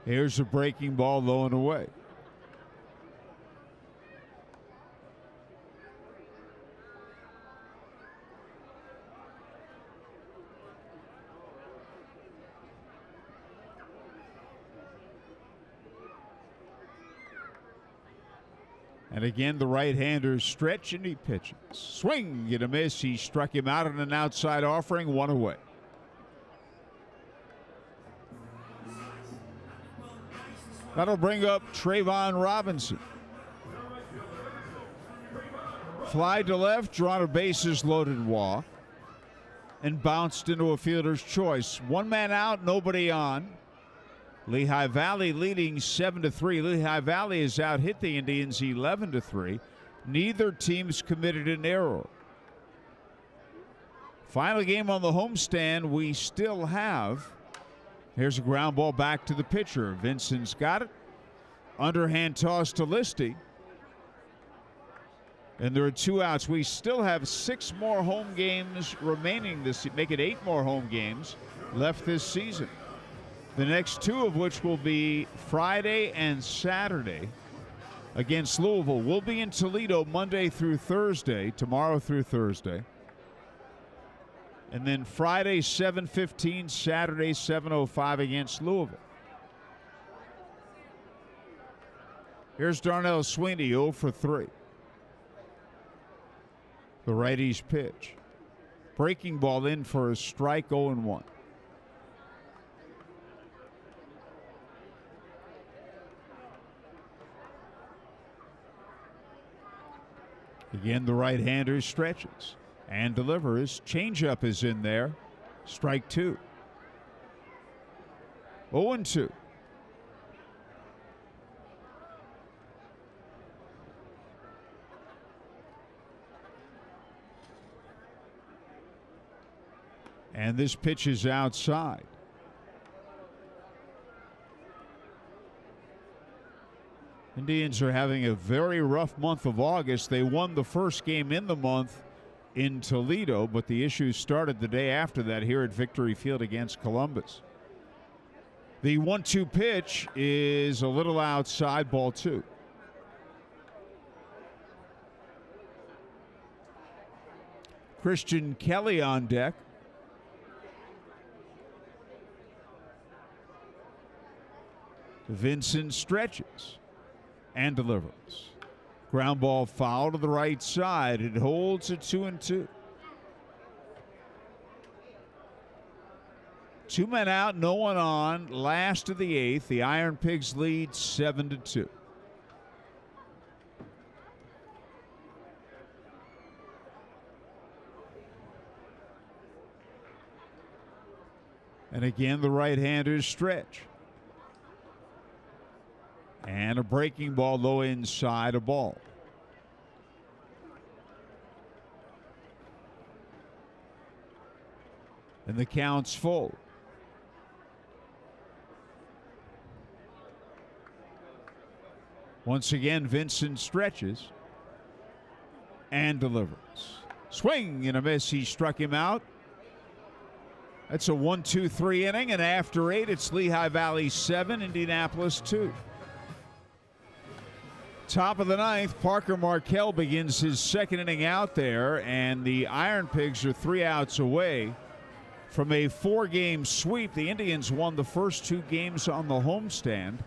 Here's a breaking ball low and away. And again, the right-hander stretch, and he pitches. Swing and a miss. He struck him out on an outside offering, 1 away. That'll bring up Trayvon Robinson. Fly to left, drawn a bases loaded walk, and bounced into a fielder's choice. 1 man out, nobody on. Lehigh Valley leading 7-3. Lehigh Valley has out-hit the Indians 11-3. Neither team's committed an error. Final game on the homestand we still have. Here's a ground ball back to the pitcher. Vincent's got it. Underhand toss to Listy. And there are 2 outs. We still have 6 more home games remaining this season. Make it 8 more home games left this season. The next 2 of which will be Friday and Saturday against Louisville. We'll be in Toledo Monday through Thursday, tomorrow through Thursday. And then Friday 7:15, Saturday 7:05 against Louisville. Here's Darnell Sweeney, 0 for 3. The righty's pitch. Breaking ball in for a strike, 0-1. Again, the right-hander stretches and delivers. Changeup is in there. Strike 2. 0-2. And this pitch is outside. Indians are having a very rough month of August. They won the first game in the month in Toledo, but the issues started the day after that here at Victory Field against Columbus. The 1-2 pitch is a little outside, ball 2. Christian Kelly on deck. Vincent stretches and delivers. Ground ball foul to the right side. It holds at 2-2. 2 men out, no one on. Last of the 8th. The IronPigs lead 7-2. And again, the right-handers stretch. And a breaking ball low inside, a ball. And the count's full. Once again, Vincent stretches and delivers. Swing and a miss. He struck him out. That's a 1-2-3 inning, and after 8, it's Lehigh Valley 7, Indianapolis 2. Top of the 9th, Parker Markell begins his second inning out there, and the IronPigs are 3 outs away from a 4-game sweep. The Indians won the first 2 games on the homestand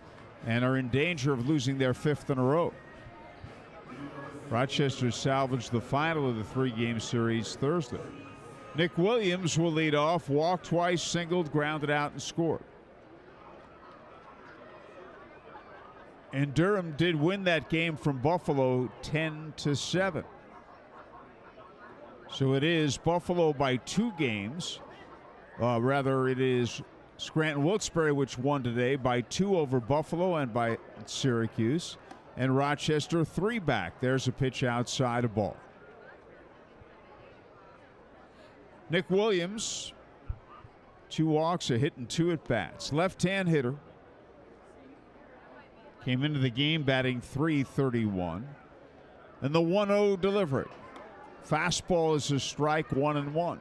and are in danger of losing their 5th in a row. Rochester salvaged the final of the 3-game series Thursday. Nick Williams will lead off, walked twice, singled, grounded out, and scored. And Durham did win that game from Buffalo 10-7. So it is Buffalo by 2 games. Rather, it is Scranton Wilkes-Barre, which won today by 2 over Buffalo and by Syracuse. And Rochester 3 back. There's a pitch outside, a ball. Nick Williams, 2 walks, a hit, and 2 at-bats. Left-hand hitter. Came into the game batting .331. And the 1-0 delivery. Fastball is a strike, 1-1.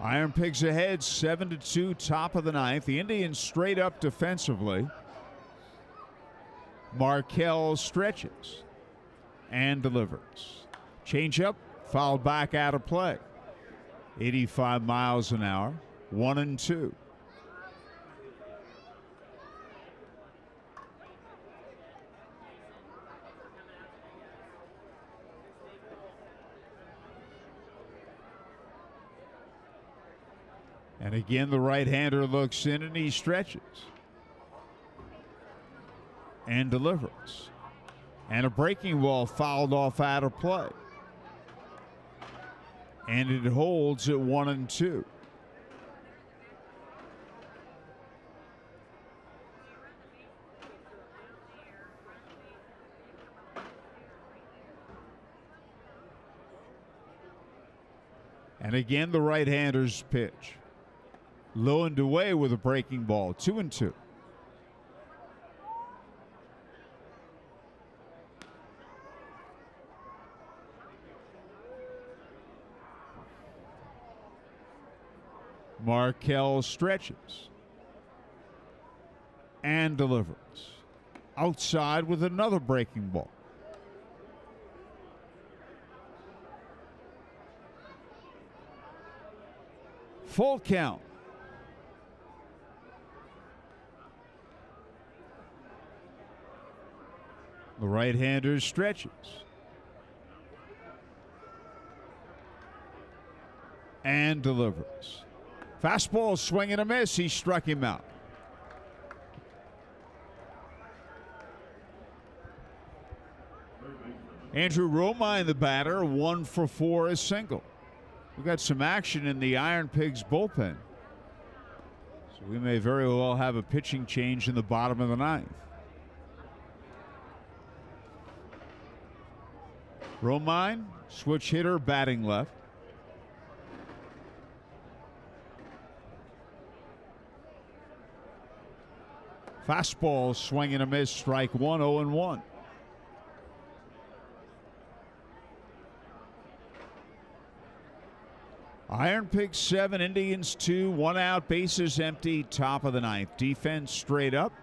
IronPigs ahead, 7-2, top of the 9th. The Indians straight up defensively. Markell stretches and delivers. Changeup, fouled back out of play. 85 miles an hour, 1-2. And again, the right-hander looks in and he stretches and delivers. And a breaking ball fouled off out of play. And it holds at 1-2. And again, the right-hander's pitch. Low and away with a breaking ball, 2-2. Markell stretches and delivers. Outside with another breaking ball. Full count. The right-hander stretches and delivers. Fastball, swing and a miss. He struck him out. Andrew Romine, the batter, 1 for 4, a single. We've got some action in the IronPigs bullpen. So we may very well have a pitching change in the bottom of the 9th. Romine, switch hitter, batting left. Fastball, swing and a miss, strike 1, 0-1. IronPigs 7, Indians 2, 1 out, bases empty, top of the 9th. Defense straight up.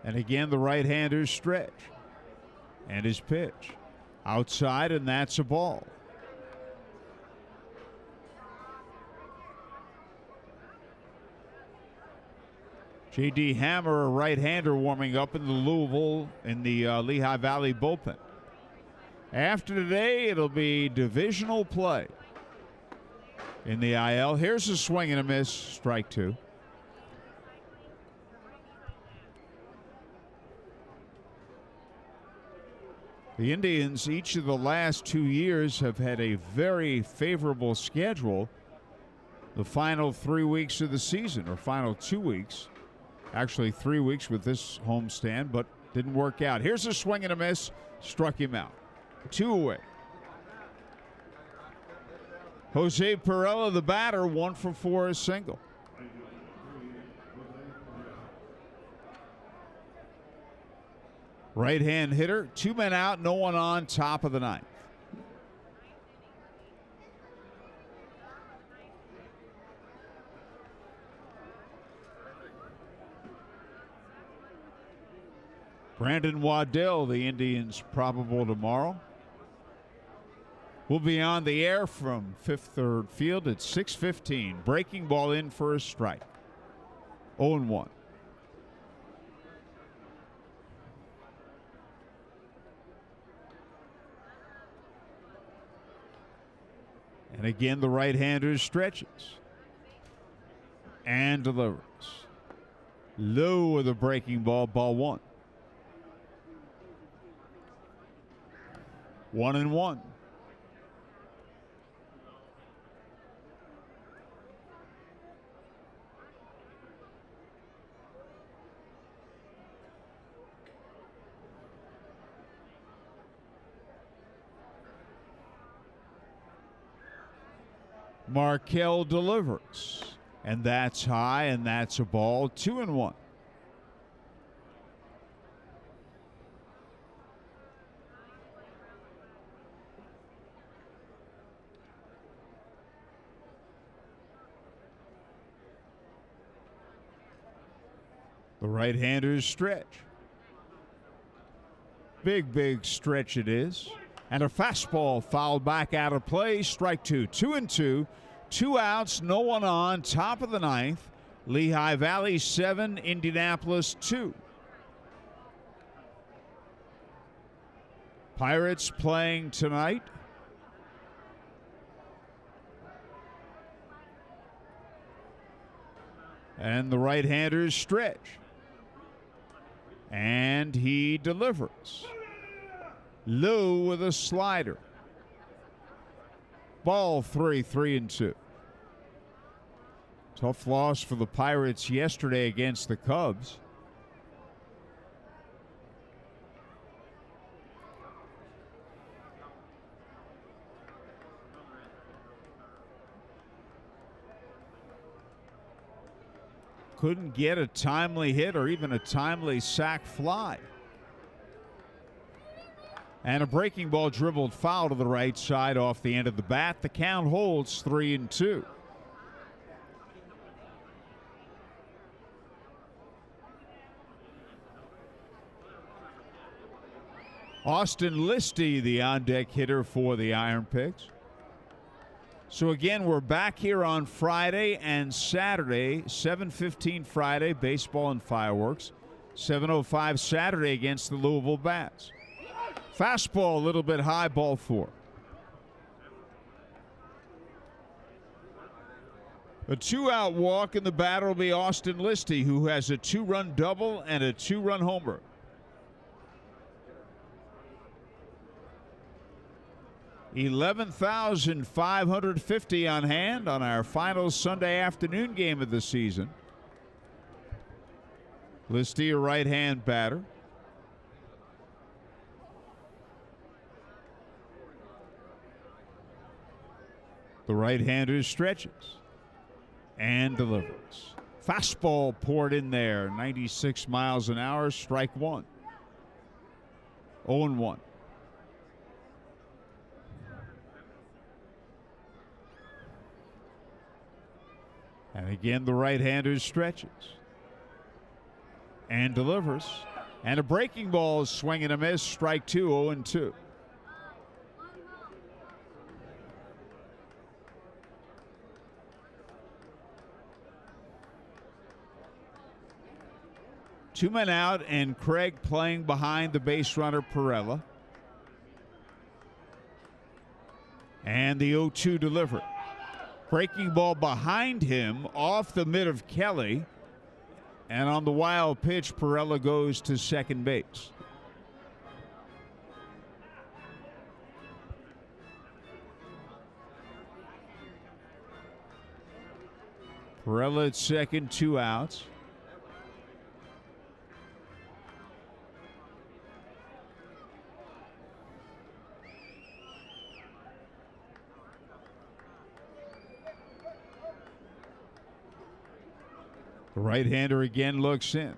And again, the right-hander's stretch. And his pitch. Outside, and that's a ball. J.D. Hammer, a right-hander, warming up in the Lehigh Valley bullpen. After today, it'll be divisional play in the IL. Here's a swing and a miss, strike two. The Indians, each of the last 2 years, have had a very favorable schedule. The final 3 weeks of the season, or final 2 weeks. Actually, 3 weeks with this homestand, but didn't work out. Here's a swing and a miss, struck him out. 2 away. Jose Perella, the batter, 1 for 4, a single. Right-hand hitter, 2 men out, no one on, top of the ninth. Brandon Waddell, the Indians' probable tomorrow. We'll be on the air from Fifth Third Field at 6:15. Breaking ball in for a strike. 0-1. And again, the right-hander stretches and delivers. Low with a breaking ball, ball 1. 1-1. Markell delivers, and that's high, and that's a ball. 2-1. The right-handers stretch. Big stretch it is. And a fastball fouled back out of play. Strike two. 2-2. 2 outs, no one on. Top of the ninth. Lehigh Valley 7, Indianapolis 2. Pirates playing tonight. And the right-handers stretch. And he delivers. Low with a slider. Ball 3, 3-2. Tough loss for the Pirates yesterday against the Cubs. Couldn't get a timely hit or even a timely sac fly. And a breaking ball dribbled foul to the right side off the end of the bat. The count holds 3-2. Austin Listy, the on-deck hitter for the IronPigs. So again, we're back here on Friday and Saturday, 7:15 Friday, baseball and fireworks. 7:05 Saturday against the Louisville Bats. Fastball a little bit high, ball 4. A 2-out walk, and the batter will be Austin Listy, who has a 2-run double and a 2-run homer. $11,550 on hand on our final Sunday afternoon game of the season. Listy, a right-hand batter. The right-hander stretches and delivers. Fastball poured in there, 96 miles an hour, strike 1. 0-1. And again, the right-hander stretches and delivers. And a breaking ball is swing and a miss, strike 2, 0-2. 2 men out, and Craig playing behind the base runner, Perella. And the 0-2 delivery. Breaking ball behind him off the mid of Kelly. And on the wild pitch, Perella goes to second base. Perella at second, 2 outs. The right-hander again looks in.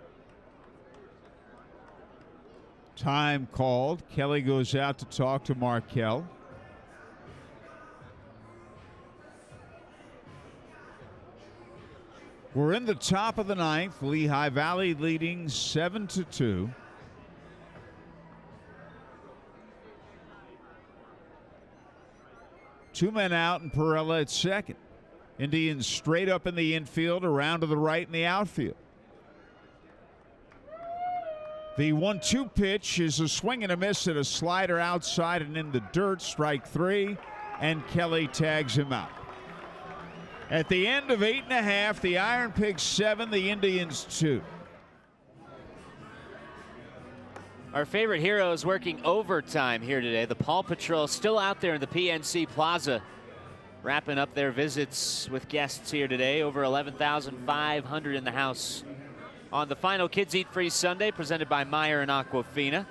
Time called. Kelly goes out to talk to Markell. We're in the top of the ninth. Lehigh Valley leading 7-2. Two men out and Perella at second. Indians straight up in the infield, around to the right in the outfield. The 1-2 pitch is a swing and a miss at a slider outside and in the dirt. Strike 3, and Kelly tags him out. At the end of 8.5, the IronPigs 7, the Indians 2. Our favorite hero is working overtime here today. The Paw Patrol still out there in the PNC Plaza, wrapping up their visits with guests here today. Over 11,500 in the house on the final Kids Eat Free Sunday, presented by Meyer and Aquafina.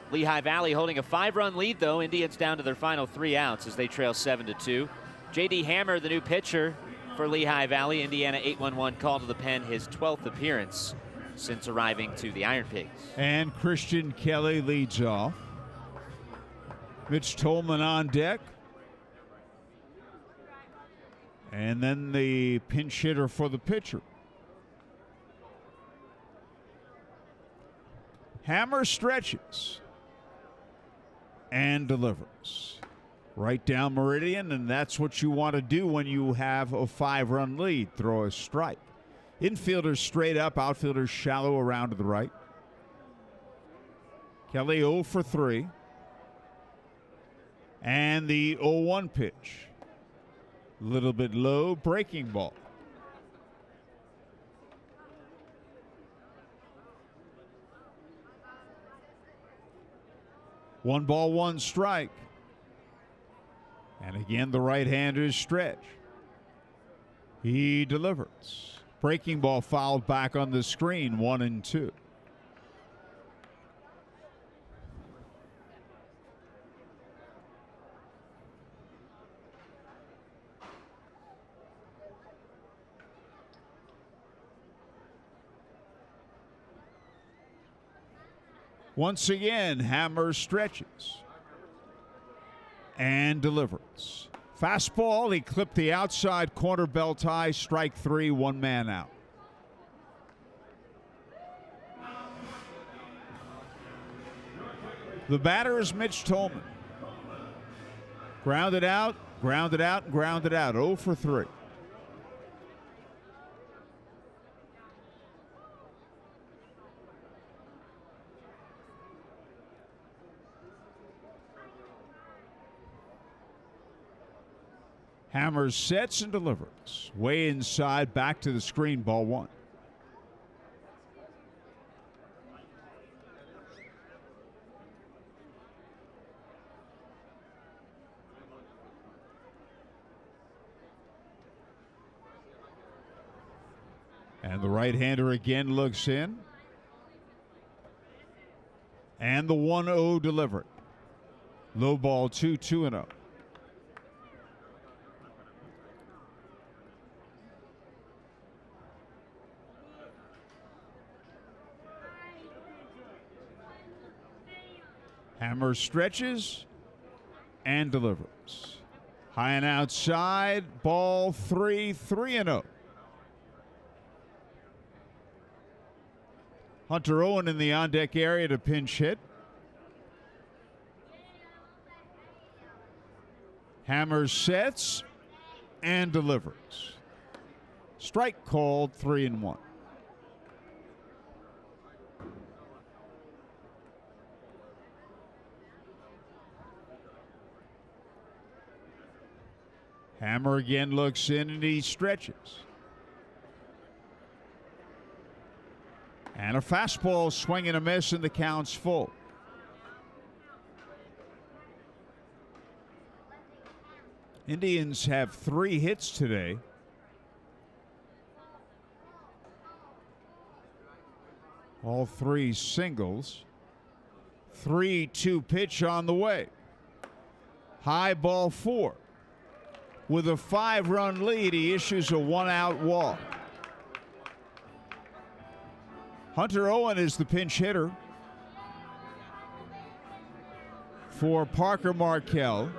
Lehigh Valley holding a 5-run lead, though. Indians down to their final 3 outs as they trail 7-2. J.D. Hammer, the new pitcher for Lehigh Valley. Indiana 8-1-1 call to the pen, his 12th appearance since arriving to the IronPigs. And Christian Kelly leads off. Mitch Tolman on deck. And then the pinch hitter for the pitcher. Hammer stretches and delivers right down meridian, and that's what you want to do when you have a 5-run lead. Throw a strike. Infielders straight up, outfielders shallow around to the right. Kelly 0 for 3. And the 0-1 pitch. A little bit low, breaking ball. One ball, one strike. And again, the right-hander's stretch. He delivers. Breaking ball fouled back on the screen, 1-2. Once again, Hammer stretches and delivers. Fastball, he clipped the outside corner belt high, strike 3, 1 man out. The batter is Mitch Tolman. Grounded out, grounded out, and grounded out, 0 for 3. Hammer sets and delivers. Way inside, back to the screen, ball 1. And the right-hander again looks in. And the 1-0 delivery. Low ball 2, 2-0. Hammer stretches and delivers. High and outside, ball 3, 3-0. Hunter Owen in the on-deck area to pinch hit. Hammer sets and delivers. Strike called, 3-1. Hammer again looks in and he stretches. And a fastball swing and a miss, and the count's full. Indians have 3 hits today. All 3 singles. 3-2 pitch on the way. High ball 4. With a 5-run lead, he issues a 1-out walk. Hunter Owen is the pinch hitter for Parker Markell.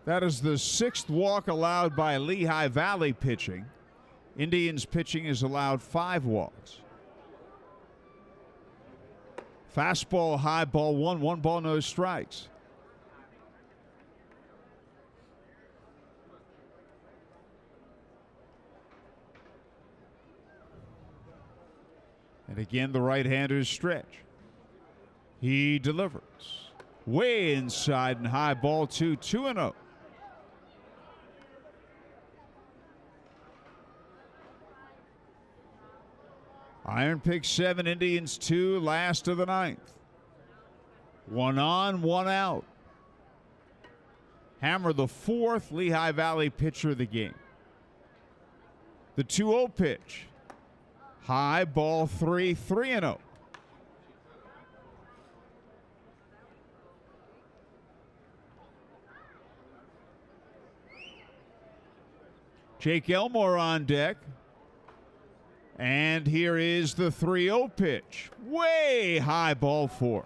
That is the 6th walk allowed by Lehigh Valley pitching. Indians pitching is allowed 5 walks. Fastball, high ball 1, 1 ball, no strikes. And again, the right-hander's stretch. He delivers. Way inside and high ball 2, 2-0. IronPigs 7, Indians 2, last of the 9th. 1 on, 1 out. Hammer, the 4th Lehigh Valley pitcher of the game. The 2-0 pitch. High ball 3, 3-0. Jake Elmore on deck. And here is the 3-0 pitch. Way high ball 4.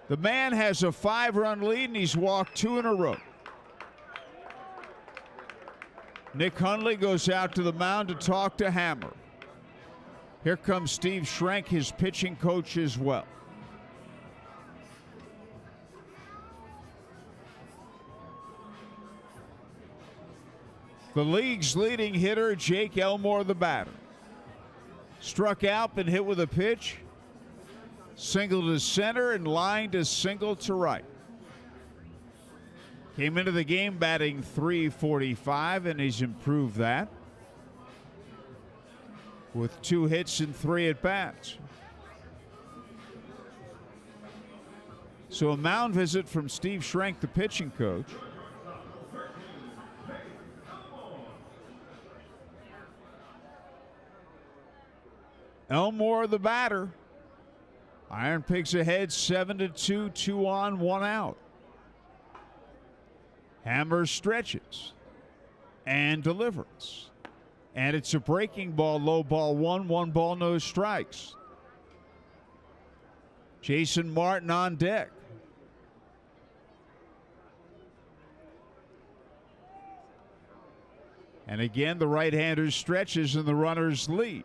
The man has a 5-run lead and he's walked 2 in a row. Nick Hundley goes out to the mound to talk to Hammer. Here comes Steve Schrenk, his pitching coach as well. The league's leading hitter, Jake Elmore, the batter. Struck out, been hit with a pitch. Single to center and line to single to right. Came into the game batting .345, and he's improved that with 2 hits and 3 at-bats. So a mound visit from Steve Schrenk, the pitching coach. Elmore, the batter. IronPigs ahead 7-2, 2 on, 1 out. Hammer stretches and delivers. And it's a breaking ball, low ball 1, 1 ball, no strikes. Jason Martin on deck. And again, the right-hander stretches and the runners lead.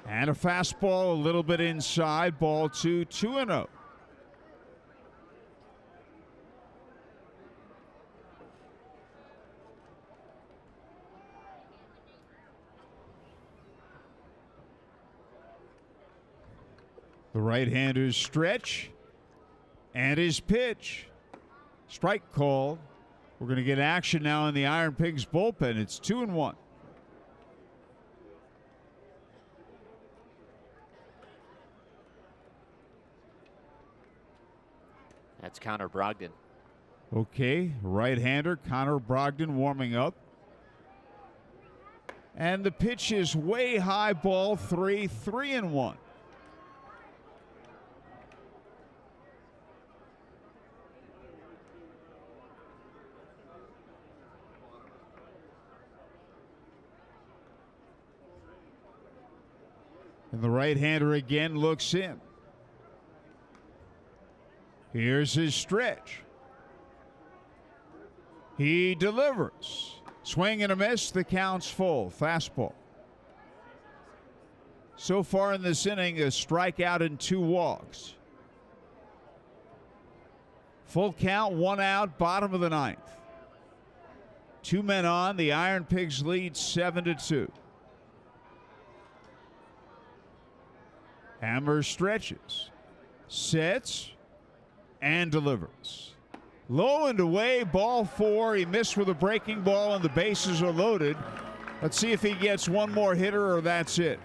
And a fastball a little bit inside, ball 2, 2-0. The right-hander's stretch and his pitch. Strike called. We're going to get action now in the IronPigs bullpen. It's 2-1. That's Connor Brogdon. Okay, right-hander Connor Brogdon warming up. And the pitch is way high, ball 3, 3-1. And the right-hander again looks in. Here's his stretch. He delivers. Swing and a miss. The count's full. Fastball. So far in this inning, a strikeout and 2 walks. Full count, 1 out, bottom of the 9th. 2 men on. The IronPigs lead 7-2. Hammer stretches, sets, and delivers. Low and away, ball 4. He missed with a breaking ball, and the bases are loaded. Let's see if he gets one more hitter or that's it.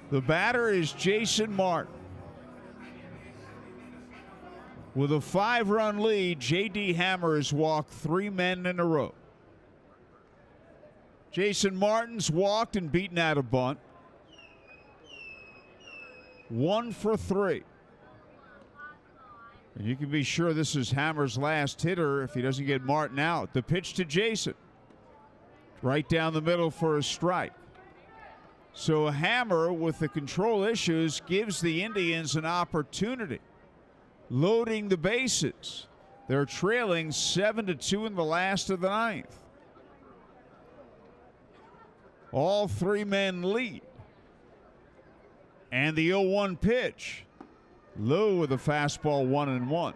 The batter is Jason Martin. With a 5-run lead, J.D. Hammer has walked 3 men in a row. Jason Martin's walked and beaten out a bunt. 1 for 3. And you can be sure this is Hammer's last hitter if he doesn't get Martin out. The pitch to Jason. Right down the middle for a strike. So Hammer, with the control issues, gives the Indians an opportunity. Loading the bases. They're trailing 7-2 in the last of the 9th. All 3 men lead. And the 0-1 pitch. Low with a fastball 1-1.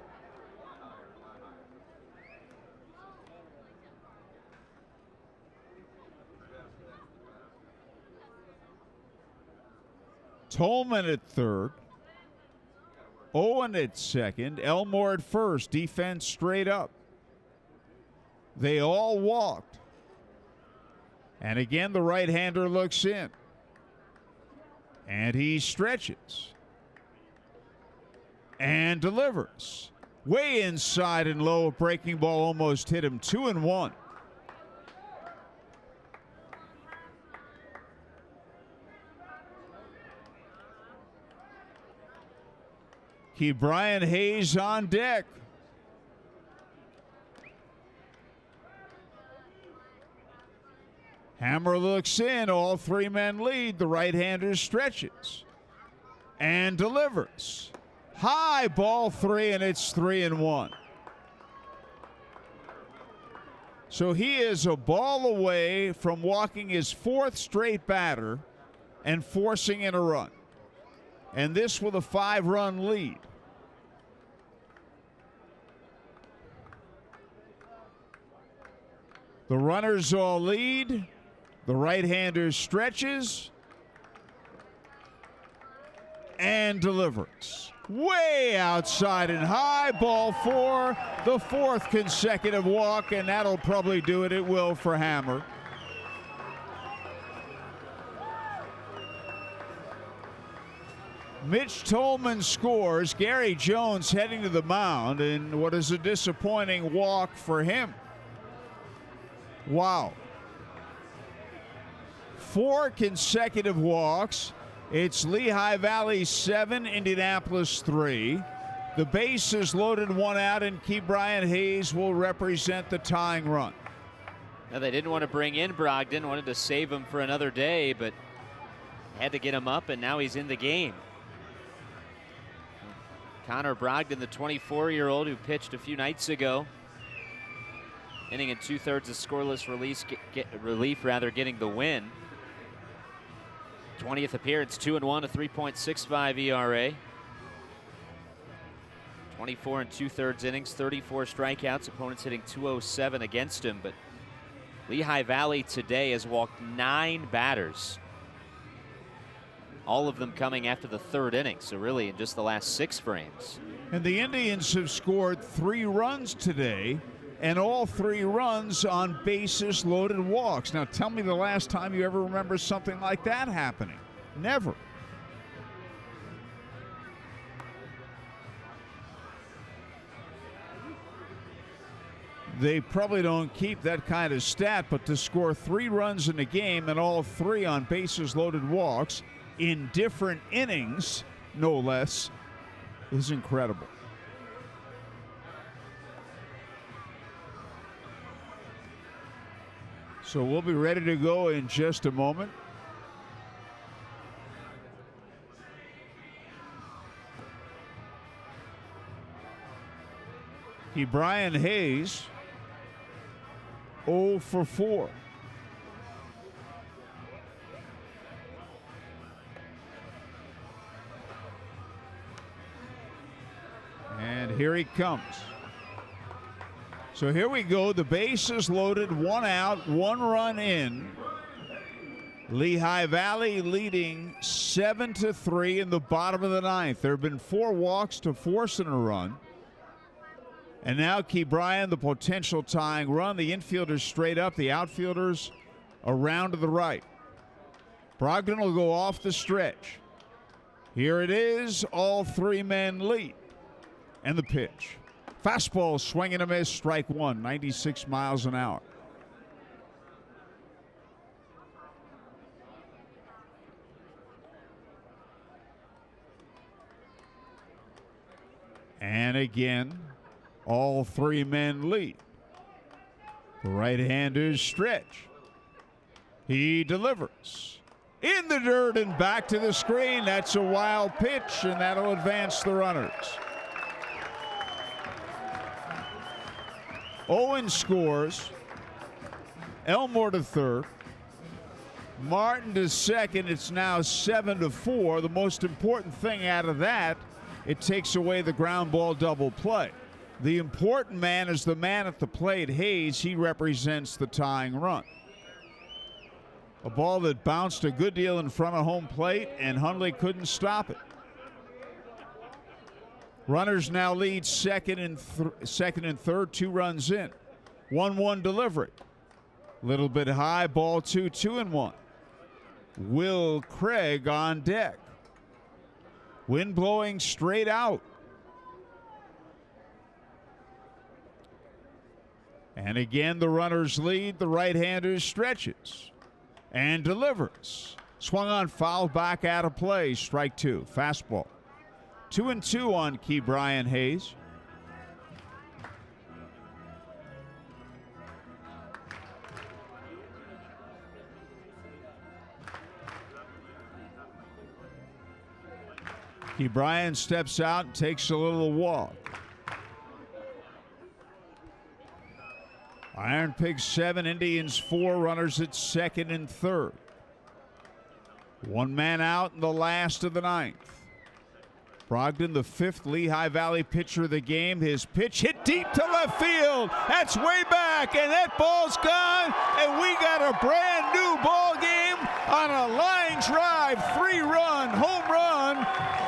Tolman at third. Owen at second. Elmore at first. Defense straight up. They all walked. And again, the right-hander looks in. And he stretches. And delivers. Way inside and low. A breaking ball almost hit him. 2-1. Keep Brian Hayes on deck. Hammer looks in. All 3 men lead. The right-hander stretches and delivers. High, ball 3, and it's 3-1. So he is a ball away from walking his 4th straight batter and forcing in a run. And this with a 5-run lead. The runners all lead. The right-hander stretches and delivers. Way outside and high, ball 4, the 4th consecutive walk, and that'll probably do it. It will for Hammer. Mitch Tolman scores. Gary Jones heading to the mound, and what is a disappointing walk for him. Wow. 4 consecutive walks. It's Lehigh Valley 7, Indianapolis 3. The bases loaded, 1 out, and Key Brian Hayes will represent the tying run. Now, they didn't want to bring in Brogdon, wanted to save him for another day, but had to get him up, and now he's in the game. Connor Brogdon, the 24-year-old who pitched a few nights ago. Inning and 2/3 of scoreless relief, getting the win. 20th appearance, 2-1, a 3.65 ERA. 24 2/3 innings, 34 strikeouts. Opponents hitting .207 against him, but Lehigh Valley today has walked 9 batters. All of them coming after the 3rd inning, so really in just the last 6 frames. And the Indians have scored 3 runs today, and all 3 runs on bases loaded walks. Now tell me the last time you ever remember something like that happening. Never. They probably don't keep that kind of stat, but to score 3 runs in a game and all 3 on bases loaded walks in different innings, no less, is incredible. So we'll be ready to go in just a moment. Brian Hayes, 0 for 4. And here he comes. So here we go. The bases loaded, 1 out, 1 run in. Lehigh Valley leading 7-3 in the bottom of the 9th. There have been 4 walks to force in a run. And now Key Bryan, the potential tying run. The infielders straight up, the outfielders around to the right. Brogdon will go off the stretch. Here it is, all 3 men lead. And the pitch. Fastball, swing and a miss, strike 1, 96 miles an hour. And again, all 3 men lead. The right-hander's stretch. He delivers. In the dirt and back to the screen. That's a wild pitch, and that'll advance the runners. Owen scores. Elmore to third. Martin to second. It's now 7-4. The most important thing out of that, it takes away the ground ball double play. The important man is the man at the plate, Hayes. He represents the tying run. A ball that bounced a good deal in front of home plate, and Hundley couldn't stop it. Runners now lead second and third, 2 runs in. 1-1 delivery. Little bit high, ball 2, 2-1. Will Craig on deck. Wind blowing straight out. And again, the runners lead. The right-hander stretches and delivers. Swung on, fouled back out of play. Strike 2. Fastball. 2-2 on Key Bryan Hayes. Key Bryan steps out and takes a little walk. IronPigs 7, Indians 4, runners at second and third. 1 man out in the last of the 9th. Brogdon, the 5th Lehigh Valley pitcher of the game. His pitch hit deep to left field. That's way back, and that ball's gone, and we got a brand new ball game on a line drive, 3-run home run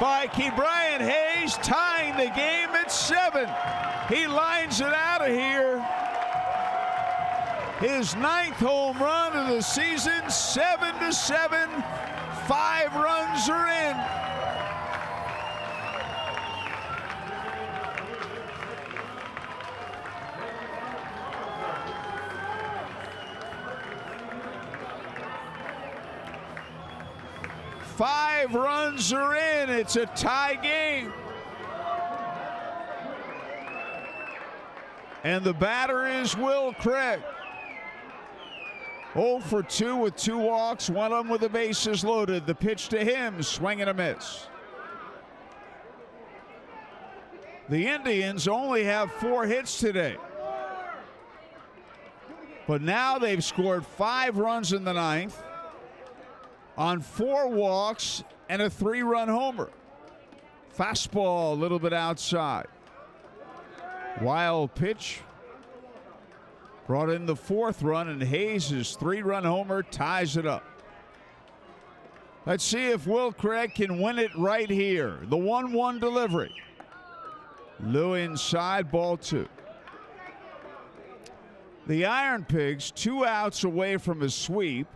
by Key Bryan Hayes, tying the game at 7. He lines it out of here. His 9th home run of the season, 7-7. 5 runs are in. Five runs are in. It's a tie game. And the batter is Will Craig. 0 for 2 with 2 walks, 1 of them with the bases loaded. The pitch to him, swing and a miss. The Indians only have 4 hits today. But now they've scored 5 runs in the 9th on 4 walks and a 3-run homer. Fastball a little bit outside. Wild pitch. Brought in the 4th run, and Hayes' 3-run homer ties it up. Let's see if Will Craig can win it right here. The 1-1 delivery. Lou inside, ball 2. The IronPigs 2 outs away from a sweep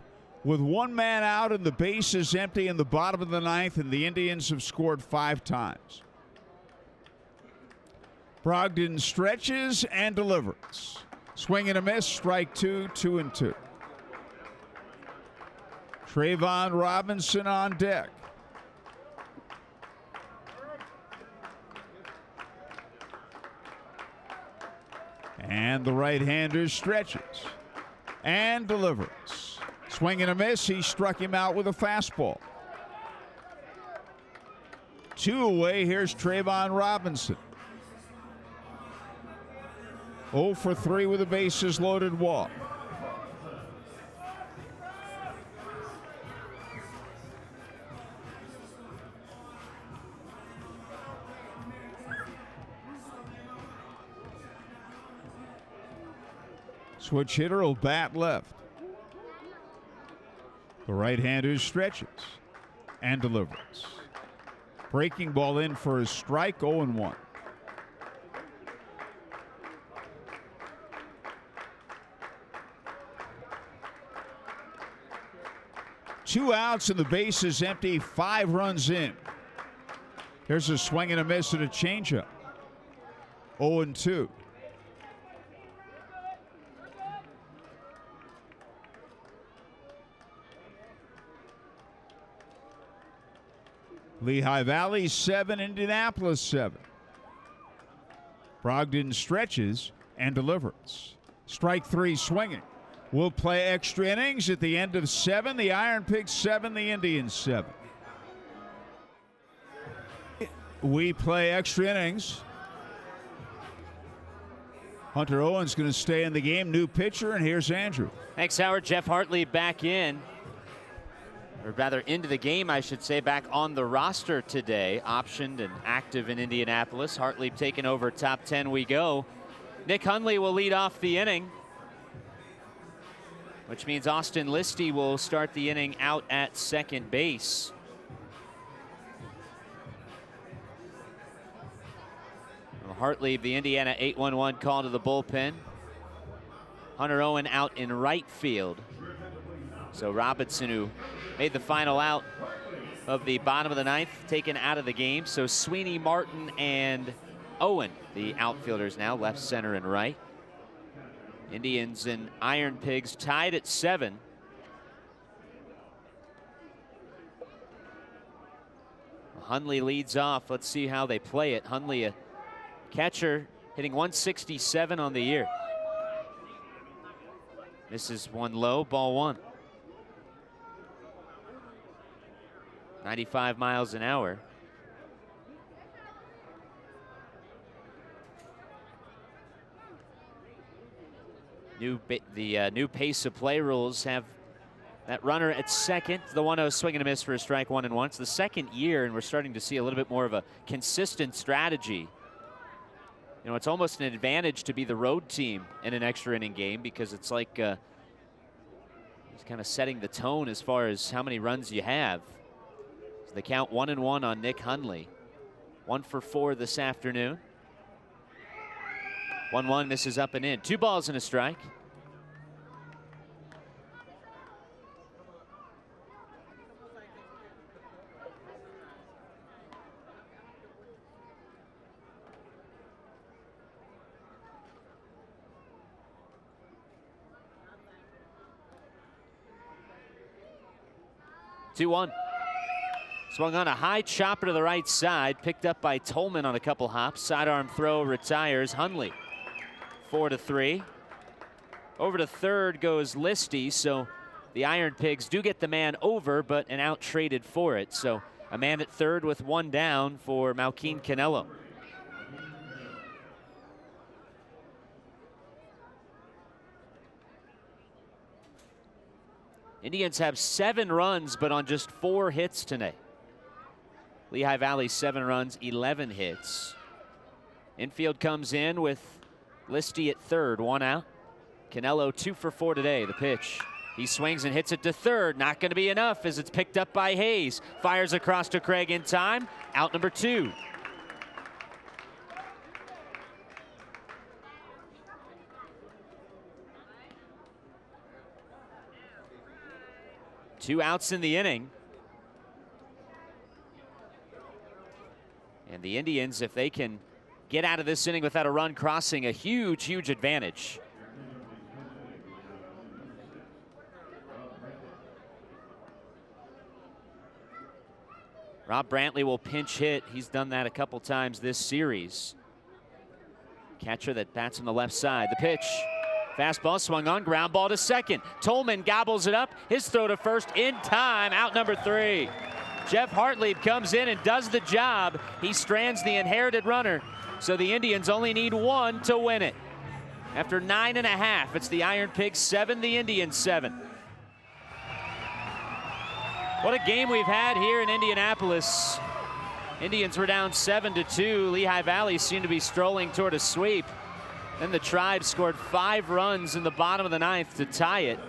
with 1 man out and the bases empty in the bottom of the 9th, and the Indians have scored 5 times. Brogdon stretches and delivers. Swing and a miss, strike 2, 2-2. Trayvon Robinson on deck. And the right-hander stretches and delivers. Swing and a miss, he struck him out with a fastball. 2 away, here's Trayvon Robinson. 0 for 3 with a bases loaded walk. Switch hitter will bat left. The right-hander stretches and delivers. Breaking ball in for a strike, 0-1. Two outs and the base is empty, 5 runs in. Here's a swing and a miss and a changeup. 0-2. Lehigh Valley 7, Indianapolis 7. Brogdon stretches and delivers. Strike 3 swinging. We'll play extra innings at the end of 7. The IronPigs 7, the Indians 7. We play extra innings. Hunter Owen's going to stay in the game. New pitcher, and here's Andrew. Thanks, Howard. Jeff Hartley back in. Or rather into the game, I should say, back on the roster today, optioned and active in Indianapolis. Hartley taking over, top 10 we go. Nick Hundley will lead off the inning, which means Austin Listy will start the inning out at second base. Well, Hartley, the Indiana 8-1-1 call to the bullpen. Hunter Owen out in right field. So Robinson, who made the final out of the bottom of the ninth, taken out of the game. So Sweeney, Martin, and Owen, the outfielders now, left, center, and right. Indians and IronPigs tied at 7. Hundley leads off. Let's see how they play it. Hundley, a catcher, hitting 167 on the year. This is one low, ball 1. 95 miles an hour. The new pace of play rules have that runner at second. The 1-0 swing and a miss for a strike, 1-1. It's the second year, and we're starting to see a little bit more of a consistent strategy. You know, it's almost an advantage to be the road team in an extra inning game, because it's like it's kind of setting the tone as far as how many runs you have. So the count 1-1 on Nick Hundley. 1 for 4 this afternoon. 1-1, misses up and in. 2 balls and a strike. Two-one. Swung on a high chopper to the right side, picked up by Tolman on a couple hops. Sidearm throw retires Hundley. 4-3. Over to third goes Listy, so the IronPigs do get the man over, but an out traded for it. So a man at third with 1 down for Malquin Canelo. Indians have 7 runs, but on just 4 hits tonight. Lehigh Valley 7 runs, 11 hits. Infield comes in with Listy at third, 1 out. Canelo 2 for 4 today. The pitch. He swings and hits it to third. Not going to be enough as it's picked up by Hayes. Fires across to Craig in time. Out number 2. Two outs in the inning. And the Indians, if they can get out of this inning without a run crossing, a huge, huge advantage. Rob Brantley will pinch hit. He's done that a couple times this series. Catcher that bats on the left side. The pitch. Fastball swung on, ground ball to second. Tolman gobbles it up. His throw to first in time. Out number 3. Jeff Hartley comes in and does the job. He strands the inherited runner. So the Indians only need 1 to win it. After 9.5, it's the IronPigs 7, the Indians 7. What a game we've had here in Indianapolis. Indians were down 7-2. Lehigh Valley seemed to be strolling toward a sweep. Then the Tribe scored 5 runs in the bottom of the 9th to tie it.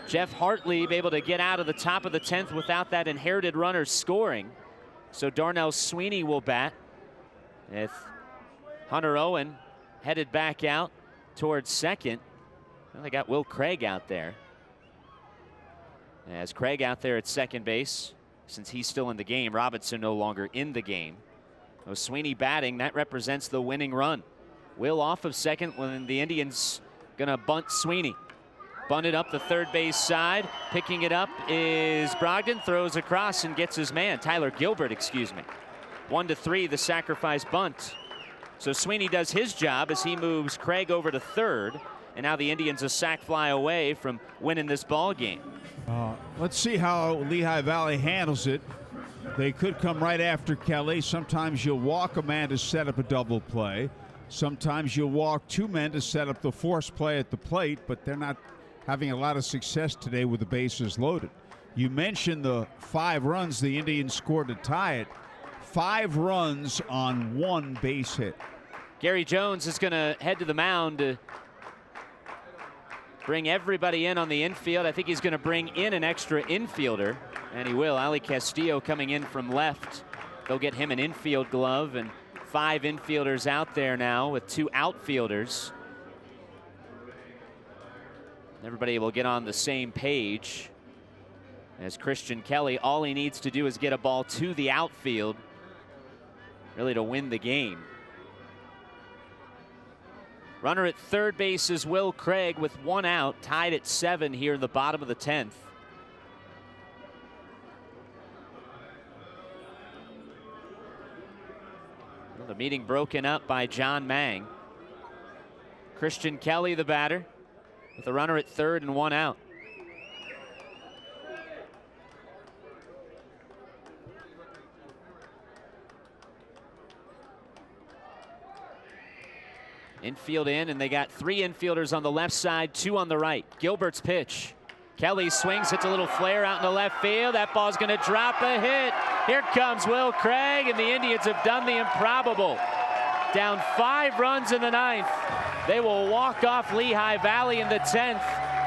Jeff Hartlieb able to get out of the top of the 10th without that inherited runner scoring. So Darnell Sweeney will bat, with Hunter Owen headed back out towards second. Well, they got Will Craig out there. As Craig out there at second base, since he's still in the game. Robinson no longer in the game. So Sweeney batting, that represents the winning run. Will off of second when the Indians gonna bunt Sweeney. Bunted up the third base side. Picking it up is Brogdon, throws across and gets his man, Tyler Gilbert, excuse me. 1-3, the sacrifice bunt. So Sweeney does his job as he moves Craig over to third. And now the Indians a sac fly away from winning this ball game. Let's see how Lehigh Valley handles it. They could come right after Kelly. Sometimes you'll walk a man to set up a double play. Sometimes you'll walk 2 men to set up the force play at the plate, but they're not having a lot of success today with the bases loaded. You mentioned the 5 runs the Indians scored to tie it. 5 runs on 1 base hit. Gary Jones is going to head to the mound to bring everybody in on the infield. I think he's going to bring in an extra infielder, and he will. Ali Castillo coming in from left. They'll get him an infield glove, and 5 infielders out there now with 2 outfielders. Everybody will get on the same page. As Christian Kelly, all he needs to do is get a ball to the outfield, really, to win the game. Runner at third base is Will Craig with 1 out, tied at 7 here in the bottom of the 10th. Well, the meeting broken up by John Mang. Christian Kelly, the batter, with a runner at third and 1 out. Infield in, and they got 3 infielders on the left side, 2 on the right. Gilbert's pitch. Kelly swings, hits a little flare out in the left field. That ball's going to drop a hit. Here comes Will Craig, and the Indians have done the improbable. Down 5 runs in the 9th. They will walk off Lehigh Valley in the 10th.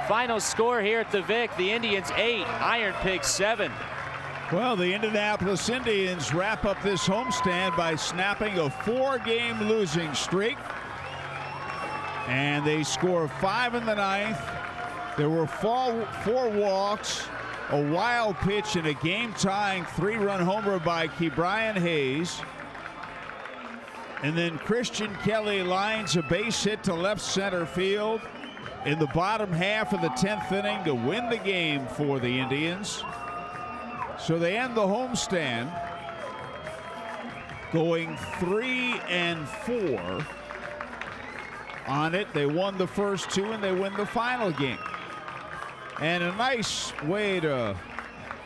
Final score here at the Vic, the Indians 8, IronPigs 7. Well, the Indianapolis Indians wrap up this homestand by snapping a 4-game losing streak. And they score 5 in the 9th. There were 4 walks, a wild pitch, and a game-tying 3-run homer by Ke'Bryan Hayes. And then Christian Kelly lines a base hit to left center field in the bottom half of the 10th inning to win the game for the Indians. So they end the homestand going 3-4. On it, they won the first 2 and they win the final game. And a nice way to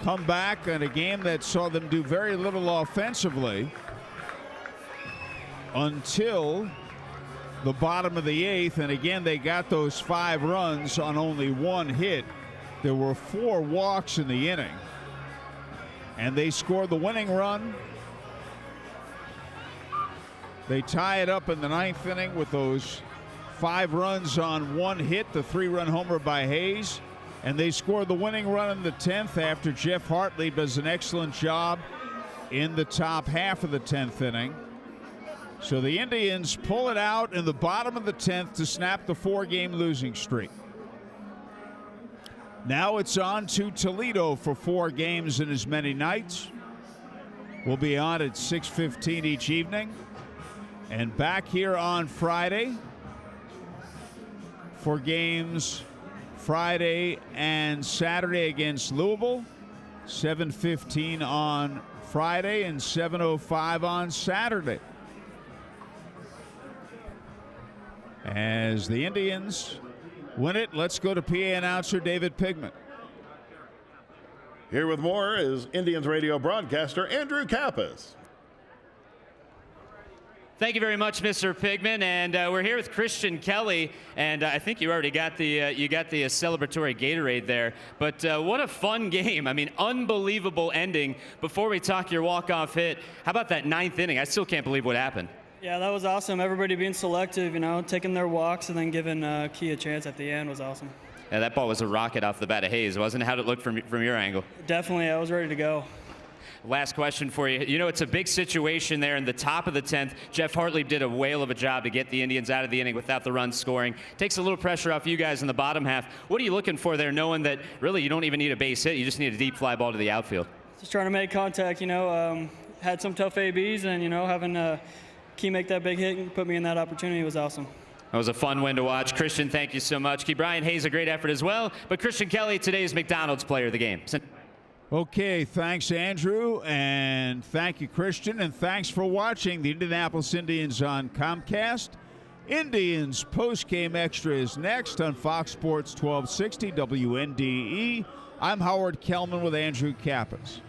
come back in a game that saw them do very little offensively until the bottom of the 8th. And again, they got those 5 runs on only 1 hit. There were 4 walks in the inning, and they scored the winning run. They tie it up in the 9th inning with those 5 runs on 1 hit, the 3-run homer by Hayes. And they scored the winning run in the 10th after Jeff Hartlieb does an excellent job in the top half of the 10th inning. So the Indians pull it out in the bottom of the 10th to snap the 4-game losing streak. Now it's on to Toledo for 4 games in as many nights. We'll be on at 6:15 each evening. And back here on Friday for games Friday and Saturday against Louisville. 7:15 on Friday and 7:05 on Saturday. As the Indians win it, let's go to PA announcer David Pigman. Here with more is Indians radio broadcaster Andrew Kappas. Thank you very much, Mr. Pigman, and we're here with Christian Kelly, and I think you already got the celebratory Gatorade there. But what a fun game! I mean, unbelievable ending. Before we talk your walk-off hit, how about that 9th inning? I still can't believe what happened. Yeah, that was awesome. Everybody being selective, taking their walks and then giving Key a chance at the end was awesome. Yeah, that ball was a rocket off the bat of Hayes, wasn't it? How'd it look from your angle? Definitely, I was ready to go. Last question for you. It's a big situation there in the top of the 10th. Jeff Hartley did a whale of a job to get the Indians out of the inning without the run scoring. Takes a little pressure off you guys in the bottom half. What are you looking for there, knowing that really you don't even need a base hit, you just need a deep fly ball to the outfield? Just trying to make contact, had some tough ABs, and, having Key make that big hit and put me in that opportunity was awesome. That was a fun win to watch. Christian, thank you so much. Brian Hayes, a great effort as well. But Christian Kelly, today's McDonald's player of the game. Okay, thanks, Andrew, and thank you, Christian, and thanks for watching the Indianapolis Indians on Comcast. Indians postgame extra is next on Fox Sports 1260 WNDE. I'm Howard Kellman with Andrew Kappas.